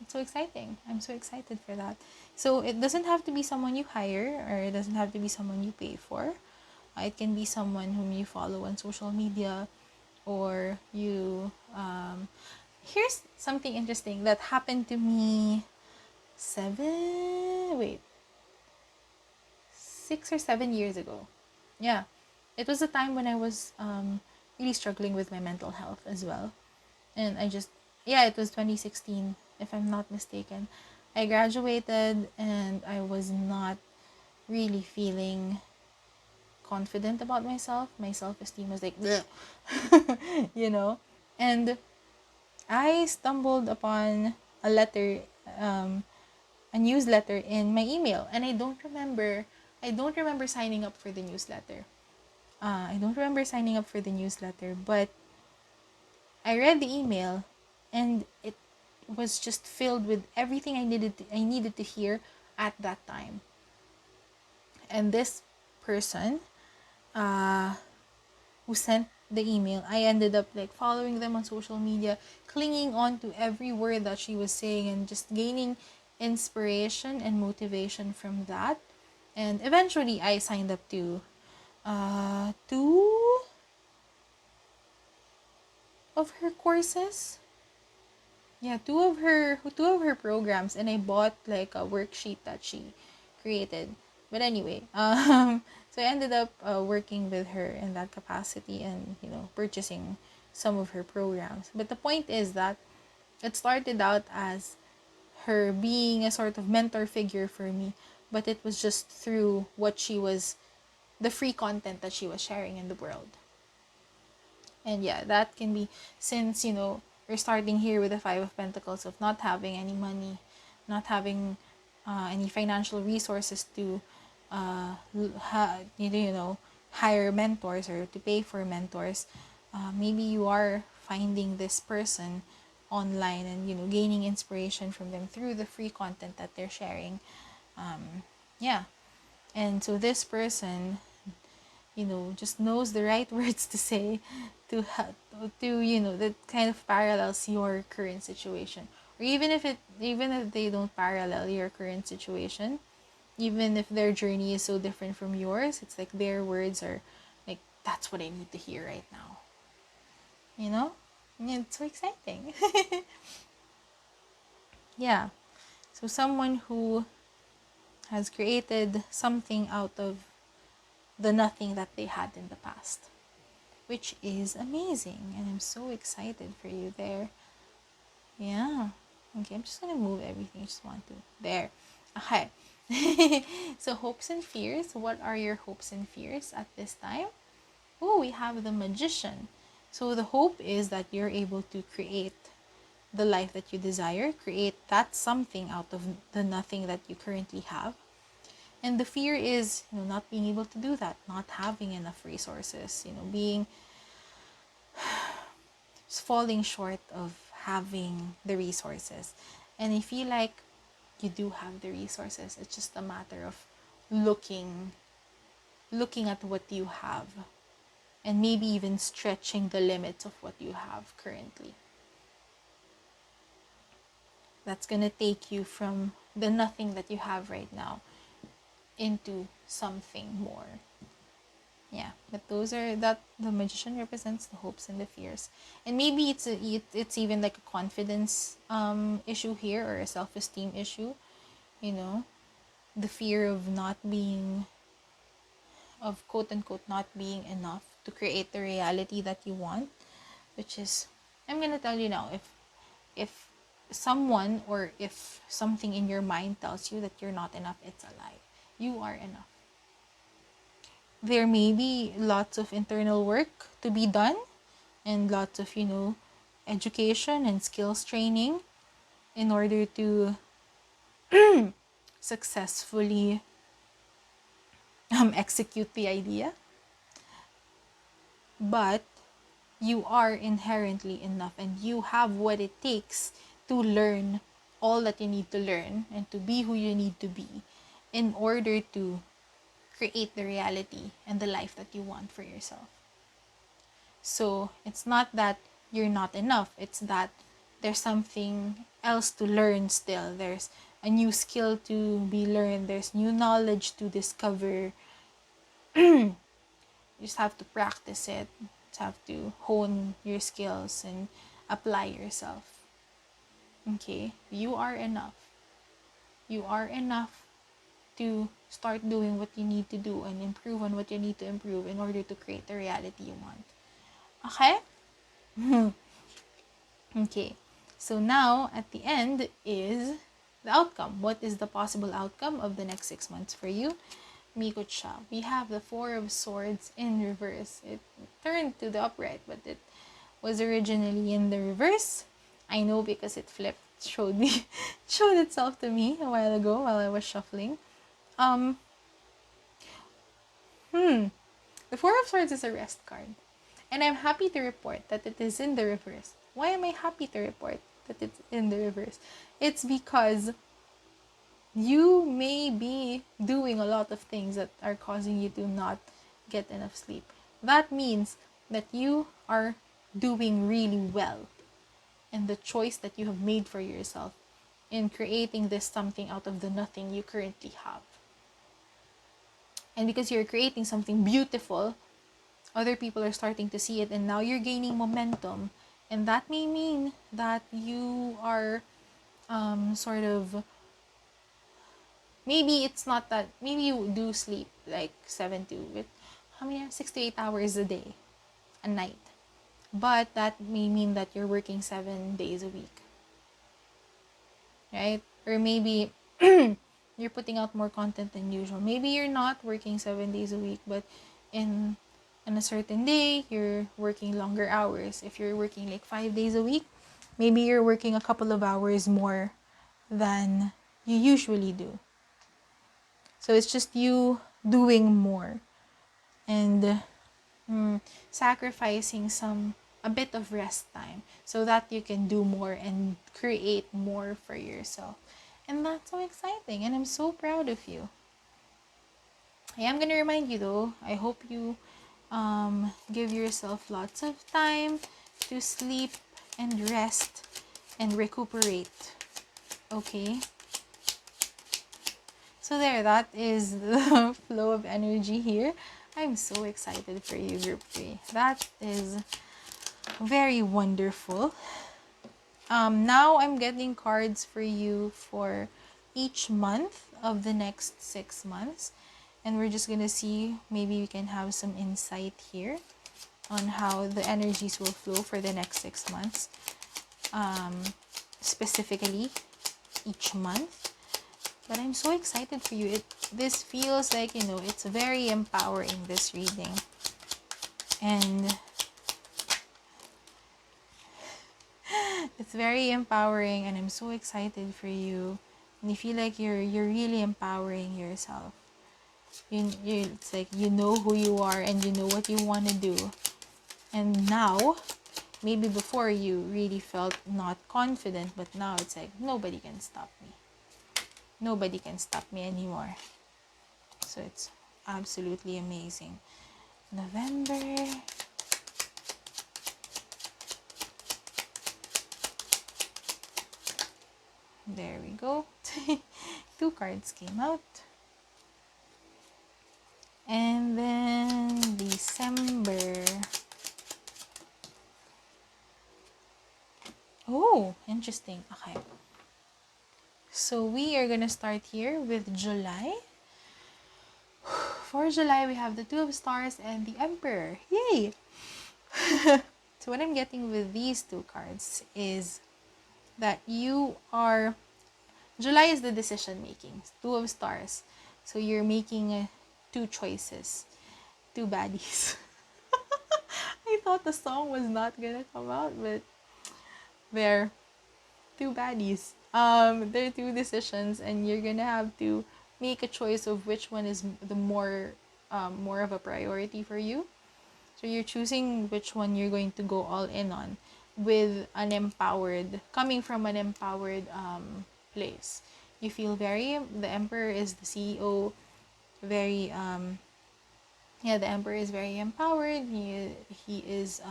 it's so exciting. I'm so excited for that. So it doesn't have to be someone you hire, or it doesn't have to be someone you pay for. It can be someone whom you follow on social media, or you here's something interesting that happened to me 6 or 7 years ago. Yeah, it was a time when I was really struggling with my mental health as well. And it was 2016, if I'm not mistaken. I graduated and I was not really feeling confident about myself. My self-esteem was like, bleh. you know? And I stumbled upon a letter, a newsletter in my email, and I don't remember signing up for the newsletter. But I read the email, and it was just filled with everything I needed to hear at that time. And this person, uh, who sent the email, I ended up like following them on social media, clinging on to every word that she was saying, and just gaining inspiration and motivation from that. And eventually, I signed up to two of her courses. Yeah, two of her programs, and I bought like a worksheet that she created. But anyway, so I ended up working with her in that capacity, and purchasing some of her programs. But the point is that it started out as her being a sort of mentor figure for me, but it was just through the free content that she was sharing in the world. And yeah, that can be, since we're starting here with the Five of Pentacles, of not having any money, not having any financial resources to hire mentors or to pay for mentors. Maybe you are finding this person online, and gaining inspiration from them through the free content that they're sharing. Yeah. And so this person, just knows the right words to say to that kind of parallels your current situation. Or even if they don't parallel your current situation, even if their journey is so different from yours, it's like their words are like, that's what I need to hear right now. And it's so exciting. Yeah. So someone who has created something out of the nothing that they had in the past, which is amazing, and I'm so excited for you there. Yeah. Okay, I'm just gonna move everything. I just want to. There. Okay. So hopes and fears. What are your hopes and fears at this time? Oh, we have the Magician. So the hope is that you're able to create the life that you desire, create that something out of the nothing that you currently have. And the fear is, not being able to do that, not having enough resources, being just falling short of having the resources. And I feel like you do have the resources. It's just a matter of looking at what you have, and maybe even stretching the limits of what you have currently. That's gonna take you from the nothing that you have right now into something more. Yeah, but the Magician represents the hopes and the fears, and maybe it's even like a confidence issue here, or a self-esteem issue. The fear of not being, of quote unquote, not being enough to create the reality that you want, which is, I'm gonna tell you now, if someone or if something in your mind tells you that you're not enough, it's a lie. You are enough. There may be lots of internal work to be done, and lots of education and skills training in order to successfully execute the idea. But you are inherently enough, and you have what it takes to learn all that you need to learn, and to be who you need to be, in order to create the reality and the life that you want for yourself. So it's not that you're not enough, it's that there's something else to learn still. There's a new skill to be learned, there's new knowledge to discover. You just have to practice it. You just have to hone your skills and apply yourself. Okay? You are enough. You are enough to start doing what you need to do and improve on what you need to improve in order to create the reality you want. Okay? Okay. So now, at the end is the outcome. What is the possible outcome of the next 6 months for you? Miko-cha, we have the Four of Swords in reverse. It turned to the upright, but it was originally in the reverse. I know because it flipped, showed itself to me a while ago while I was shuffling. The Four of Swords is a rest card. And I'm happy to report that it is in the reverse. Why am I happy to report that it's in the reverse? It's because you may be doing a lot of things that are causing you to not get enough sleep. That means that you are doing really well. And the choice that you have made for yourself in creating this something out of the nothing you currently have. And because you're creating something beautiful, other people are starting to see it, and now you're gaining momentum. And that may mean that you are sort of, maybe it's not that, maybe you do sleep like 6 to 8 hours a day, a night. But that may mean that you're working 7 days a week, right? Or maybe you're putting out more content than usual. Maybe you're not working 7 days a week, but in a certain day, you're working longer hours. If you're working like 5 days a week, maybe you're working a couple of hours more than you usually do. So it's just you doing more and sacrificing a bit of rest time so that you can do more and create more for yourself. And that's so exciting, and I'm so proud of you. I am going to remind you though, I hope you give yourself lots of time to sleep and rest and recuperate. Okay? So there, that is the flow of energy here. I'm so excited for you, Group 3. That is very wonderful. Now I'm getting cards for you for each month of the next 6 months. And we're just going to see, maybe we can have some insight here on how the energies will flow for the next 6 months. Specifically, each month. But I'm so excited for you. This feels like, it's very empowering, this reading. And it's very empowering, and I'm so excited for you. And you feel like you're really empowering yourself. It's like you know who you are and you know what you want to do. And now, maybe before you really felt not confident, but now it's like nobody can stop me. Nobody can stop me anymore. So it's absolutely amazing. November. There we go. 2 cards came out. And then December. Oh, interesting. Okay. So we are going to start here with July. For July, we have the Two of Stars and the Emperor. Yay! So what I'm getting with these 2 cards is that July is the decision making. 2 of Stars. So you're making 2 choices. 2 baddies. I thought the song was not gonna come out, but they're 2 baddies. They're 2 decisions, and you're gonna have to make a choice of which one is the more of a priority for you. So you're choosing which one you're going to go all in on coming from an empowered place. You feel the Emperor is the CEO, the Emperor is very empowered. He is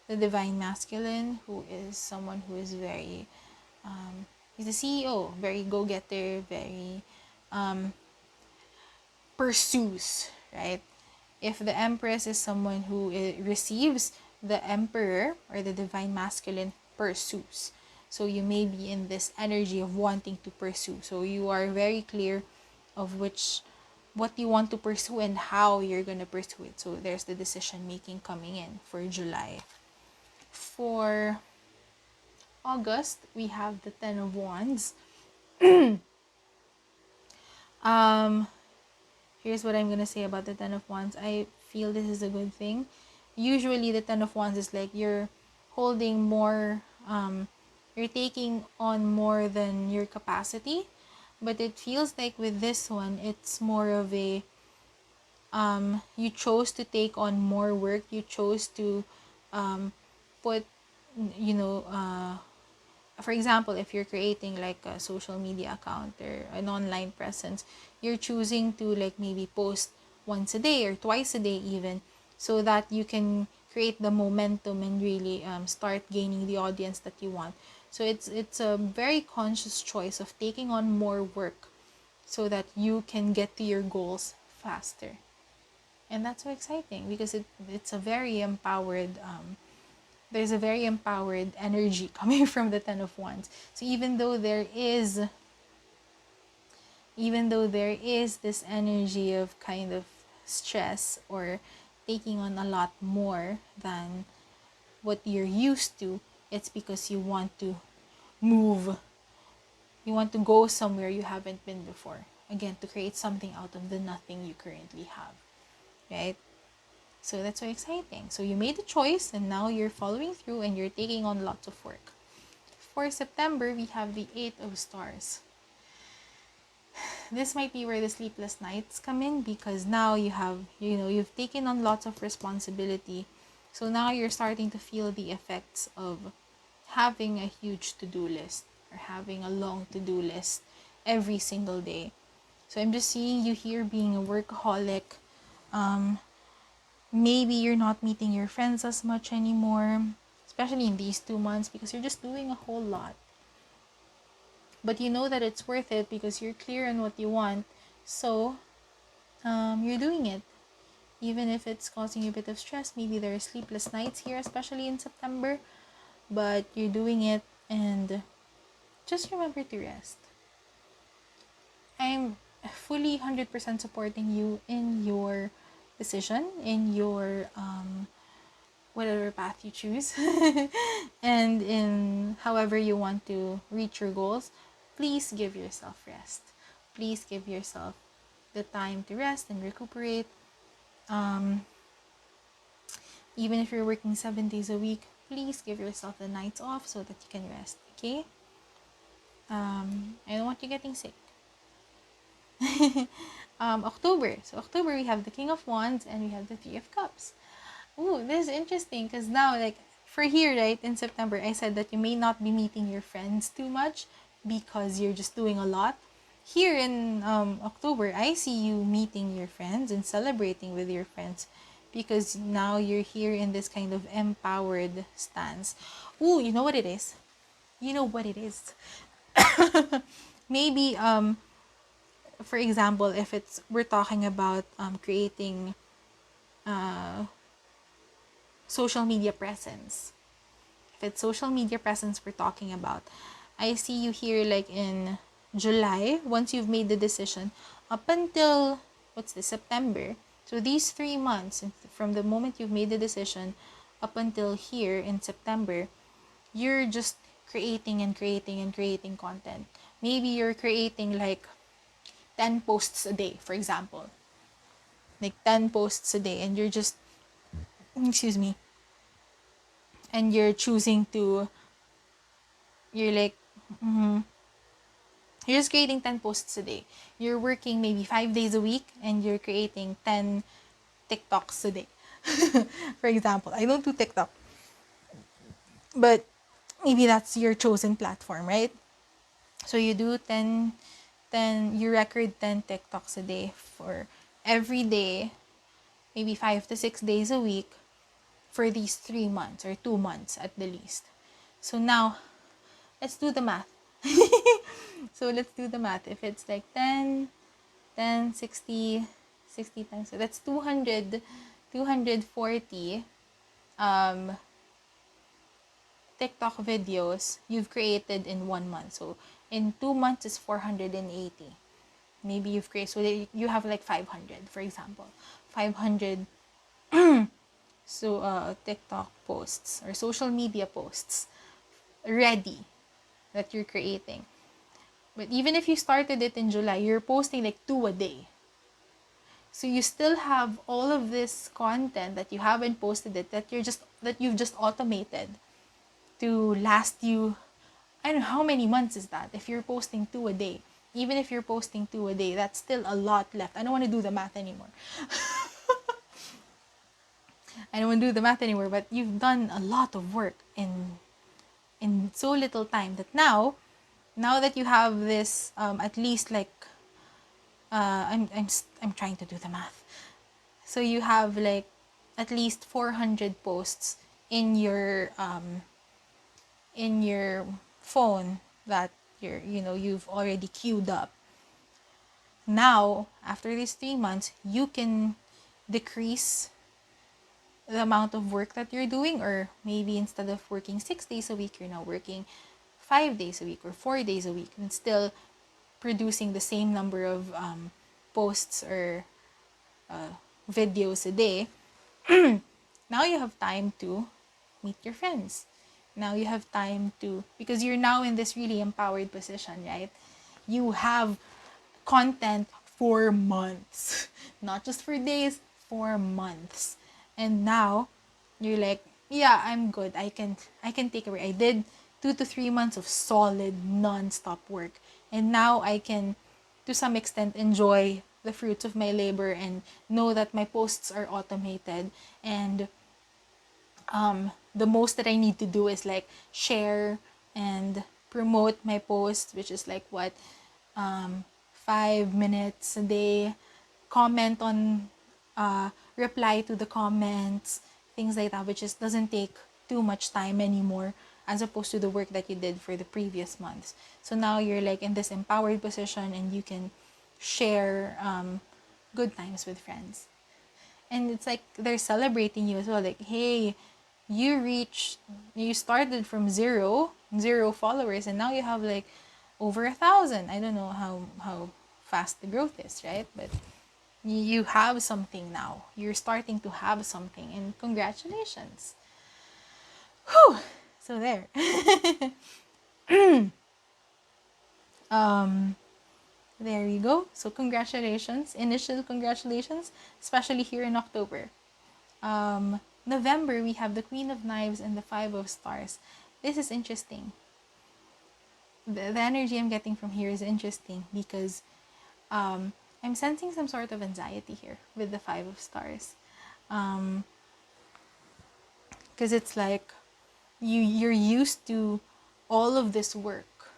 the divine masculine, who is someone who is very he's the CEO, very go-getter, very pursues, right? If the Empress is someone who receives, the Emperor or the divine masculine pursues. So you may be in this energy of wanting to pursue. So you are very clear of what you want to pursue and how you're going to pursue it. So there's the decision making coming in for July. For August, we have the Ten of Wands. um Here's what I'm gonna say about the Ten of Wands. I feel this is a good thing. Usually the Ten of Wands is like you're holding more, you're taking on more than your capacity. But it feels like with this one, it's more of a, you chose to take on more work. You chose to put, you know, for example, if you're creating like a social media account or an online presence, you're choosing to like maybe post once a day or twice a day even, so that you can create the momentum and really start gaining the audience that you want. So it's a very conscious choice of taking on more work so that you can get to your goals faster. And that's so exciting because it's a very empowered, there's a very empowered energy coming from the Ten of Wands. So even though there is this energy of kind of stress or taking on a lot more than what you're used to, it's because you want to move. You want to go somewhere you haven't been before. Again, to create something out of the nothing you currently have. Right? So that's so exciting. So you made a choice and now you're following through and you're taking on lots of work. For September, we have the Eight of Stars. This might be where the sleepless nights come in because now you've taken on lots of responsibility. So now you're starting to feel the effects of having a huge to-do list or having a long to-do list every single day. So I'm just seeing you here being a workaholic. Maybe you're not meeting your friends as much anymore, especially in these 2 months because you're just doing a whole lot. But you know that it's worth it because you're clear on what you want. So you're doing it. Even if it's causing you a bit of stress, maybe there are sleepless nights here, especially in September. But you're doing it and just remember to rest. I'm fully 100% supporting you in your decision, in your whatever path you choose, and in however you want to reach your goals. Please give yourself rest. Please give yourself the time to rest and recuperate. Even if you're working 7 days a week, please give yourself the nights off so that you can rest. Okay? I don't want you getting sick. October. So October, we have the King of Wands and we have the Three of Cups. Ooh, this is interesting because now, like, for here, right, in September, I said that you may not be meeting your friends too much because you're just doing a lot. Here in October, I see you meeting your friends and celebrating with your friends because now you're here in this kind of empowered stance. Ooh, you know what it is? You know what it is? Maybe, for example, if we're talking about creating social media presence. If it's social media presence we're talking about, I see you here like in July, once you've made the decision, up until, September. So these 3 months, from the moment you've made the decision up until here in September, you're just creating and creating and creating content. Maybe you're creating like 10 posts a day, for example. Like 10 posts a day, and you're just, excuse me, and you're choosing to, you're like, you're just creating 10 posts a day. You're working maybe 5 days a week and you're creating 10 TikToks a day. For example, I don't do TikTok, but maybe that's your chosen platform, right? So you do 10, you record 10 TikToks a day for every day, maybe 5 to 6 days a week for these 3 months or 2 months at the least. So now, let's do the math. So let's do the math. If it's like 10, 60 times, so that's 200, 240 TikTok videos you've created in 1 month. So in 2 months is 480. Maybe you've created, so you have like 500, for example. 500 TikTok posts or social media posts ready that you're creating. But even if you started it in July, you're posting like 2 a day. So you still have all of this content that you haven't posted it, that you've just automated to last you, I don't know how many months is that. If you're posting 2 a day, even if you're posting 2 a day, that's still a lot left. I don't want to do the math anymore. But you've done a lot of work in so little time that now that you have this at least like I'm trying to do the math. So you have like at least 400 posts in your phone that you've already queued up. Now, after these 3 months, you can decrease the amount of work that you're doing, or maybe instead of working 6 days a week, you're now working 5 days a week or 4 days a week, and still producing the same number of posts or videos a day. Now you have time to meet your friends. Now you have time to, because you're now in this really empowered position, right? You have content for months, not just for days, for months. And now you're like, yeah, I'm good. I can take a break. I did 2 to 3 months of solid non-stop work. And now I can, to some extent, enjoy the fruits of my labor and know that my posts are automated. And the most that I need to do is like share and promote my posts, which is like 5 minutes a day, comment on, reply to the comments, things like that, which just doesn't take too much time anymore as opposed to the work that you did for the previous months. So now you're like in this empowered position and you can share good times with friends. And it's like they're celebrating you as well. Like, hey, you started from zero followers, and now you have like over 1,000. I don't know how fast the growth is, right? But you have something now. You're starting to have something, and congratulations. Whew. So there. There you go. So congratulations, initial congratulations, especially here in October. November, we have the Queen of Knives and the Five of Stars. This is interesting. The energy I'm getting from here is interesting because I'm sensing some sort of anxiety here with the Five of Stars. Because it's like you're used to all of this work,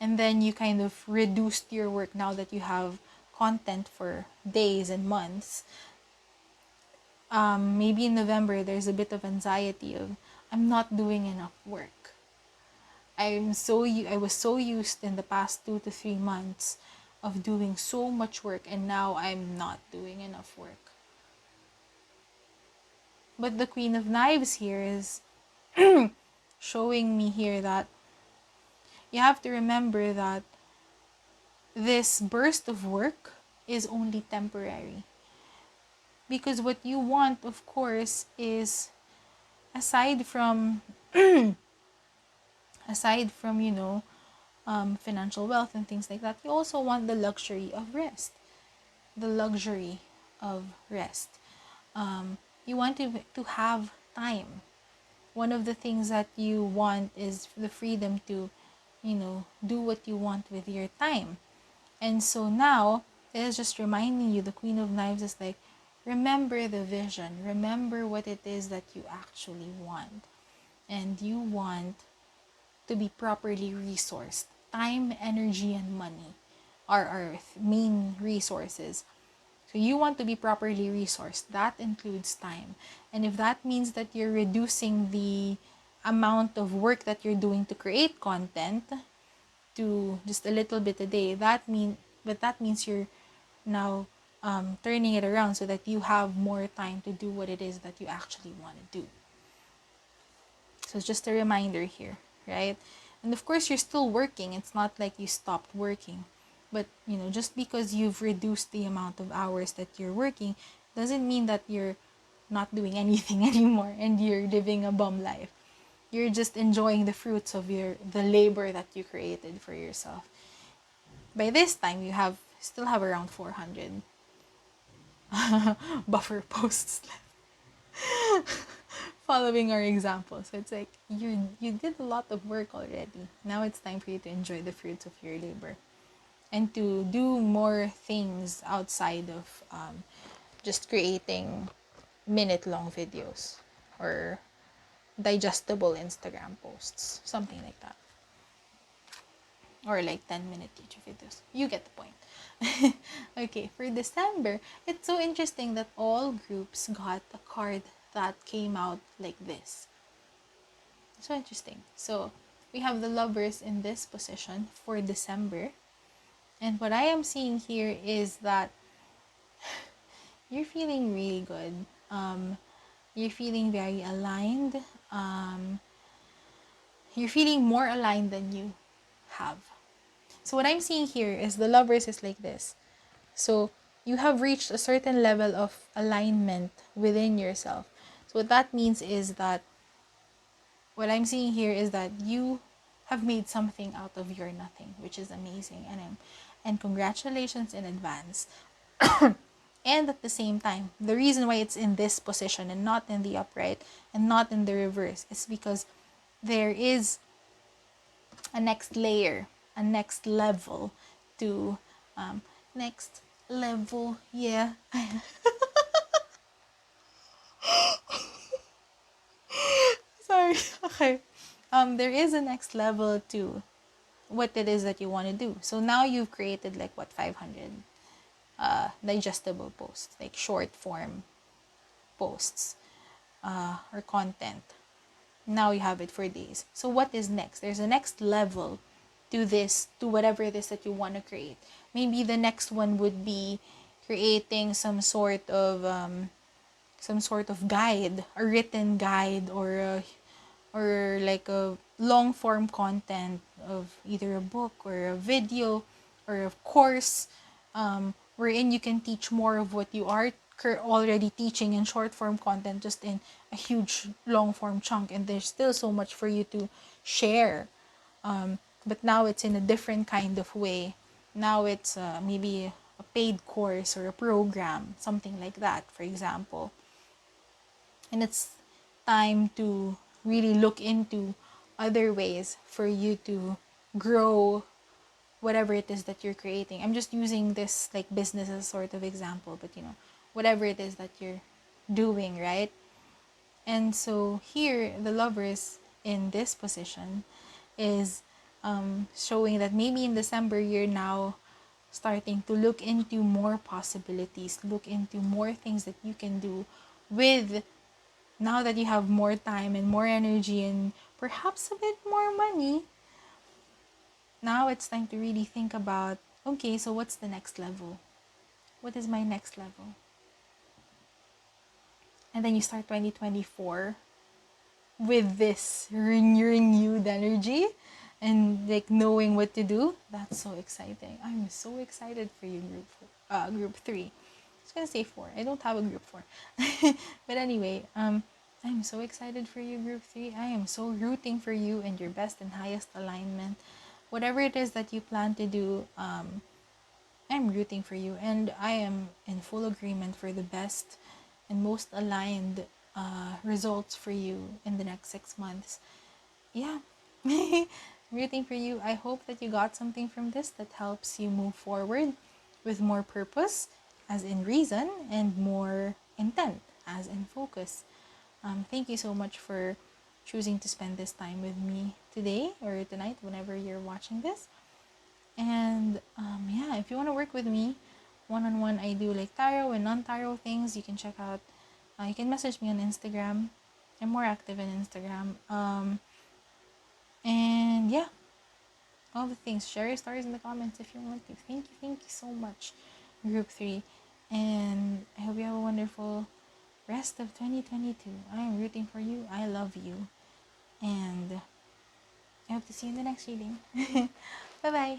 and then you kind of reduced your work now that you have content for days and months. Maybe in November there's a bit of anxiety of I'm not doing enough work. I was so used in the past 2 to 3 months of doing so much work, and now I'm not doing enough work. But the Queen of Knives here is showing me here that you have to remember that this burst of work is only temporary. Because what you want, of course, is aside from financial wealth and things like that, you also want the luxury of rest. The luxury of rest. You want to have time. One of the things that you want is the freedom to, do what you want with your time. And so now, it is just reminding you, the Queen of Knives is like, remember the vision. Remember what it is that you actually want. And you want to be properly resourced. Time, energy, and money are our main resources. So you want to be properly resourced. That includes time. And if that means that you're reducing the amount of work that you're doing to create content to just a little bit a day, that means you're now turning it around so that you have more time to do what it is that you actually want to do. So just a reminder here, right? And of course, you're still working. It's not like you stopped working. But, just because you've reduced the amount of hours that you're working doesn't mean that you're not doing anything anymore and you're living a bum life. You're just enjoying the fruits of the labor that you created for yourself. By this time, you still have around 400 buffer posts left. Following our example. So it's like you did a lot of work already. Now it's time for you to enjoy the fruits of your labor and to do more things outside of just creating minute-long videos or digestible Instagram posts, something like that. Or like 10-minute teacher videos. You get the point. Okay, for December, it's so interesting that all groups got a card that came out like this. So interesting. So we have the lovers in this position for December. And what I am seeing here is that you're feeling really good. You're feeling very aligned. You're feeling more aligned than you have. So what I'm seeing here is the lovers is like this. So you have reached a certain level of alignment within yourself. So what that means is that what I'm seeing here is that you have made something out of your nothing, which is amazing. And congratulations in advance. And at the same time, the reason why it's in this position and not in the upright and not in the reverse is because there is a next layer, a next level to next level. Yeah. Sorry. Okay. There is a next level to what it is that you want to do. So now you've created like 500 digestible posts, like short form posts or content. Now you have it for days. So what is next? There's a next level to this, to whatever it is that you want to create. Maybe the next one would be creating some sort of guide, a written guide, or like a long form content of either a book or a video or a course, wherein you can teach more of what you are already teaching in short form content, just in a huge long form chunk, and there's still so much for you to share, but now it's in a different kind of way. Now it's maybe a paid course or a program, something like that, for example. And it's time to really look into other ways for you to grow whatever it is that you're creating. I'm just using this like business as sort of example, but whatever it is that you're doing, right? And so here, the lovers in this position is showing that maybe in December you're now starting to look into more possibilities, look into more things that you can do with, now that you have more time and more energy and perhaps a bit more money. Now it's time to really think about, okay, so what's the next level? What is my next level? And then you start 2024 with this renewed energy and like knowing what to do. That's so exciting. I'm so excited for you, group 3. I was gonna say 4. I don't have a group 4. But anyway, I'm so excited for you, group 3. I am so rooting for you and your best and highest alignment. Whatever it is that you plan to do, I'm rooting for you, and I am in full agreement for the best and most aligned results for you in the next 6 months. Yeah. I'm rooting for you. I hope that you got something from this that helps you move forward with more purpose, as in reason, and more intent, as in focus. Thank you so much for choosing to spend this time with me today or tonight, whenever you're watching this. And yeah, if you want to work with me one-on-one, I do like tarot and non-tarot things. You can check out, you can message me on Instagram. I'm more active in Instagram. And yeah, all the things. Share your stories in the comments if you want to. Thank you so much, group 3. And I hope you have a wonderful rest of 2022. I am rooting for you. I love you. And I hope to see you in the next reading. Bye bye.